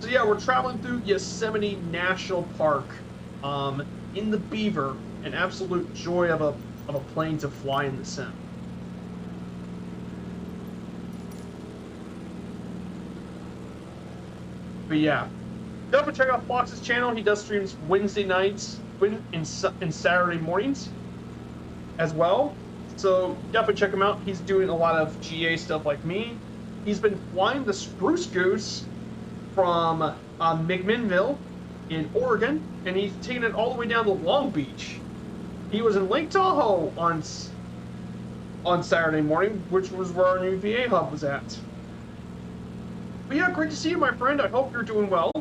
A: So yeah, we're traveling through Yosemite National Park in the Beaver, an absolute joy of a plane to fly in the sim. But yeah, definitely check out Fox's channel. He does streams Wednesday nights and Saturday mornings as well. So definitely check him out. He's doing a lot of GA stuff like me. He's been flying the Spruce Goose from McMinnville in Oregon, and he's taking it all the way down to Long Beach. He was in Lake Tahoe on Saturday morning, which was where our new VA hub was at. But yeah, great to see you, my friend. I hope you're doing well.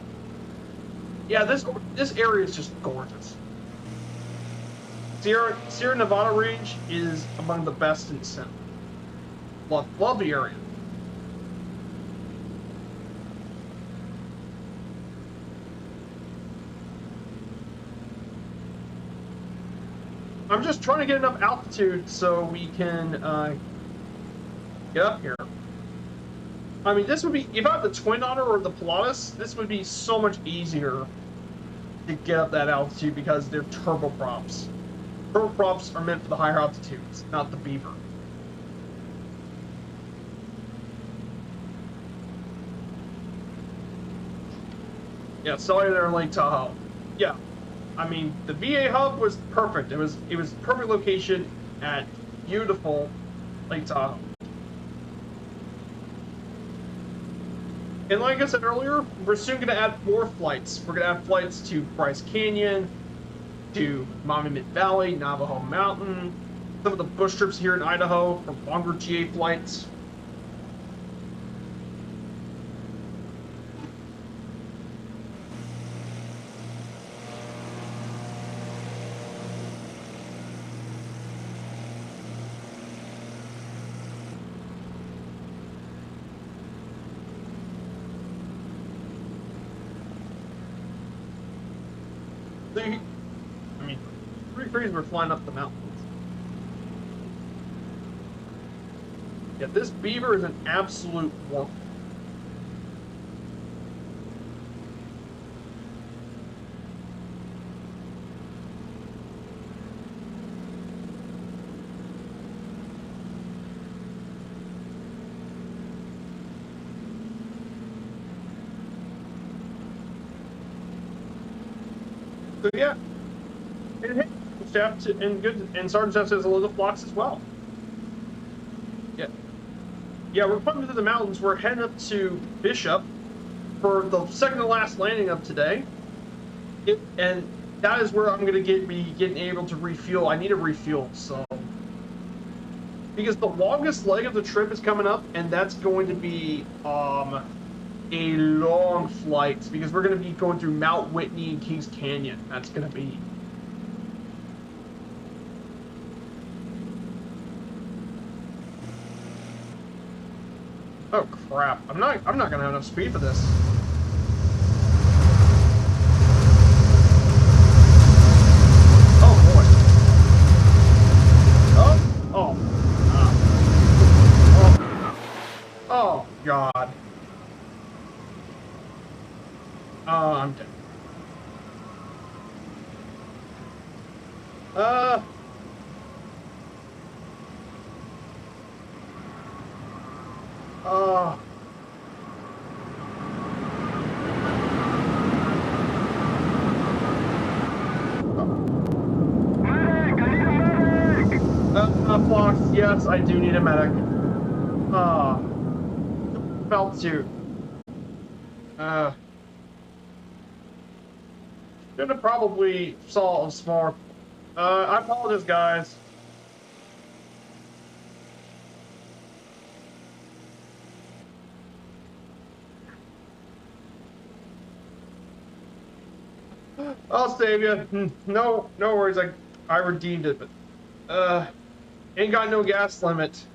A: Yeah, this area is just gorgeous. Sierra Nevada Range is among the best in the sim. Love the area. I'm just trying to get enough altitude so we can get up here. I mean, this would be, if I had the Twin Otter or the Pilatus, this would be so much easier to get up that altitude because they're turboprops. Turboprops are meant for the higher altitudes, not the Beaver. Yeah, Cellular Lake Tahoe. Yeah, I mean, the VA hub was perfect. It was perfect location at beautiful Lake Tahoe. And like I said earlier, we're soon going to add more flights. We're going to add flights to Bryce Canyon, to Monument Valley, Navajo Mountain, some of the bush trips here in Idaho, for longer GA flights. I mean, 3 trees were flying up the mountains. Yeah, this Beaver is an absolute warp. So yeah, and staff and Sergeant Staff says hello to Flocks as well. Yeah, we're coming through the mountains. We're heading up to Bishop for the second to last landing of today, and that is where I'm going to be getting able to refuel. I need a refuel, so because the longest leg of the trip is coming up, and that's going to be a long flight because we're going to be going through Mount Whitney and Kings Canyon. That's going to be. Oh crap! I'm not gonna have enough speed for this. Oh boy. Oh. Oh god. I'm dead. Fox, yes, I do need a medic. Belt suit. Should have probably saw some more. I apologize, guys. I'll save you. No worries. I redeemed it, but ain't got no gas limit.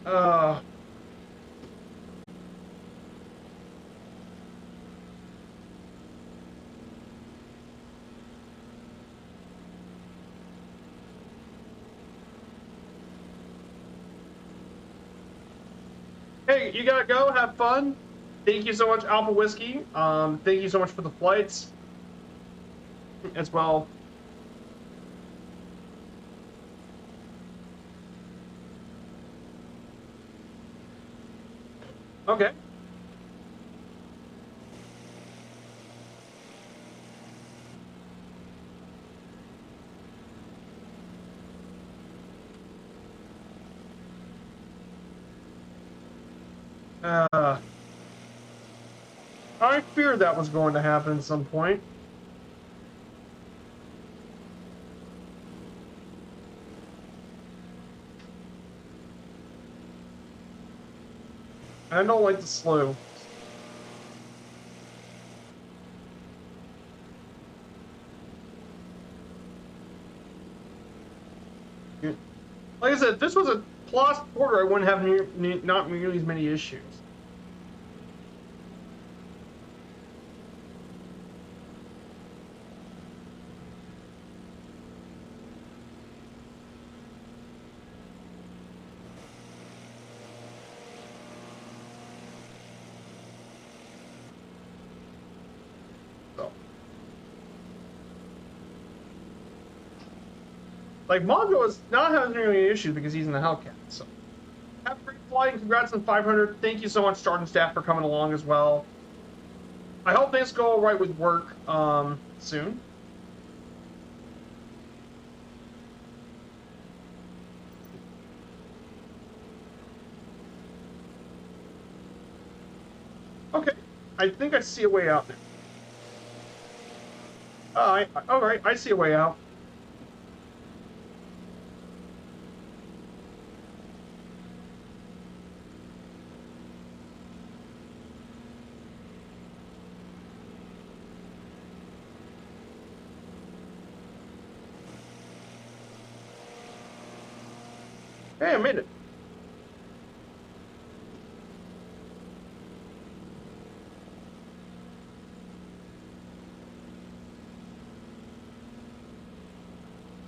A: Hey, you gotta go. Have fun. Thank you so much, Alpha Whiskey. Thank you so much for the flights as well. Okay. I feared that was going to happen at some point. I don't like the slow. Like I said, if this was a plus border, I wouldn't have not nearly as many issues. Like, Mongo is not having any issues because he's in the Hellcat. So, have a great flight and congrats on 500. Thank you so much, Sergeant Staff, for coming along as well. I hope things go all right with work soon. Okay, I think I see a way out now. All right, I see a way out. Hey, I made it.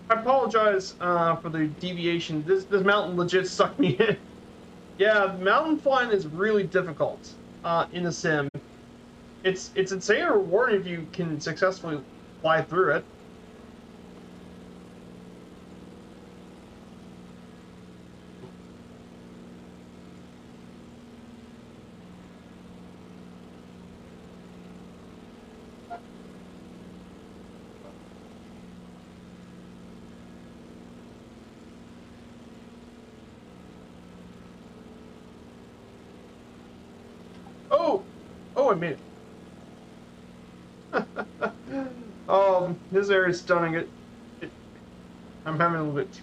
A: I apologize for the deviation. This mountain legit sucked me in. Yeah, mountain flying is really difficult in the sim. It's insane and rewarding if you can successfully fly through it. Oh, I made it. This area is stunning. I'm having a little bit.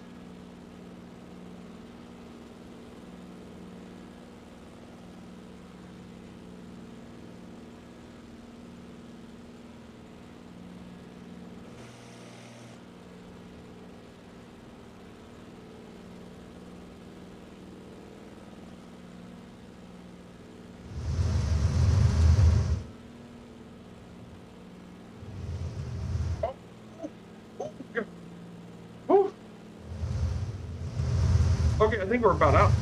A: Whew. Okay, I think we're about out.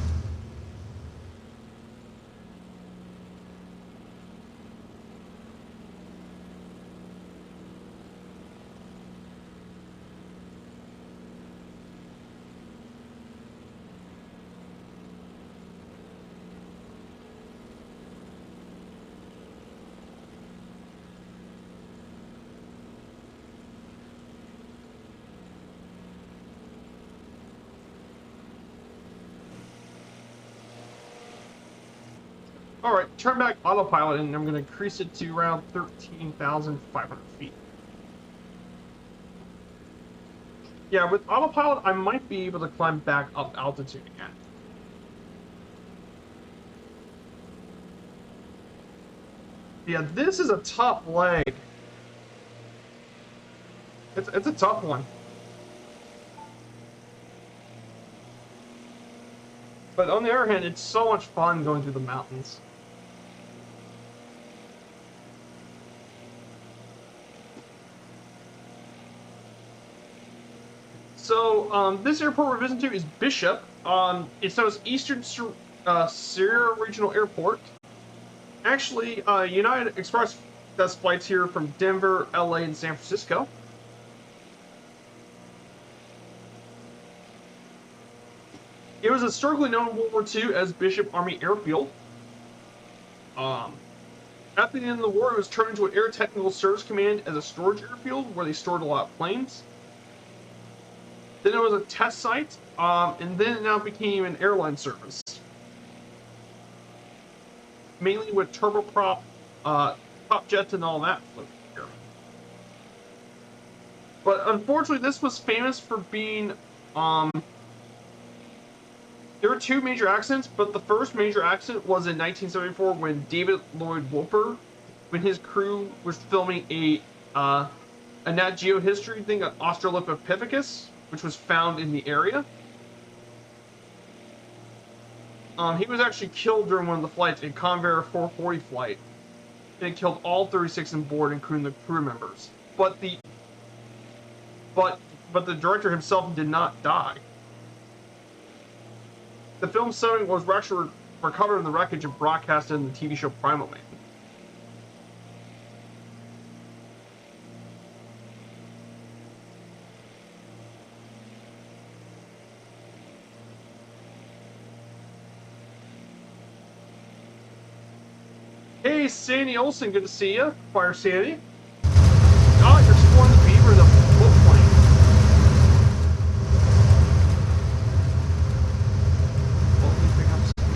A: All right, turn back autopilot, and I'm going to increase it to around 13,500 feet. Yeah, with autopilot, I might be able to climb back up altitude again. Yeah, this is a tough leg. It's a tough one. But on the other hand, it's so much fun going through the mountains. So, this airport we're visiting to is Bishop. It's known as Eastern Sierra Regional Airport. Actually, United Express does flights here from Denver, LA, and San Francisco. It was historically known in World War II as Bishop Army Airfield. After the end of the war, it was turned into an Air Technical Service Command as a storage airfield where they stored a lot of planes. Then it was a test site, and then it now became an airline service. Mainly with turboprop, top jets and all that floating here. But unfortunately, this was famous for being, there were two major accidents, but the first major accident was in 1974 when David Lloyd Wolper, when his crew was filming a Nat Geo history thing on Australopithecus, which was found in the area. He was actually killed during one of the flights, a Convair 440 flight. And it killed all 36 on board, including the crew members. But the director himself did not die. The film showing was actually recovered in the wreckage and broadcast in the TV show Primal Man. Hey, Sandy Olsen, good to see you. Fire Sandy. Oh, you're exploring the beaver in the boat plane. Well, let me pick up speed.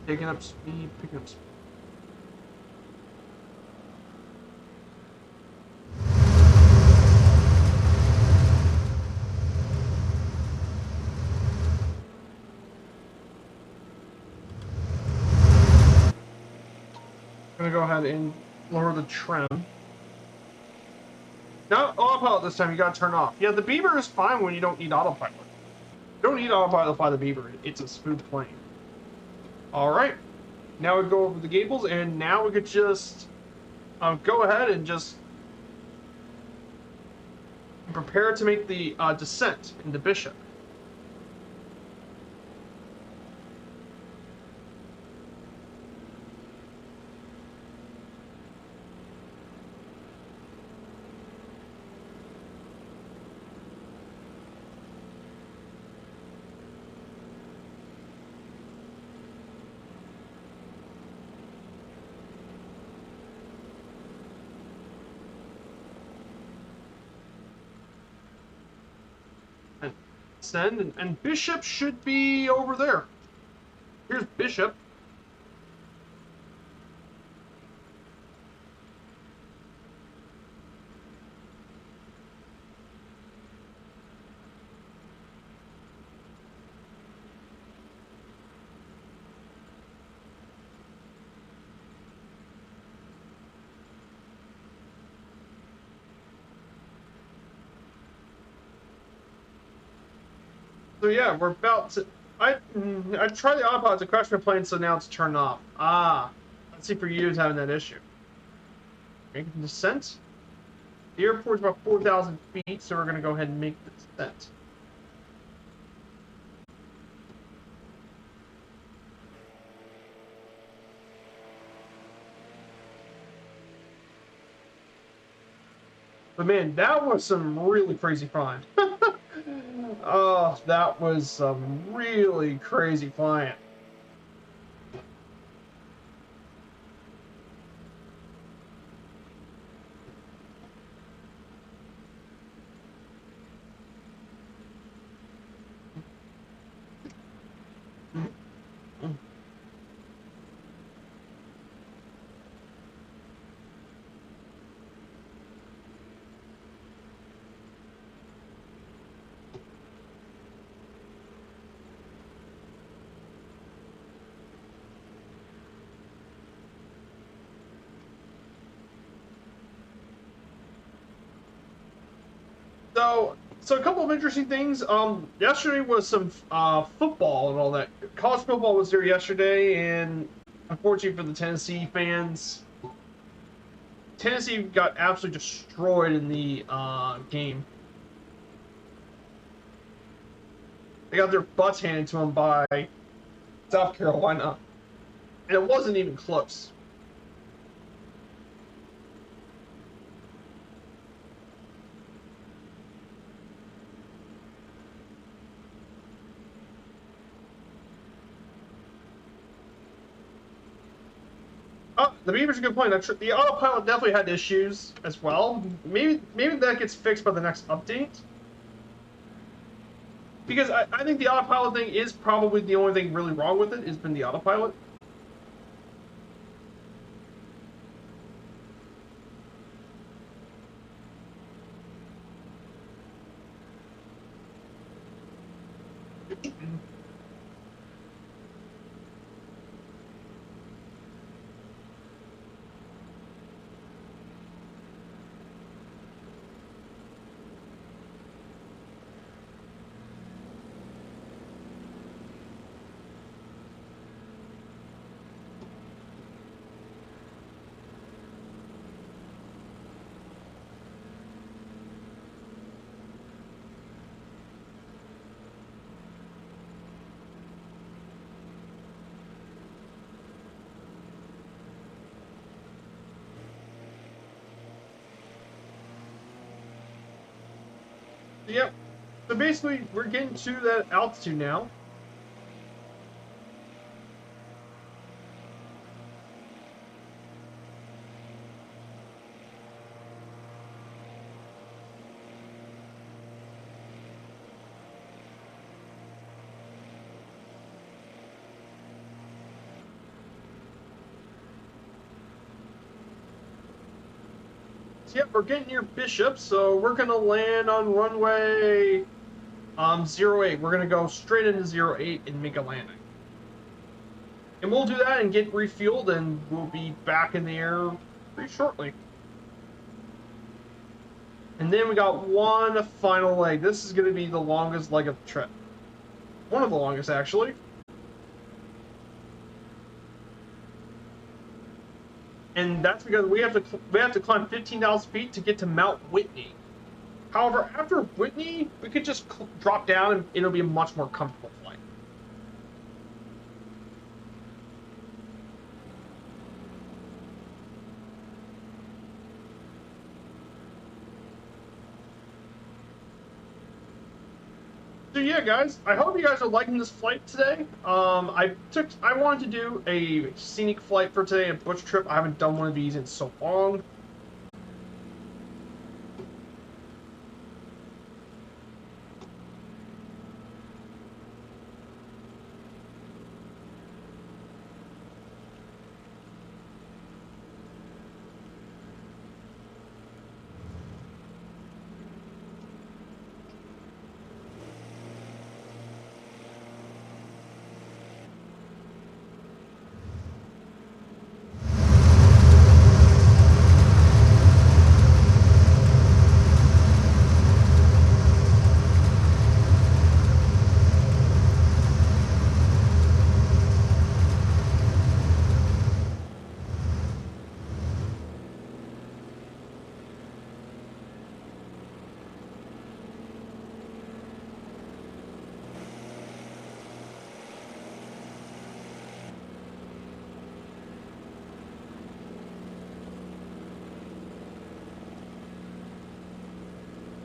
A: Picking up speed, picking up speed. I'm gonna go ahead and lower the trim. No, autopilot this time, you gotta turn off. Yeah, the Beaver is fine when you don't need autopilot. You don't need autopilot to fly the Beaver, it's a smooth plane. Alright, now we go over the gables, and now we could just go ahead and just prepare to make the descent into Bishop. Send, and Bishop should be over there. Here's Bishop. So yeah, we're about to. I tried the autopilot to crash my plane, so now it's turned off. Ah, let's see for you is having that issue. Making descent. The airport's about 4,000 feet, so we're gonna go ahead and make the descent. But man, that was some really crazy flying. Oh, that was some really crazy flying. So a couple of interesting things. Yesterday was some football and all that. College football was there yesterday, and unfortunately for the Tennessee fans, Tennessee got absolutely destroyed in the game. They got their butts handed to them by South Carolina, and it wasn't even close. The Beaver's a good point. The autopilot definitely had issues as well. Maybe that gets fixed by the next update. Because I think the autopilot thing is probably the only thing really wrong with it, has been the autopilot. Yep. So basically, we're getting to that altitude now. yeah, we're getting near Bishop, so we're gonna land on runway 08. We're gonna go straight into 08 and make a landing. And we'll do that and get refueled, and we'll be back in the air pretty shortly. And then we got one final leg. This is going to be the longest leg of the trip. One of the longest, actually. And that's because we have to climb 15,000 feet to get to Mount Whitney. However, after Whitney, we could just drop down and it'll be a much more comfortable flight. So yeah, guys, I hope you guys are liking this flight today. I wanted to do a scenic flight for today, a bush trip. I haven't done one of these in so long.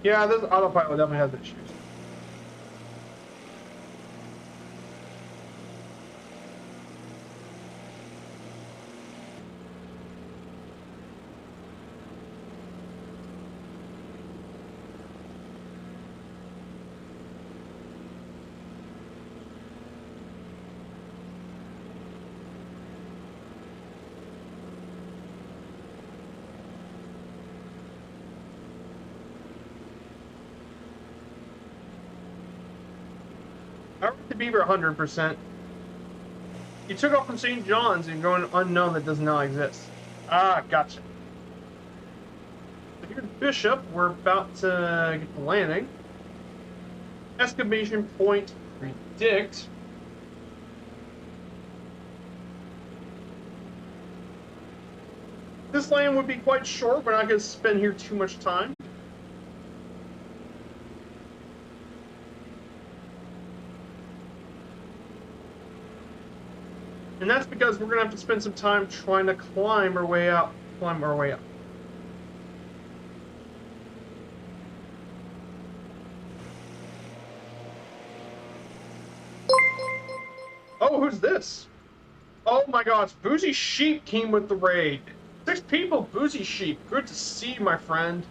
A: Yeah, this autopilot definitely has issues. I rate the Beaver 100%. You took off from St. John's and going unknown that does not exist. Ah, gotcha. So here at Bishop, we're about to get the landing. Exclamation point predict. This land would be quite short. We're not going to spend here too much time. And that's because we're going to have to spend some time trying to climb our way up. Oh, who's this? Oh my gosh, Boozy Sheep came with the raid. 6 people, Boozy Sheep. Good to see you, my friend.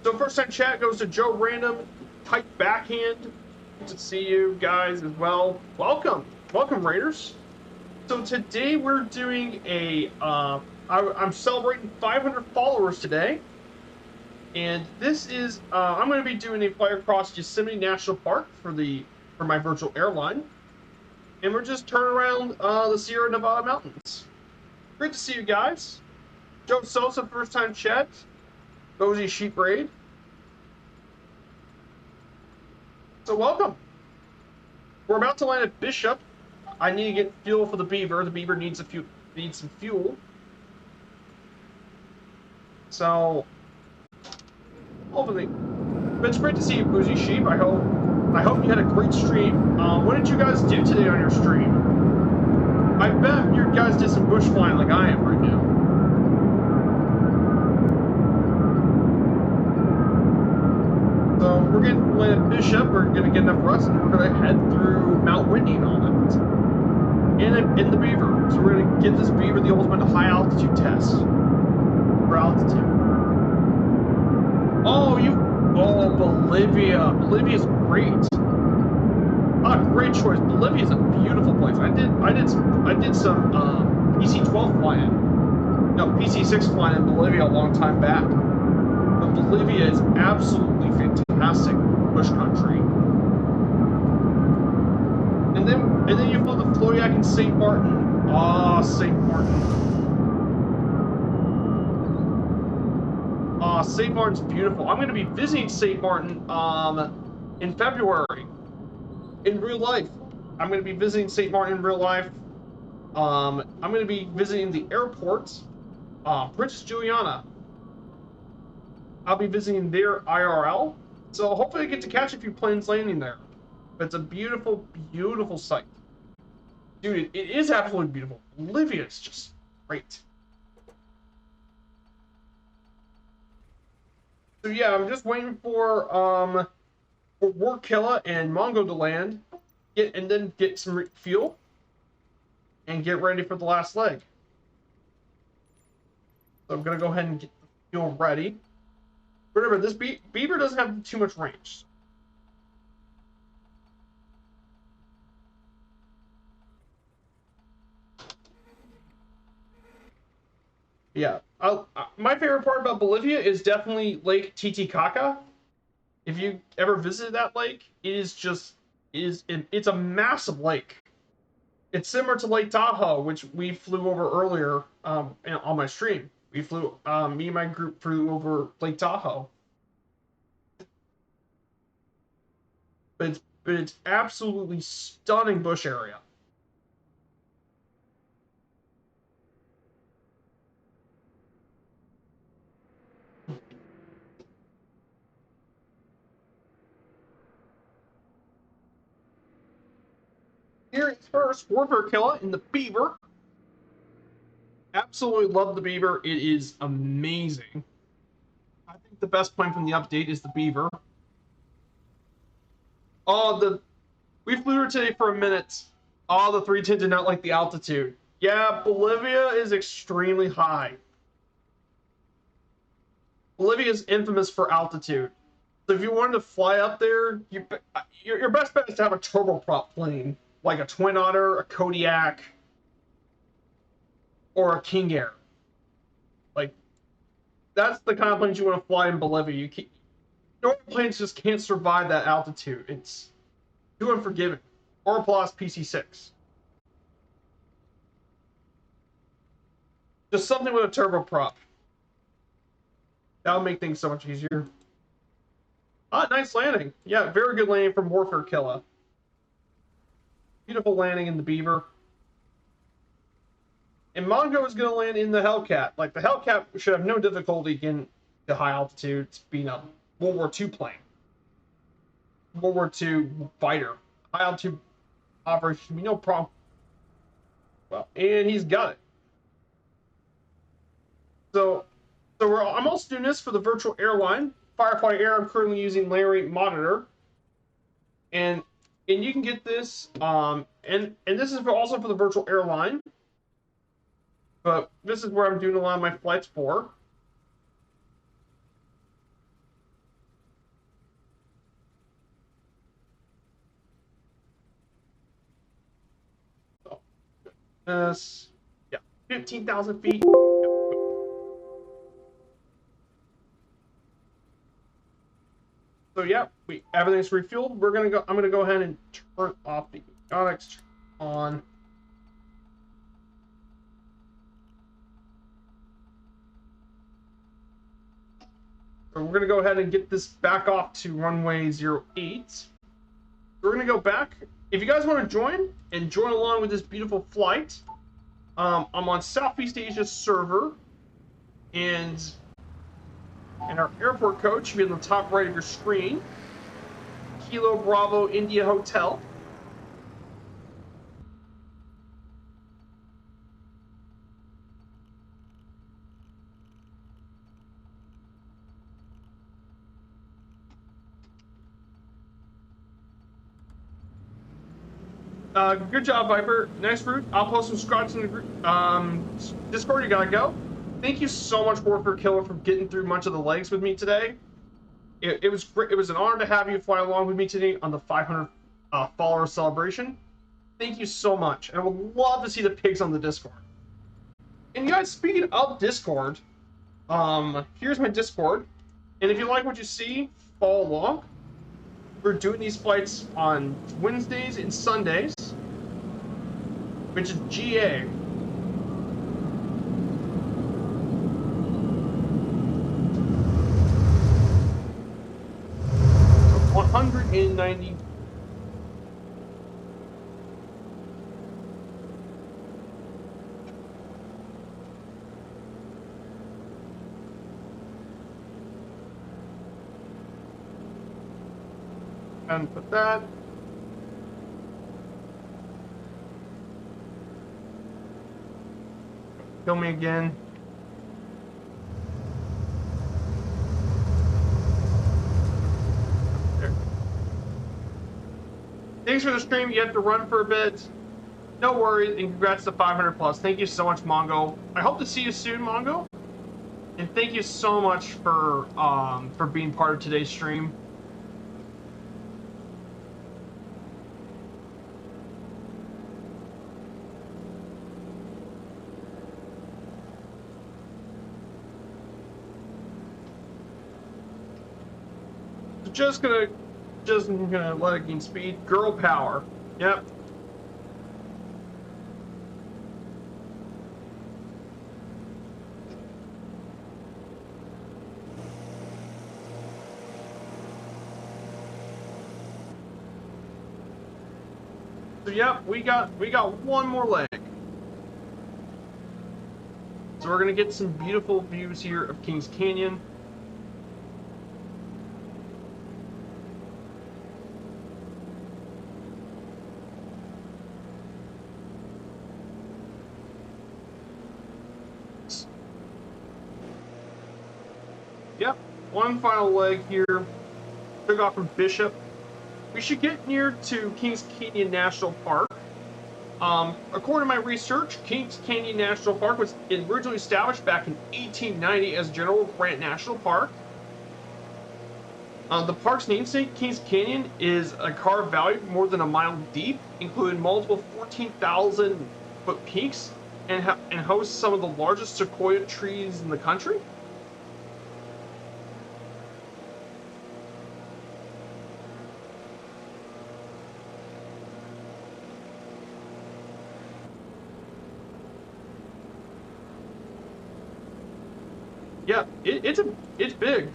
A: So first time chat goes to Joe Random, Tight Backhand. Good to see you guys as well. Welcome. Welcome, Raiders. So today we're doing a, I'm celebrating 500 followers today. And this is, I'm going to be doing a flight across Yosemite National Park for my virtual airline. And we're just turning around the Sierra Nevada mountains. Great to see you guys. Joe Sosa, first time chat. Boozy Sheep Raid. So welcome. We're about to land at Bishop. I need to get fuel for the Beaver. The Beaver needs some fuel. So, hopefully, but it's great to see you, Boozy Sheep. I hope you had a great stream. What did you guys do today on your stream? I bet you guys did some bush flying like I am right now. So we're getting landed at Bishop. We're gonna get enough rest, and we're gonna head through Mount Whitney and all that. In the Beaver. So we're going to get this Beaver the ultimate high altitude test. For altitude. Oh, Bolivia. Bolivia's great. Ah, great choice. Bolivia's a beautiful place. I did some PC-12 flying. No, PC-6 flying in Bolivia a long time back. Bolivia is absolutely fantastic bush country. And then you flew the Floyak and St. Martin. Ah, St. Martin. St. Martin's beautiful. I'm going to be visiting St. Martin in February in real life. I'm going to be visiting St. Martin in real life. I'm going to be visiting the airport, Princess Juliana. I'll be visiting their IRL, so hopefully I get to catch a few planes landing there. But it's a beautiful, beautiful site. Dude, it is absolutely beautiful. Bolivia is just great. So yeah, I'm just waiting for Warkilla and Mongo to land, and then get some fuel, and get ready for the last leg. So I'm gonna go ahead and get the fuel ready. Remember, this Beaver doesn't have too much range. Yeah, my favorite part about Bolivia is definitely Lake Titicaca. If you ever visited that lake, it's a massive lake. It's similar to Lake Tahoe, which we flew over earlier on my stream. Me and my group flew over Lake Tahoe. But it's absolutely stunning bush area. Here is first Warfare Killer in the Beaver. Absolutely love the Beaver. It is amazing. I think the best plane from the update is the Beaver. We flew her today for a minute. The 310 did not like the altitude. Yeah, Bolivia is extremely high. Bolivia is infamous for altitude. So if you wanted to fly up there, your best bet is to have a turboprop plane, like a Twin Otter, a Kodiak, or a King Air. Like, that's the kind of planes you want to fly in Bolivia. Normal planes just can't survive that altitude. It's too unforgiving. Or plus PC-6. Just something with a turboprop. That'll make things so much easier. Nice landing. Yeah, very good landing from Warfare Killa. Beautiful landing in the Beaver. And Mongo is going to land in the Hellcat. Like, the Hellcat should have no difficulty getting to high altitudes, being a World War II plane. World War II fighter. High altitude operation should be no problem. Well, and he's got it. So I'm also doing this for the virtual airline. Firefly Air, I'm currently using Larry Monitor. And you can get this, and this is also for the virtual airline. But this is where I'm doing a lot of my flights for. Yeah, 15,000 feet. So yeah, everything's refueled. I'm gonna go ahead and turn off the avionics on. So we're gonna go ahead and get this back off to runway 08. We're gonna go back. If you guys want to join along with this beautiful flight, I'm on Southeast Asia server, and our airport code should be on the top right of your screen. Kilo Bravo India Hotel. Good job, Viper. Nice route. I'll post some screenshots in the group. Discord, you gotta go. Thank you so much, Warfare Killer, for getting through much of the legs with me today. It was great. It was an honor to have you fly along with me today on the 500 follower celebration. Thank you so much. I would love to see the pigs on the Discord. And you guys, speaking of Discord, here's my Discord. And if you like what you see, follow along. We're doing these flights on Wednesdays and Sundays, which is GA. 190. And put that. Kill me again. There. Thanks for the stream. You have to run for a bit. No worries, and congrats to 500 plus. Thank you so much, Mongo. I hope to see you soon, Mongo. And thank you so much for being part of today's stream. Just gonna let it gain speed. Girl power. Yep. So yep, we got one more leg. So we're gonna get some beautiful views here of Kings Canyon. Yep, one final leg here. Took off from Bishop. We should get near to Kings Canyon National Park. According to my research, Kings Canyon National Park was originally established back in 1890 as General Grant National Park. The park's namesake, Kings Canyon, is a carved valley more than a mile deep, including multiple 14,000-foot peaks, and hosts some of the largest sequoia trees in the country. Yeah, it's big.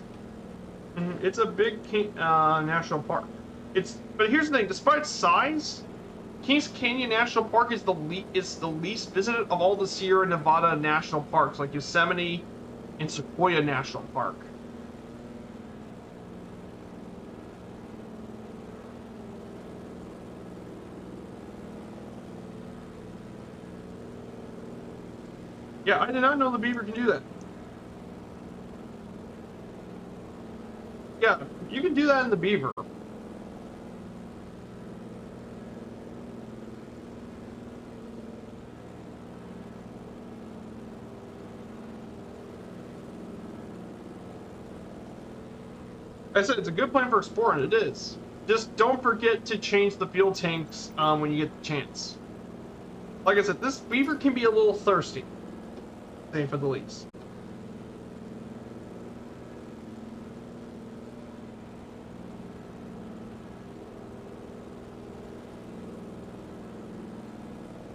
A: It's a big national park. But here's the thing: despite its size, Kings Canyon National Park is the least visited of all the Sierra Nevada national parks, like Yosemite and Sequoia National Park. Yeah, I did not know the beaver can do that. Yeah, you can do that in the beaver. I said it's a good plan for exploring. It is. Just don't forget to change the fuel tanks when you get the chance. Like I said, this beaver can be a little thirsty. Say for the least.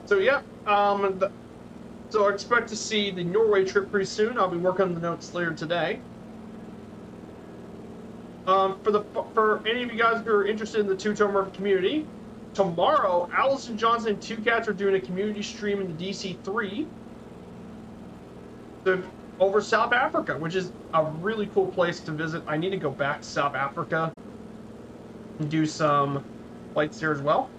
A: So yeah, so I expect to see the Norway trip pretty soon. I'll be working on the notes later today. For any of you guys who are interested in the Two-Tone Murphy community, tomorrow Allison Johnson and Two Cats are doing a community stream in the DC3 over South Africa, which is a really cool place to visit. I need to go back to South Africa and do some flights there as well.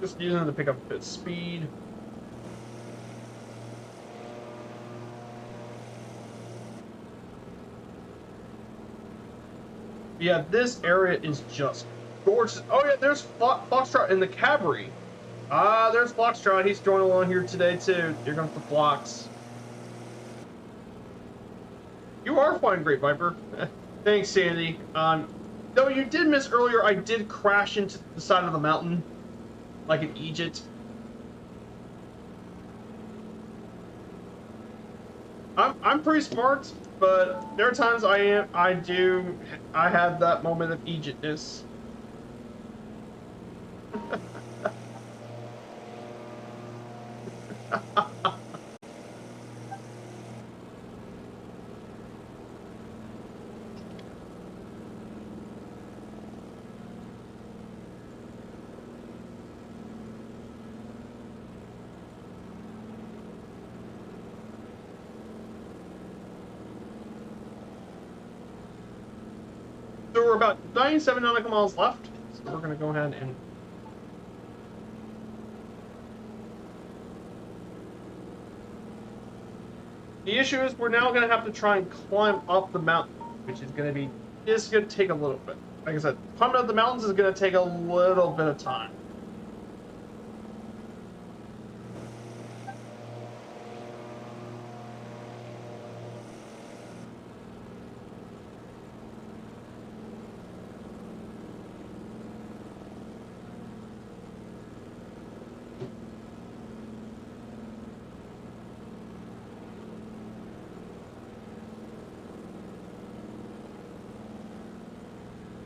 A: Just using it to pick up a bit of speed. Yeah, this area is just gorgeous. Oh yeah, there's Foxtrot in the cavalry. Ah, there's Foxtrot. He's joining along here today too. Here comes the Fox. You are flying great, Viper. Thanks, Sandy. Though you did miss earlier, I did crash into the side of the mountain, like in Egypt. I'm pretty smart, but there are times I have that moment of Egyptness. So we're about 97 nautical miles left, so we're going to go ahead and... The issue is we're now going to have to try and climb up the mountain, which is going to be... It's going to take a little bit. Like I said, climbing up the mountains is going to take a little bit of time.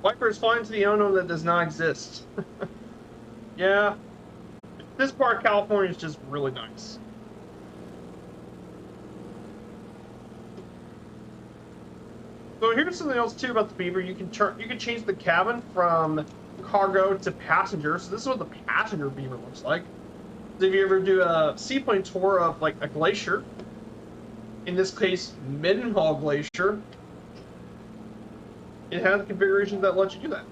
A: Viper is flying to the unknown that does not exist. Yeah. This part of California is just really nice. So here's something else too about the Beaver. You can change the cabin from cargo to passenger. So this is what the passenger Beaver looks like. So if you ever do a seaplane tour of like a glacier, in this case Mendenhall Glacier, it has configurations that let you do that.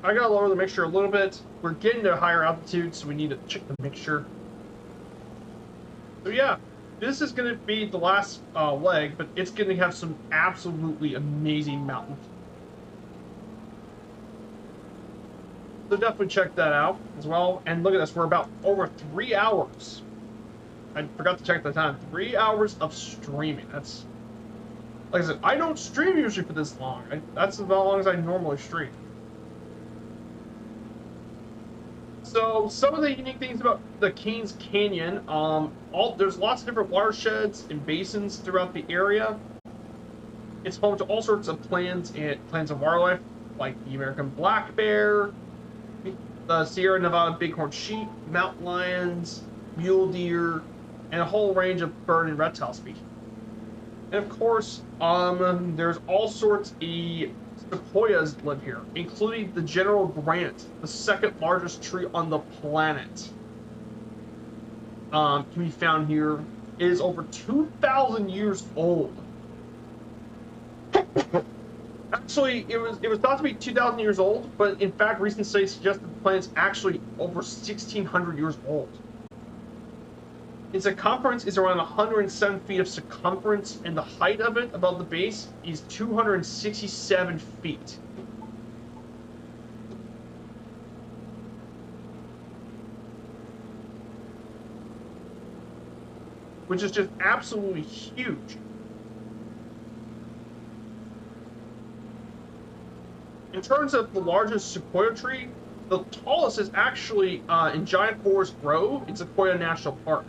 A: I gotta lower the mixture a little bit. We're getting to a higher altitude, so we need to check the mixture. So yeah, this is going to be the last leg, but it's going to have some absolutely amazing mountains. So definitely check that out as well. And look at this, we're about over 3 hours. I forgot to check the time. 3 hours of streaming. That's, like I said, I don't stream usually for this long. That's as long as I normally stream. So some of the unique things about the Kings Canyon, there's lots of different watersheds and basins throughout the area. It's home to all sorts of plants of wildlife, like the American black bear, the Sierra Nevada bighorn sheep, mountain lions, mule deer, and a whole range of bird and reptile species. And of course, there's all sorts of sequoias live here, including the General Grant, the second largest tree on the planet. Can be found here. It is over 2,000 years old. Actually, it was thought to be 2,000 years old, but in fact, recent studies suggest that the planet's actually over 1,600 years old. Its circumference is around 107 feet of circumference, and the height of it above the base is 267 feet. Which is just absolutely huge. In terms of the largest sequoia tree, the tallest is actually in Giant Forest Grove in Sequoia National Park.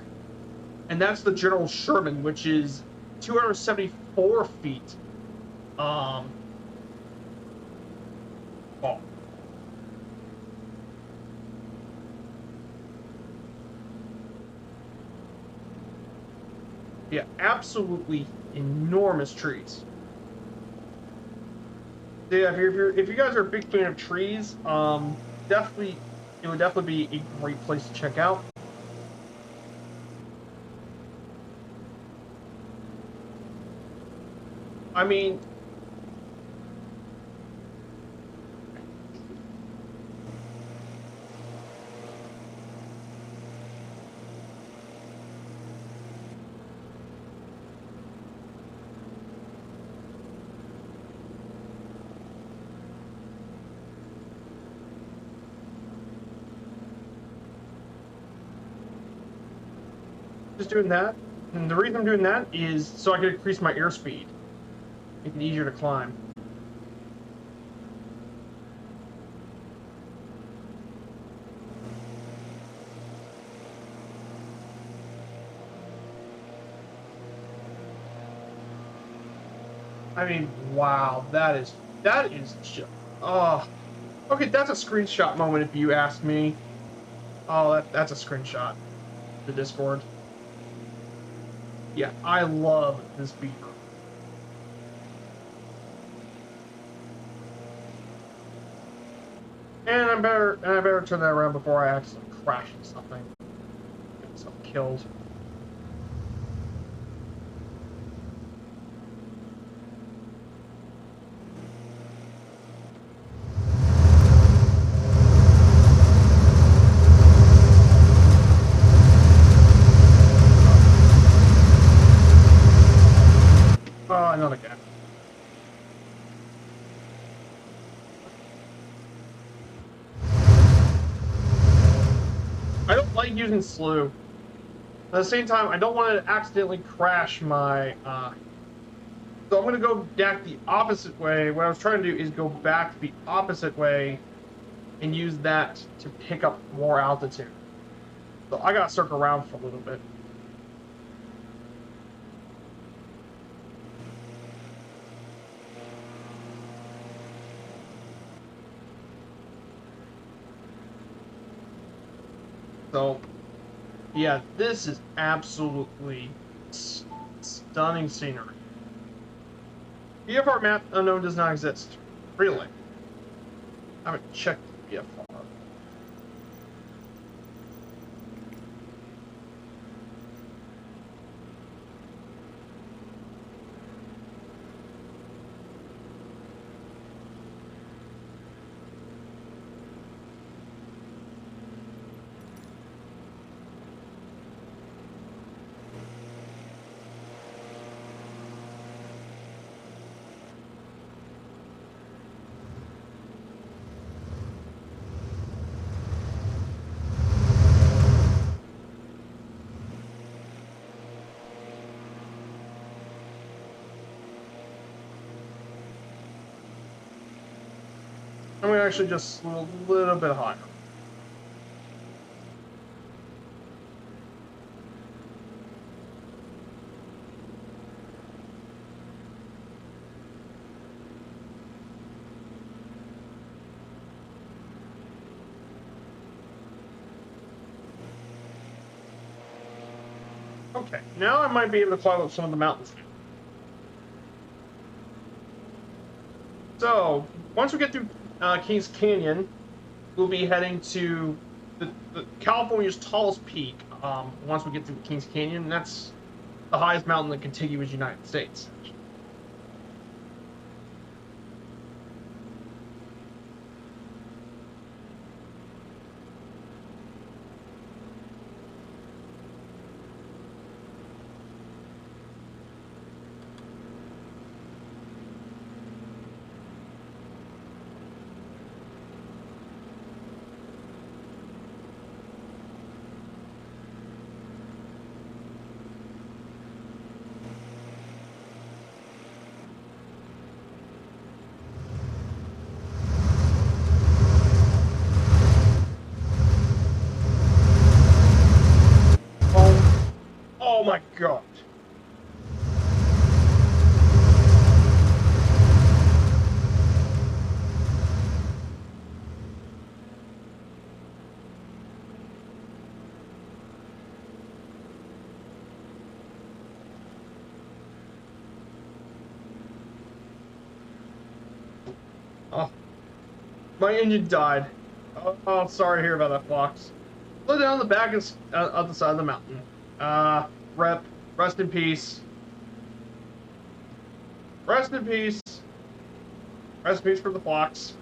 A: And that's the General Sherman, which is 274 feet tall. Yeah, absolutely enormous trees. Yeah, if you guys are a big fan of trees, definitely it would definitely be a great place to check out. I mean, just doing that. And the reason I'm doing that is so I can increase my airspeed, make it easier to climb. I mean, wow, that is just, oh, okay, that's a screenshot moment if you ask me. Oh, that's a screenshot. The Discord. Yeah, I love this beaver. And I better turn that around before I accidentally crash into something. Get myself killed. Oh, not again. I don't like using slew. At the same time, I don't want to accidentally crash my, so I'm going to go back the opposite way. What I was trying to do is go back the opposite way and use that to pick up more altitude. So I got to circle around for a little bit. So, yeah, this is absolutely stunning scenery. VFR map unknown does not exist. Really? I haven't checked the VFR. I'm going to actually just slow a little bit higher. Okay, now I might be able to climb up some of the mountains. So, once we get through Kings Canyon, we'll be heading to the California's tallest peak. Once we get through Kings Canyon, and that's the highest mountain in the contiguous United States. Oh my god. Oh, my engine died. Oh, sorry to hear about that, Fox. Slow down the back of the side of the mountain. Rep, rest in peace. Rest in peace. Rest in peace for the Fox.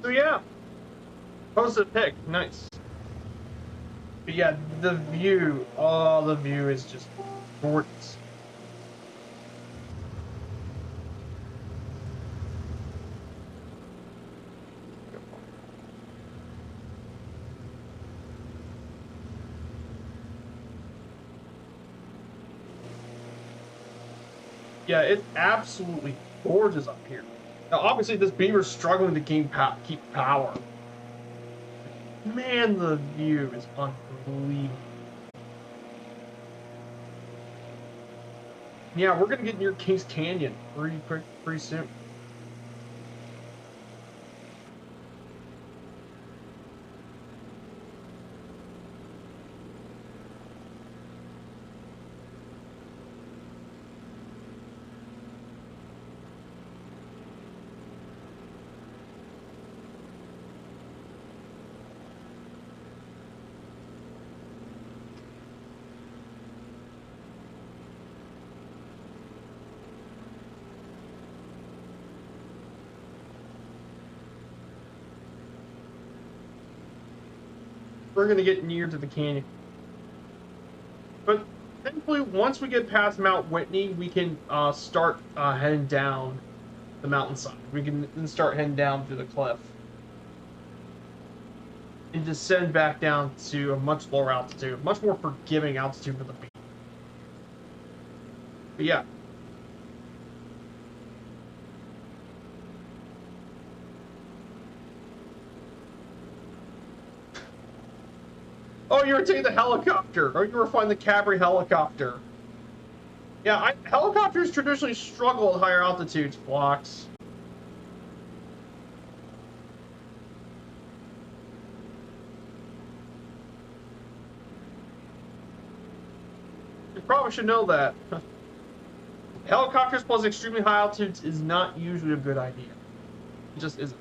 A: So yeah, posted pick, nice. But yeah, the view, oh, the view is just gorgeous. Yeah, it's absolutely gorgeous up here. Now, obviously, this beaver's struggling to keep power. Man, the view is unbelievable. Yeah, we're gonna get near Kings Canyon pretty soon. We're gonna get near to the canyon. But thankfully, once we get past Mount Whitney, we can start heading down the mountainside. We can then start heading down to the cliff and descend back down to a much lower altitude, much more forgiving altitude for the beach. But yeah. Oh, you were taking the helicopter. Or you were flying the Cabri helicopter. Yeah, helicopters traditionally struggle at higher altitudes, Blocks. You probably should know that. Helicopters plus extremely high altitudes is not usually a good idea. It just isn't.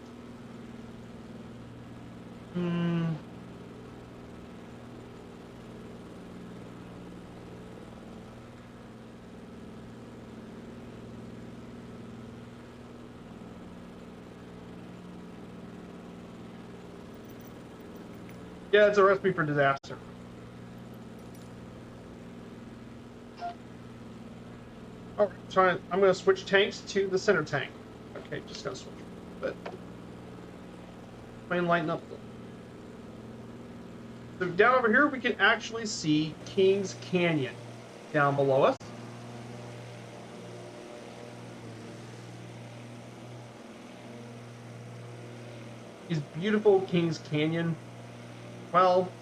A: Yeah, it's a recipe for disaster. All right, I'm going to switch tanks to the center tank. Okay, just going to switch. But try and lighten up. So down over here, we can actually see Kings Canyon. down below us. Is beautiful Kings Canyon. Well,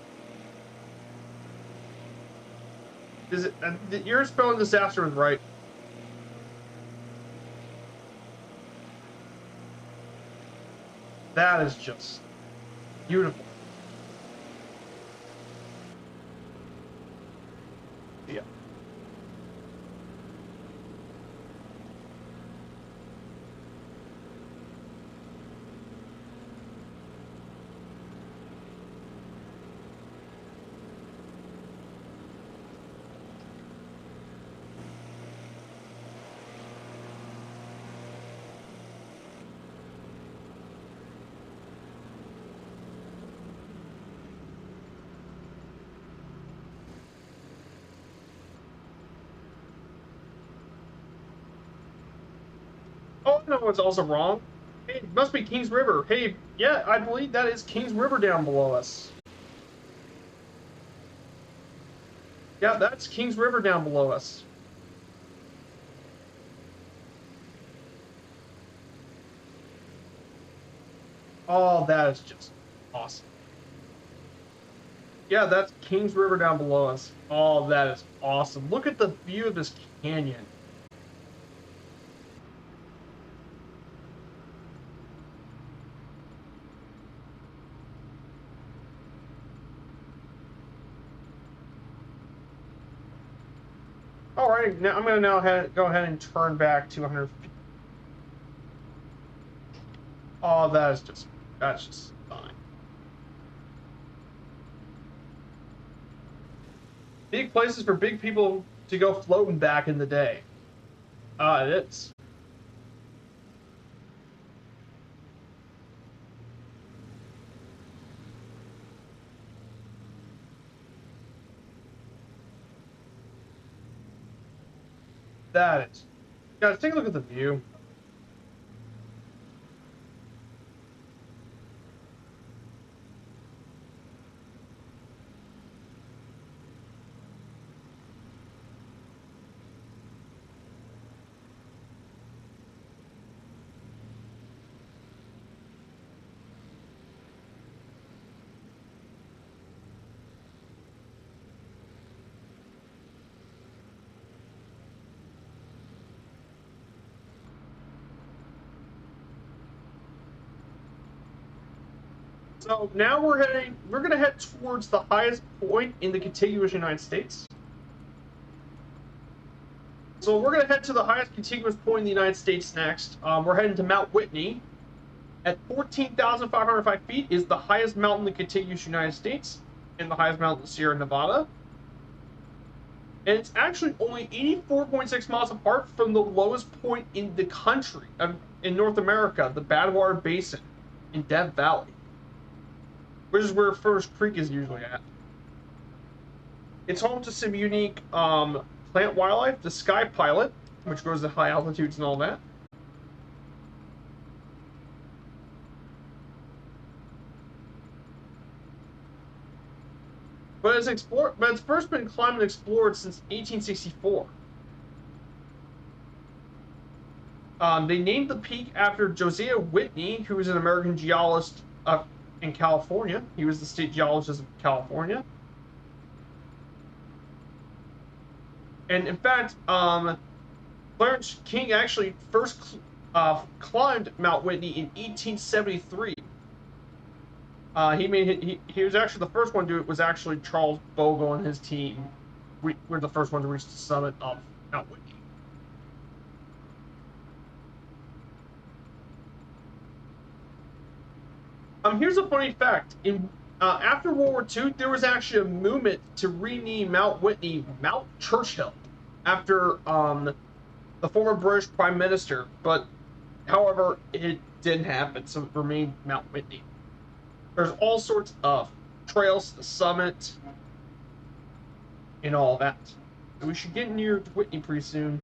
A: is it? Your spelling disaster is right. That is just beautiful. Yeah. Oh, no, it's also wrong. Hey, it must be Kings River. Hey, yeah, I believe that is Kings River down below us. Yeah, that's Kings River down below us. Oh, that is just awesome. Yeah, that's Kings River down below us. Oh, that is awesome. Look at the view of this canyon. All right, now I'm going to go ahead and turn back to 100 feet. Oh, that's just fine. Big places for big people to go floating back in the day. It is. That is. Guys, take a look at the view. So now we're gonna head towards the highest point in the contiguous United States. So we're gonna head to the highest contiguous point in the United States next. We're heading to Mount Whitney. At 14,505 feet is the highest mountain in the contiguous United States and the highest mountain in Sierra Nevada. And it's actually only 84.6 miles apart from the lowest point in the country, in North America, the Badwater Basin in Death Valley, which is where First Creek is usually at. It's home to some unique plant wildlife, the sky pilot, which goes to high altitudes and all that. But it's first been climbed and explored since 1864. They named the peak after Josiah Whitney, who was an American geologist in California. He was the state geologist of California. And in fact, Clarence King actually first climbed Mount Whitney in 1873. He was actually the first one to do it. Was actually Charles Bogle and his team. Were the first one to reach the summit of Mount Whitney. Here's a funny fact. After World War II, there was actually a movement to rename Mount Whitney Mount Churchill after the former British Prime Minister. But, however, it didn't happen, so it remained Mount Whitney. There's all sorts of trails to the summit and all that. So we should get near Whitney pretty soon.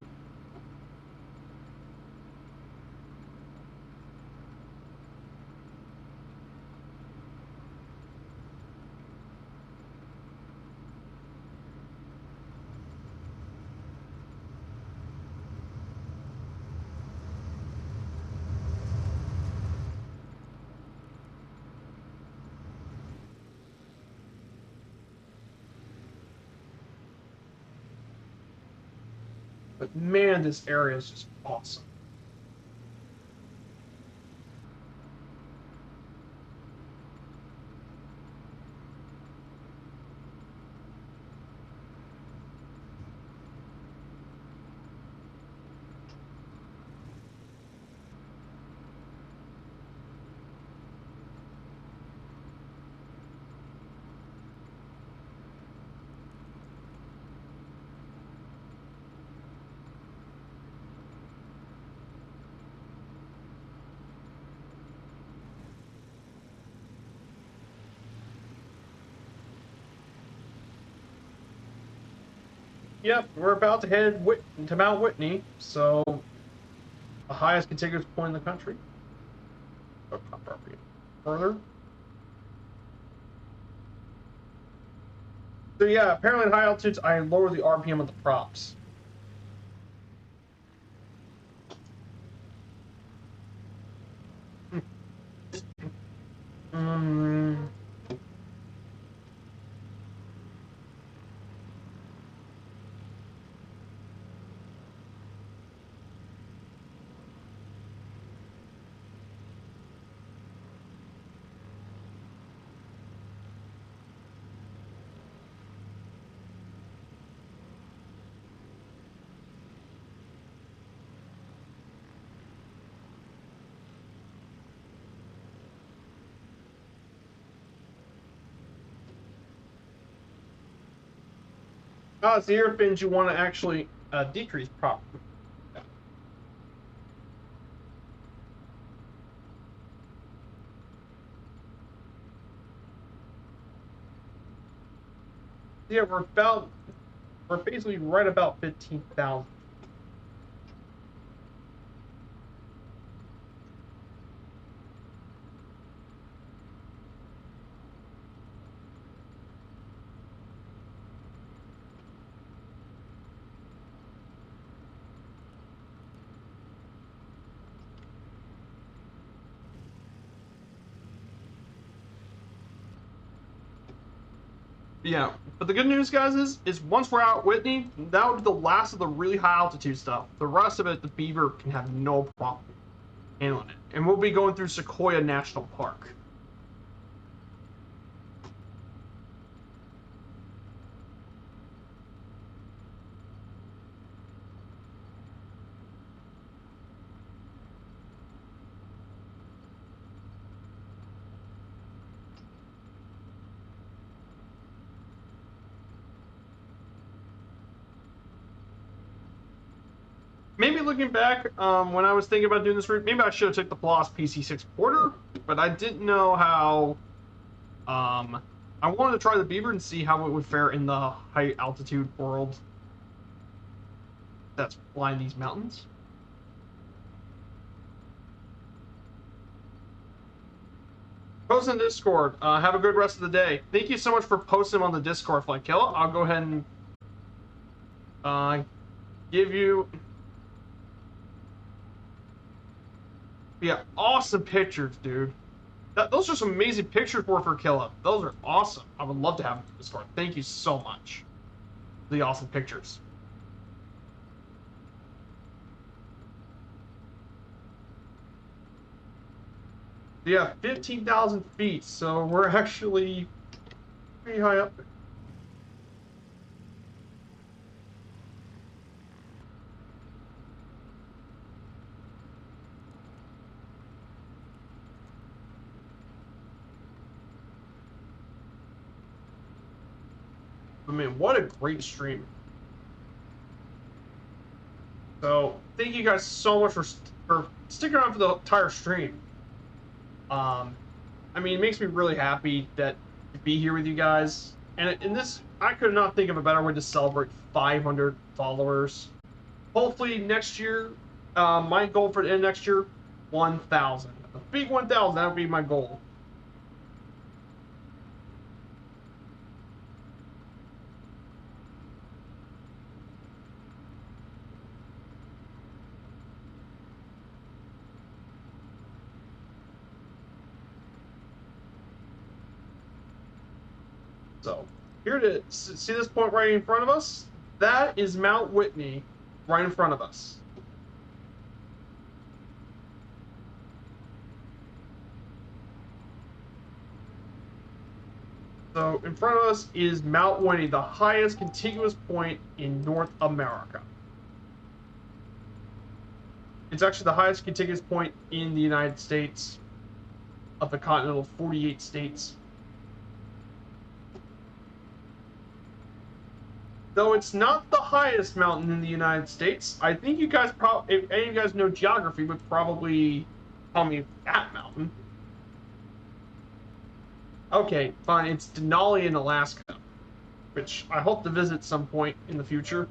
A: But man, this area is just awesome. Yep, we're about to head to Mount Whitney, so the highest contiguous point in the country. Oh, not property. Further. So yeah, apparently at high altitudes, I lower the RPM of the props. Mm. Oh, it's the airpins you want to actually decrease prop. Yeah, we're basically right about 15,000. Yeah, but the good news, guys, is once we're out Whitney, that would be the last of the really high altitude stuff. The rest of it, the Beaver can have no problem handling it, and we'll be going through Sequoia National Park. Maybe looking back, when I was thinking about doing this route, maybe I should have took the Plas PC6 Porter, but I didn't know how. I wanted to try the Beaver and see how it would fare in the high altitude world that's flying these mountains. Post in Discord. Have a good rest of the day. Thank you so much for posting on the Discord, Flykilla. I'll go ahead and give you. Yeah, awesome pictures, dude. Those are some amazing pictures for Killa. Those are awesome. I would love to have them in Discord. Thank you so much. The awesome pictures. Yeah, 15,000 feet, so we're actually pretty high up. I mean, what a great stream. So, thank you guys so much for sticking around for the entire stream. I mean, it makes me really happy to be here with you guys. And in this, I could not think of a better way to celebrate 500 followers. Hopefully next year, my goal for the end of next year, 1,000. A big 1,000, that would be my goal. So, here to see this point right in front of us, that is Mount Whitney, right in front of us. So in front of us is Mount Whitney, the highest contiguous point in North America. It's actually the highest contiguous point in the United States of the continental 48 states. Though it's not the highest mountain in the United States, I think you guys probably, if any of you guys know geography, would probably tell me that mountain. Okay, fine. It's Denali in Alaska, which I hope to visit some point in the future.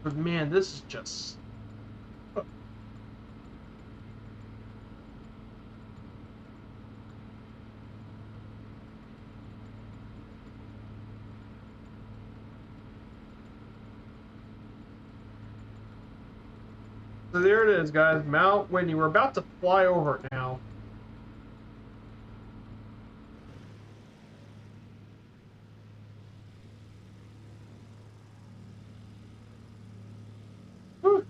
A: But man, this is just... So there it is, guys. Mount Whitney. We're about to fly over it now. Whew.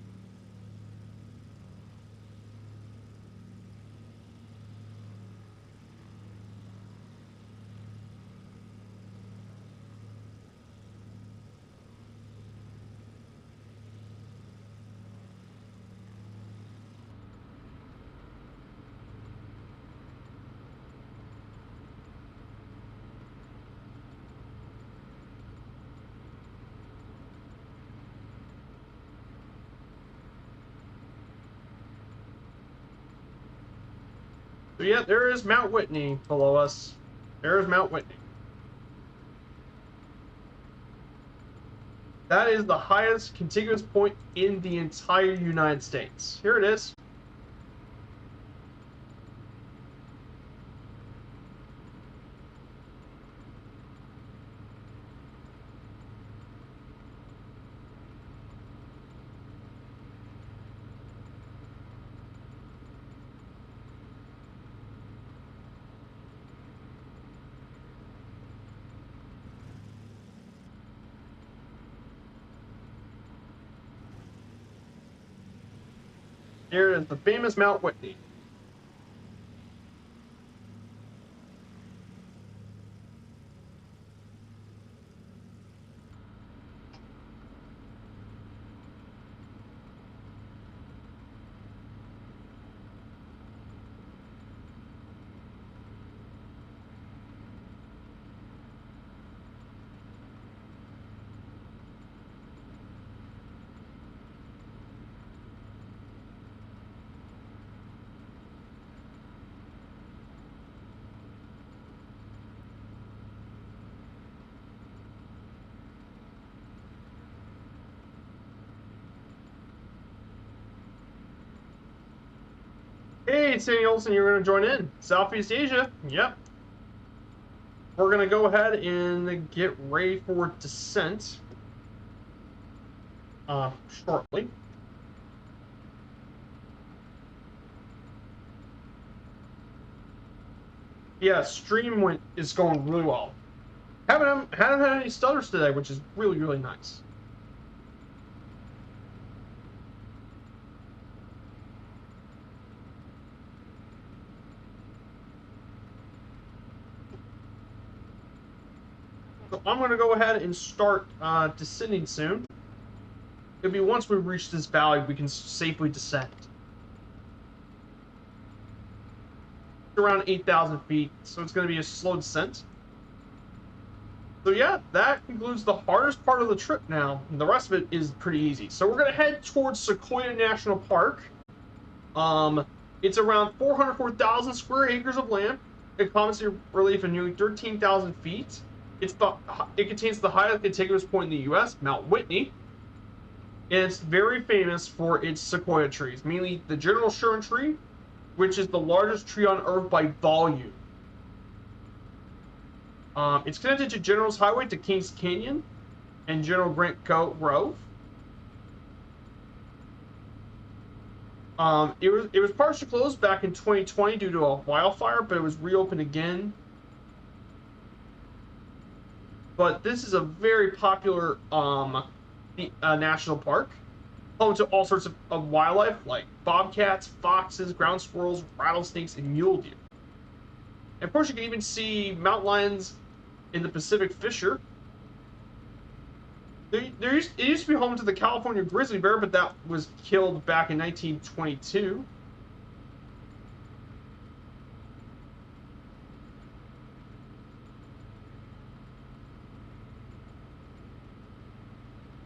A: So yeah, there is Mount Whitney below us. There is Mount Whitney. That is the highest contiguous point in the entire United States. Here it is. Here is the famous Mount Whitney. Hey, Sandy Olson, you're going to join in. Southeast Asia. Yep. We're going to go ahead and get ready for descent shortly. Yeah, stream is going really well. Haven't had any stutters today, which is really, really nice. So I'm going to go ahead and start descending soon. It'll be once we reach this valley, we can safely descend. Around 8,000 feet, so it's going to be a slow descent. So yeah, that concludes the hardest part of the trip now. And the rest of it is pretty easy. So we're gonna head towards Sequoia National Park. Um, it's around 404,000 square acres of land. It accommodates a relief of nearly 13,000 feet. It contains the highest contiguous point in the U.S., Mount Whitney, and it's very famous for its sequoia trees, mainly the General Sherman tree, which is the largest tree on Earth by volume. It's connected to General's Highway to Kings Canyon and General Grant Grove. It was partially closed back in 2020 due to a wildfire, but it was reopened again. But this is a very popular national park, home to all sorts of wildlife like bobcats, foxes, ground squirrels, rattlesnakes, and mule deer. And of course, you can even see mountain lions in the Pacific Fissure. It used to be home to the California grizzly bear, but that was killed back in 1922.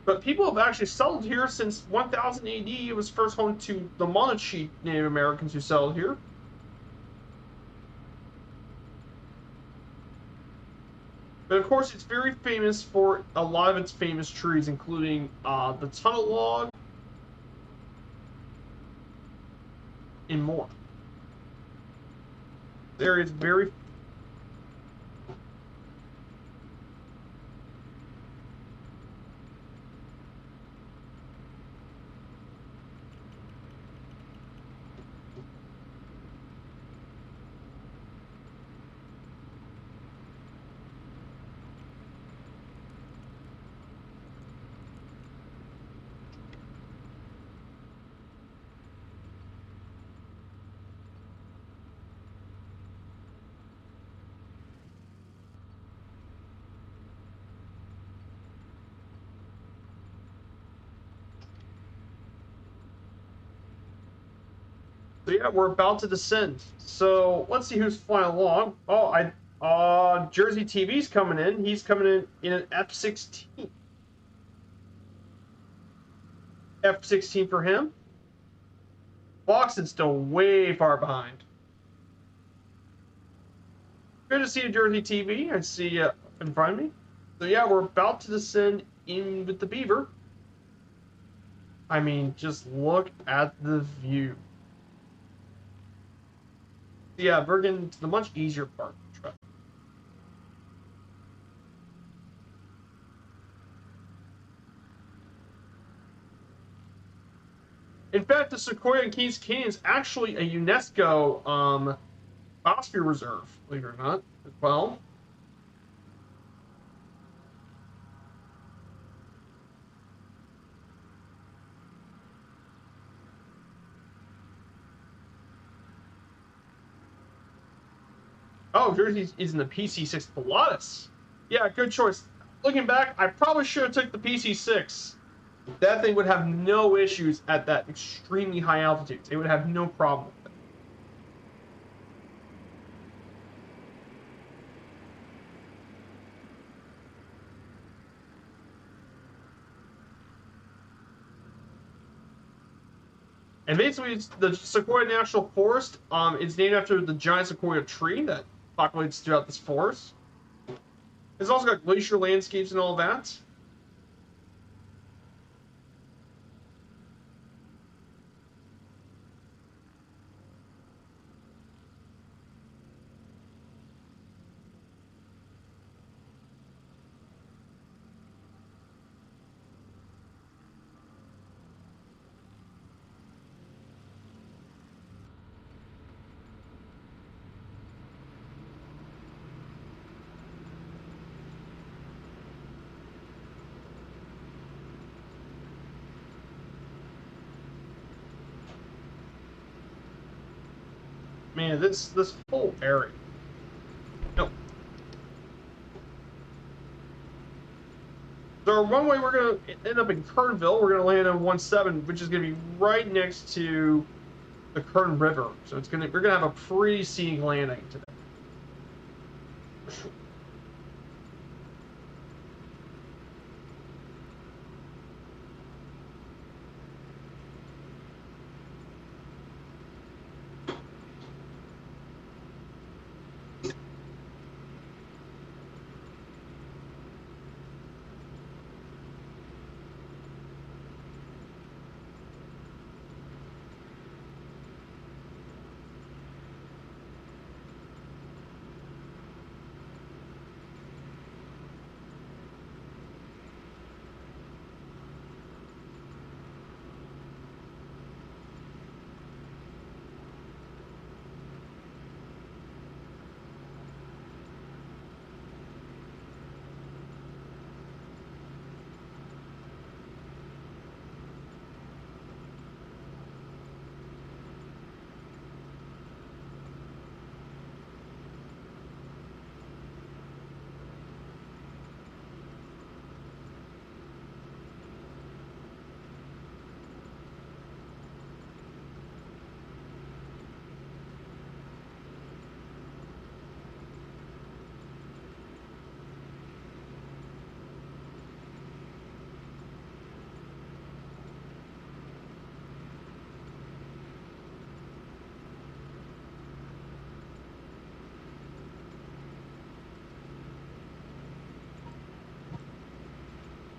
A: But people have actually settled here since 1000 AD. It was first home to the Monotchee Native Americans who settled here. But of course, it's very famous for a lot of its famous trees, including the tunnel log and more. The area is very. So yeah, we're about to descend. So let's see who's flying along. Jersey TV's coming in. He's coming in an F-16. F-16 for him. Boston's still way far behind. Good to see you, Jersey TV. I see you in front of me. So yeah, we're about to descend in with the Beaver. I mean, just look at the view. Yeah, we're getting to the much easier part of the trip. In fact, the Sequoia and Kings Canyon is actually a UNESCO biosphere reserve, believe it or not, as well. Oh, Jersey is in the PC-6 Pilatus. Yeah, good choice. Looking back, I probably should have took the PC-6. That thing would have no issues at that extremely high altitudes. It would have no problem with it. And basically, it's the Sequoia National Forest. It's named after the giant sequoia tree that populates throughout this forest. It's also got glacier landscapes and all that. Man, this whole area. No. So one way we're gonna end up in Kernville. We're gonna land on 17, which is gonna be right next to the Kern River. So we're gonna have a pretty scenic landing today.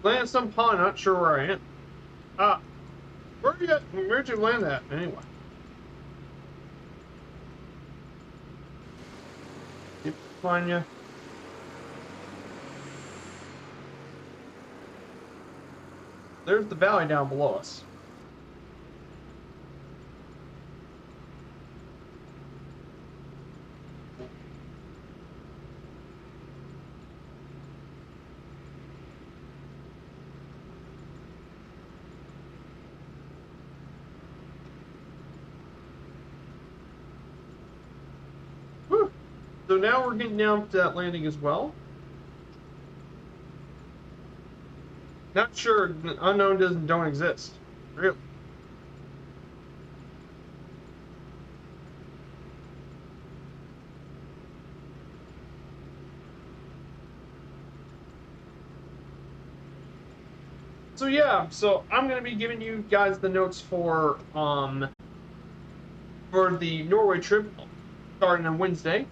A: Land some pond, not sure where I am. Ah, where'd you land at, anyway? Yep, find you. There's the valley down below us. Whew. So now we're getting down to that landing as well. Not sure. Unknown don't exist. Really. So yeah, so I'm gonna be giving you guys the notes for the Norway trip starting on Wednesday.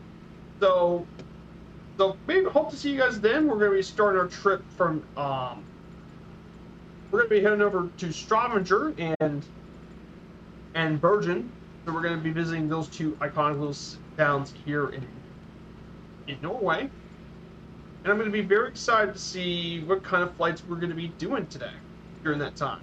A: So maybe hope to see you guys then. We're gonna be starting our trip from we're gonna be heading over to Stavanger and Bergen. So we're gonna be visiting those two iconic little towns here in Norway. And I'm gonna be very excited to see what kind of flights we're gonna be doing today during that time.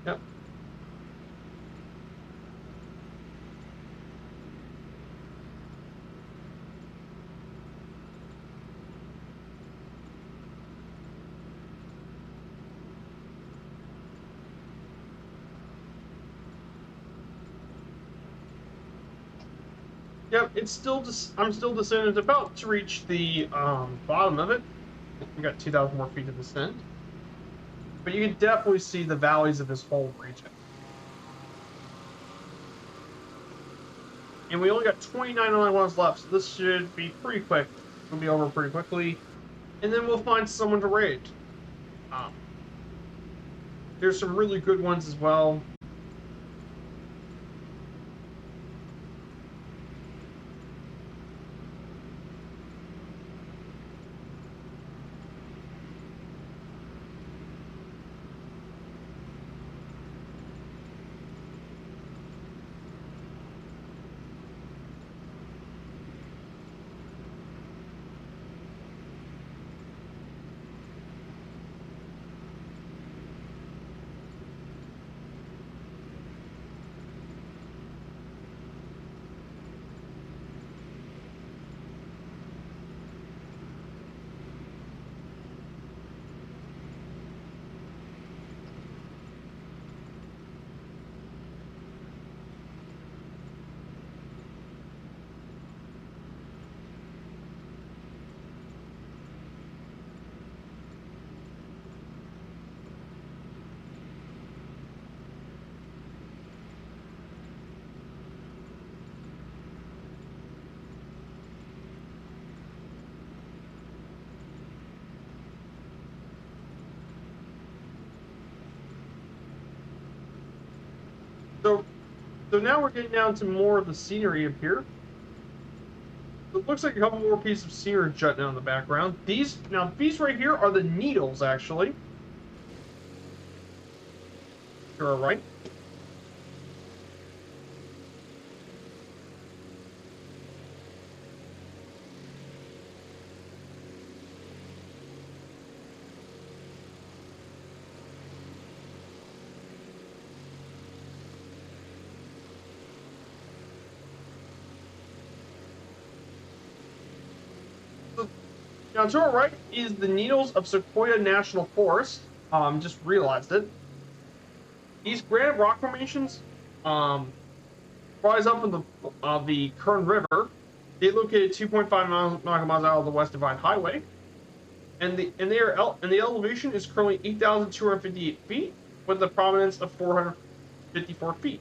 A: Yep. Yep, it's still just I'm still descending. It's about to reach the bottom of it. We got 2,000 more feet to descend, but you can definitely see the valleys of this whole region. And we only got 29 only ones left, so this should be pretty quick. It'll be over pretty quickly, and then we'll find someone to raid. Um, there's some really good ones as well. So, so now we're getting down to more of the scenery up here. It looks like a couple more pieces of scenery jutting out in the background. These right here are the needles, actually. You're right. Now, to our right is the Needles of Sequoia National Forest. Just realized it. These granite rock formations rise up from the Kern River. They located 2.5 nautical miles out of the West Divide Highway, and the elevation is currently 8,258 feet, with a prominence of 454 feet.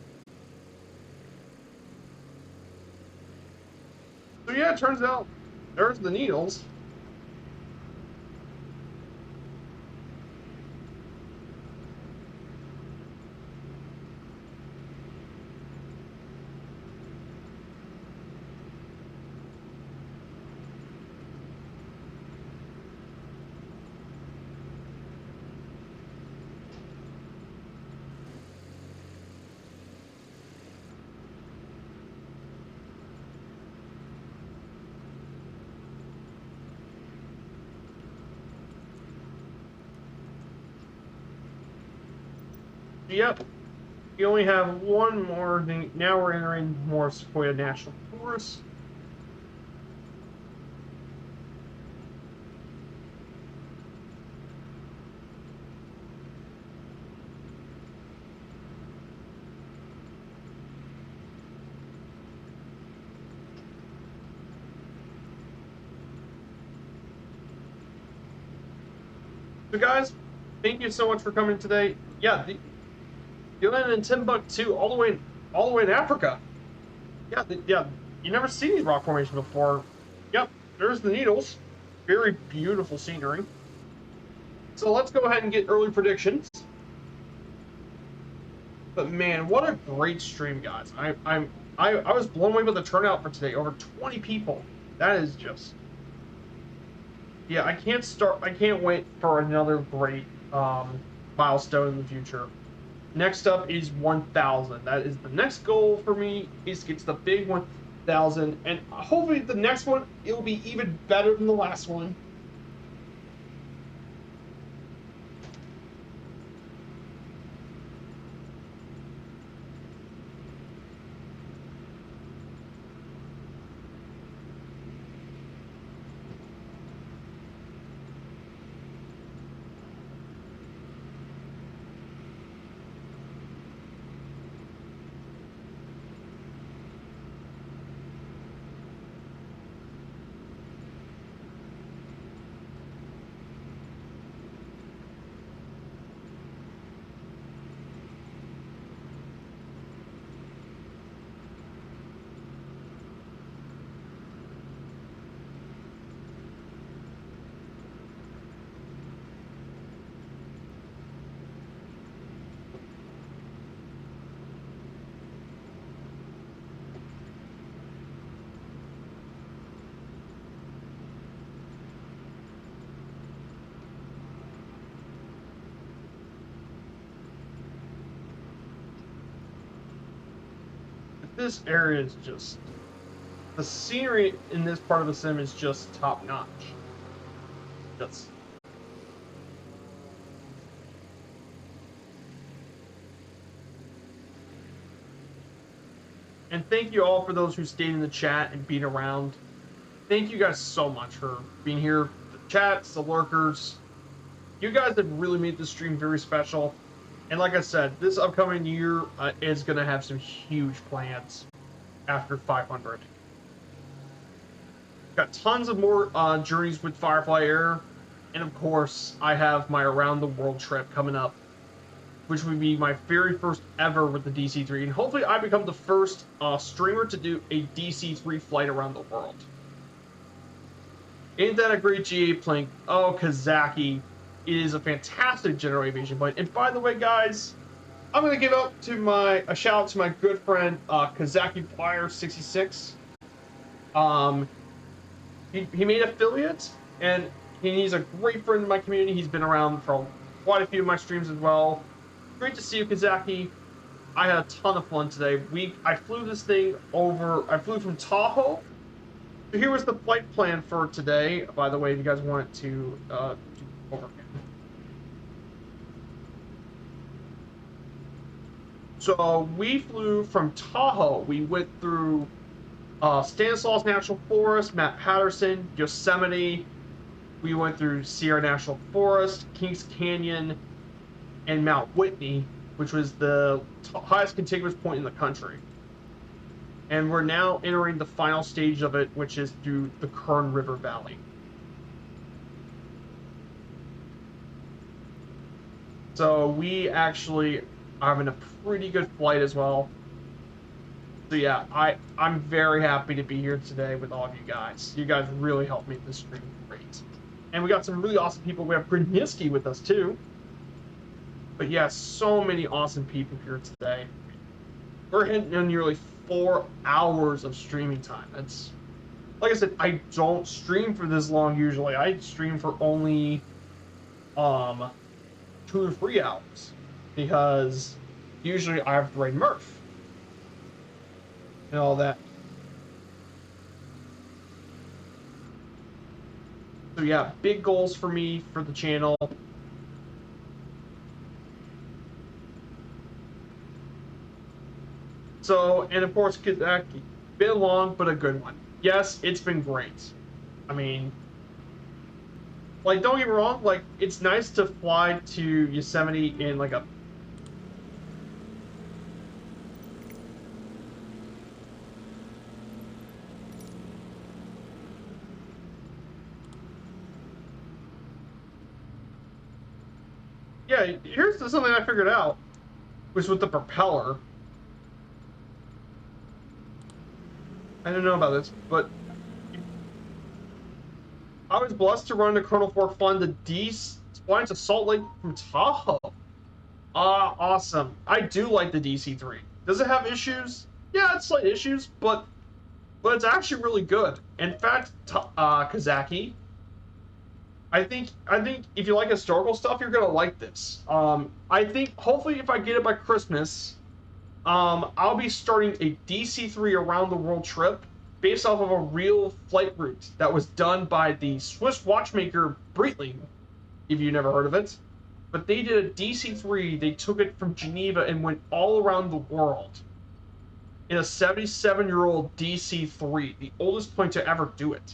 A: So yeah, it turns out there's the Needles. Yep. You only have one more thing. Now we're entering more Sequoia National Forest. So guys, thank you so much for coming today. Yeah, you landed in Timbuktu, all the way in Africa. Yeah, yeah. You never seen these rock formations before. Yep, there's the Needles. Very beautiful scenery. So let's go ahead and get early predictions. But man, what a great stream, guys! I was blown away by the turnout for today. Over 20 people. That is just, yeah. I can't wait for another great milestone in the future. Next up is 1,000. That is the next goal for me, is to get to the big 1,000, and hopefully the next one, it will be even better than the last one. This area is just, the scenery in this part of the sim is just top notch. That's, and thank you all for those who stayed in the chat and being around. Thank you guys so much for being here. The chats, the lurkers, you guys have really made this stream very special. And like I said, this upcoming year is going to have some huge plans after 500. Got tons of more journeys with Firefly Air. And of course, I have my Around the World trip coming up, which would be my very first ever with the DC-3. And hopefully I become the first streamer to do a DC-3 flight around the world. Ain't that a great GA plane? Oh, Kazaki. It is a fantastic general aviation plane. And by the way, guys, I'm going to give up to a shout out to my good friend, Kazaki Flyer 66. He made affiliates, and he's a great friend in my community. He's been around for quite a few of my streams as well. Great to see you, Kazaki. I had a ton of fun today. I flew this thing over. I flew from Tahoe. So here was the flight plan for today. By the way, if you guys want to do over. So we flew from Tahoe. We went through Stanislaus National Forest, Mount Patterson, Yosemite, We went through Sierra National Forest, Kings Canyon, and Mount Whitney, which was the highest contiguous point in the country. And we're now entering the final stage of it, which is through the Kern River Valley. So we actually are having a pretty good flight as well. So yeah, I'm very happy to be here today with all of you guys. You guys really helped make this stream great. And we got some really awesome people. We have Gruniski with us too. But yeah, so many awesome people here today. We're hitting on nearly 4 hours of streaming time. That's, like I said, I don't stream for this long usually. I stream for only 2 or 3 hours because usually I have to raid Murph and all that. So yeah, big goals for me for the channel. So, and of course, Kazaki, been long, but a good one. Yes, it's been great. I mean, like, don't get me wrong, like, it's nice to fly to Yosemite in, like, a... Yeah, here's something I figured out, was with the propeller. I don't know about this, but I was blessed to run the Colonel Fork Fund the flying to Salt Lake from Tahoe. Awesome. I do like the DC-3. Does it have issues? Yeah, it's slight issues, but it's actually really good. In fact, Kazaki, I think if you like historical stuff, you're gonna like this. I think hopefully if I get it by Christmas, I'll be starting a DC-3 around the world trip based off of a real flight route that was done by the Swiss watchmaker Breitling, if you never heard of it. But they did a DC-3, they took it from Geneva and went all around the world in a 77-year-old DC-3, the oldest plane to ever do it.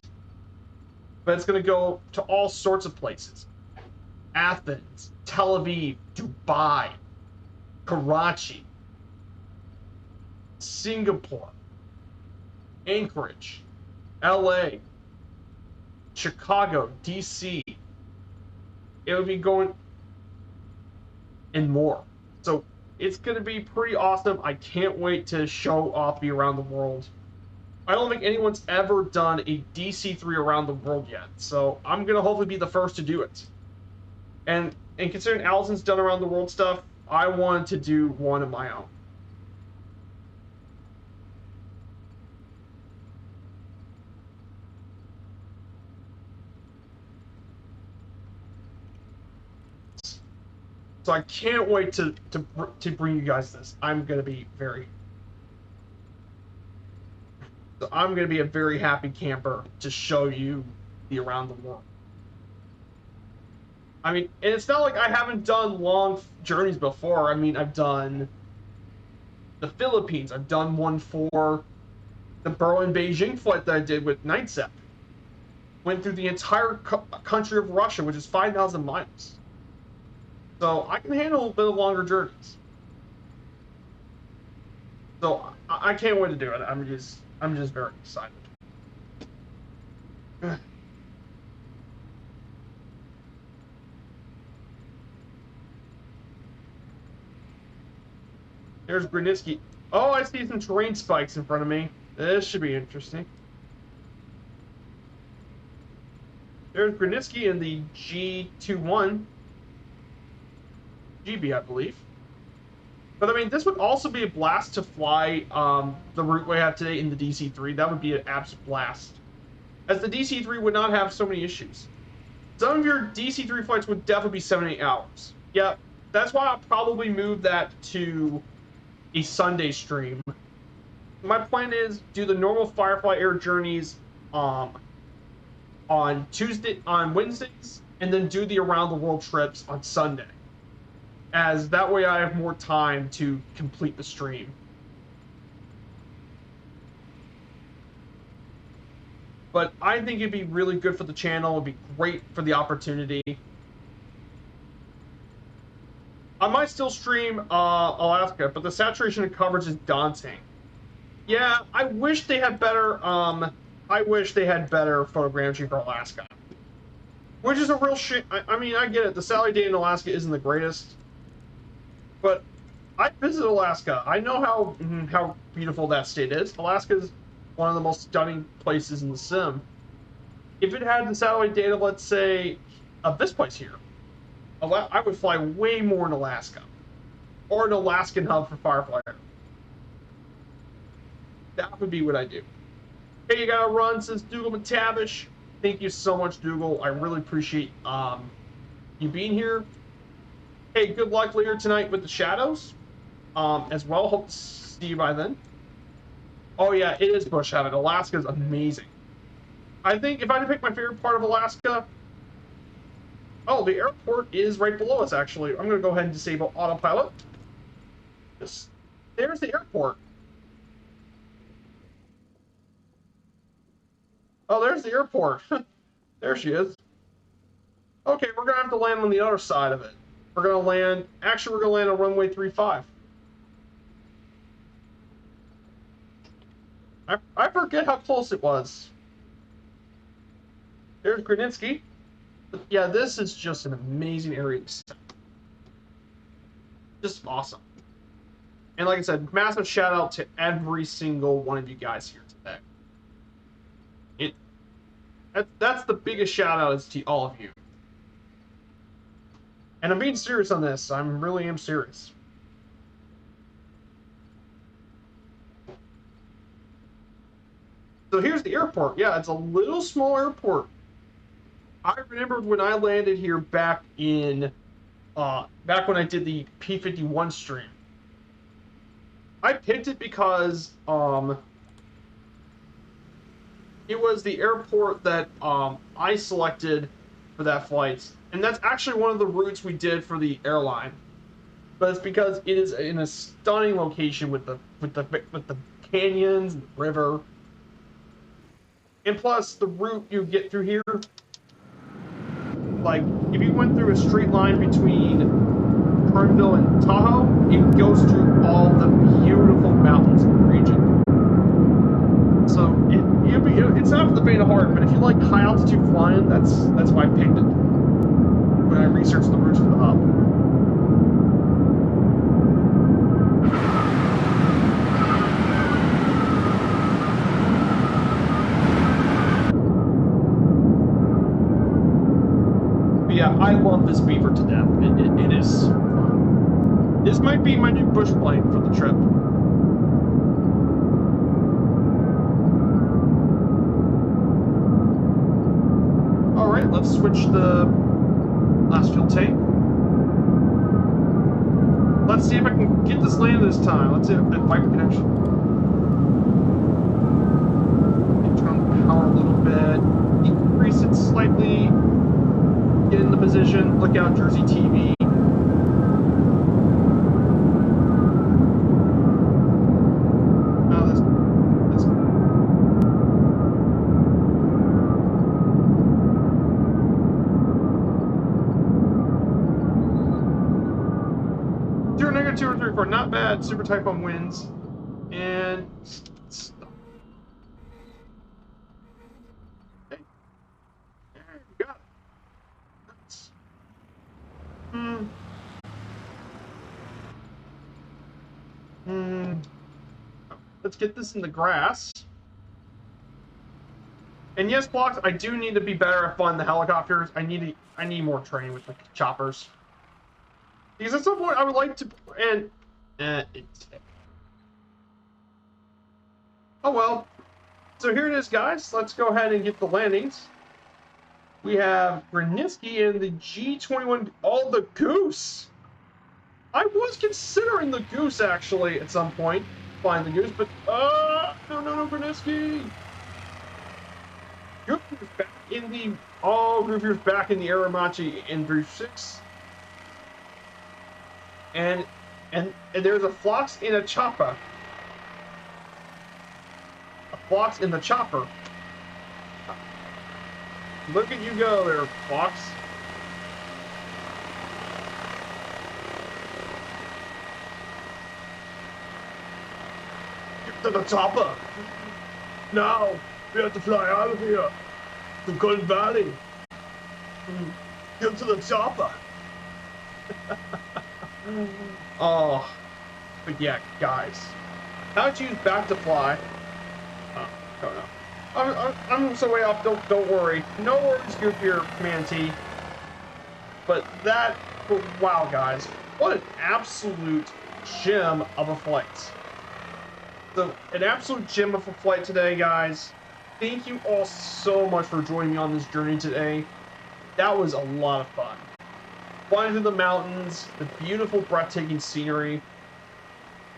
A: But it's going to go to all sorts of places. Athens, Tel Aviv, Dubai, Karachi, Singapore, Anchorage, LA, Chicago, DC. It would be going and more. So it's going to be pretty awesome. I can't wait to show off the around the world. I don't think anyone's ever done a DC-3 around the world yet. So I'm going to hopefully be the first to do it. And considering Allison's done around the world stuff, I wanted to do one of my own. So I can't wait to bring you guys this. I'm gonna be a very happy camper to show you the around the world. I mean, and it's not like I haven't done long journeys before. I mean, I've done the Philippines. I've done one for the Berlin-Beijing flight that I did with NightZep. Went through the entire country of Russia, which is 5,000 miles. So I can handle a bit of longer journeys. So I can't wait to do it. I'm just very excited. There's Gruniski. Oh, I see some terrain spikes in front of me. This should be interesting. There's Gruniski in the G21. GB, I believe. But I mean, this would also be a blast to fly the route we have today in the DC-3. That would be an absolute blast. As the DC-3 would not have so many issues. Some of your DC-3 flights would definitely be 7-8 hours. Yeah, that's why I'll probably move that to a Sunday stream. My plan is do the normal Firefly Air journeys on Wednesdays, and then do the around the world trips on Sunday. As that way I have more time to complete the stream. But I think it'd be really good for the channel. It'd be great for the opportunity. I might still stream Alaska, but the saturation of coverage is daunting. Yeah, I wish they had better photogrammetry for Alaska. Which is a real shit. I mean, I get it. The Sally Day in Alaska isn't the greatest. But I visited Alaska. I know how beautiful that state is. Alaska is one of the most stunning places in the sim. If it had the satellite data, let's say, of this place here, I would fly way more in Alaska. Or an Alaskan hub for Firefighter. That would be what I do. Hey, you gotta run, says Dougal McTavish. Thank you so much, Dougal. I really appreciate you being here. Hey, good luck later tonight with the Shadows as well. Hope to see you by then. Oh, yeah, it is bush out. Alaska is amazing. I think if I had to pick my favorite part of Alaska... Oh, the airport is right below us, actually. I'm going to go ahead and disable autopilot. There's the airport. Oh, there's the airport. There she is. Okay, we're going to have to land on the other side of it. We're going to land... Actually, we're going to land on runway 35. I forget how close it was. There's Grunitzky. Yeah, this is just an amazing area. Just awesome. And like I said, massive shout out to every single one of you guys here today. That's the biggest shout out is to all of you. And I'm being serious on this. I really am serious. So here's the airport. Yeah, it's a little small airport. I remember when I landed here back when I did the P-51 stream. I picked it because it was the airport that I selected for that flight, and that's actually one of the routes we did for the airline. But it's because it is in a stunning location with the canyons and the river. And plus, the route you get through here, like, if you went through a straight line between Kernville and Tahoe, it goes through all the beautiful mountains in the region. So, it's not for the faint of heart, but if you like high altitude flying, that's why I picked it when I researched the routes for the hub. Yeah, I love this beaver to death. It is fun. This might be my new bush plane for the trip. Alright, let's switch the last fuel tank. Let's see if I can get this land this time. Let's see if Viper connection. Turn the power a little bit. Increase it slightly. Get in the position, look out, Jersey TV. Oh, this. 234, not bad. Super Typhoon wins. And stop. Hey. There you go. Let's get this in the grass. And yes, Blocks, I do need to be better at flying the helicopters. I need more training with the choppers. Because at some point I would like to, oh well. So here it is, guys. Let's go ahead and get the landings. We have Grunitzky and the G-21. Oh, the Goose. I was considering the Goose, actually, at some point. Flying the Goose, but, no, Grunitzky. Groovier's back in the, Groovier's back in the Aramachi in Groove 6. And there's a Phlox in a chopper. A Phlox in the chopper. Look at you go there, Fox. Get to the chopper. Now, we have to fly out of here. To Golden Valley. Get to the chopper. Oh, but yeah, guys. How to use back to fly? Don't know. I'm so way off. Don't worry. No worries, Goofier Command T. But that, wow, guys, what an absolute gem of a flight. So, an absolute gem of a flight today, guys. Thank you all so much for joining me on this journey today. That was a lot of fun. Flying through the mountains, the beautiful, breathtaking scenery.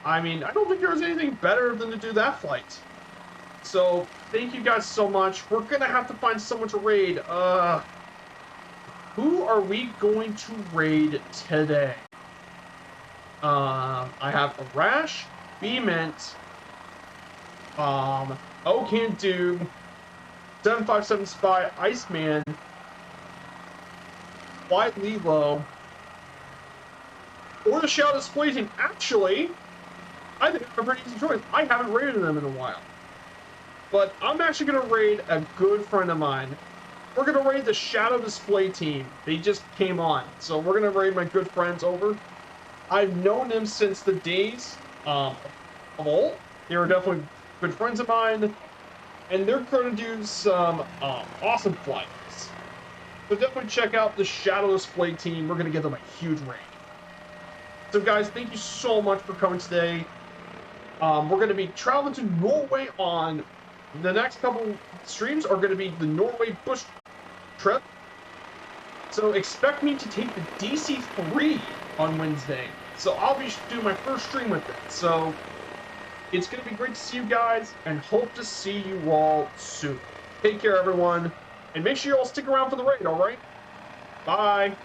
A: I mean, I don't think there was anything better than to do that flight. So, thank you guys so much. We're gonna have to find someone to raid. Who are we going to raid today? I have Arash, B-Mint, O Can't Do, 757 Spy, Iceman, White Lilo, or the Shadow Display Team. Actually, I think I'm a pretty easy choice. I haven't raided them in a while. But I'm actually going to raid a good friend of mine. We're going to raid the Shadow Display Team. They just came on. So we're going to raid my good friends over. I've known them since the days of old. They were definitely good friends of mine. And they're going to do some awesome flights. So definitely check out the Shadow Display Team. We're going to give them a huge raid. So guys, thank you so much for coming today. We're going to be traveling to Norway on... The next couple streams are going to be the Norway Bush trip. So expect me to take the DC-3 on Wednesday. So I'll be doing my first stream with it. So it's going to be great to see you guys and hope to see you all soon. Take care, everyone. And make sure you all stick around for the raid, all right? Bye.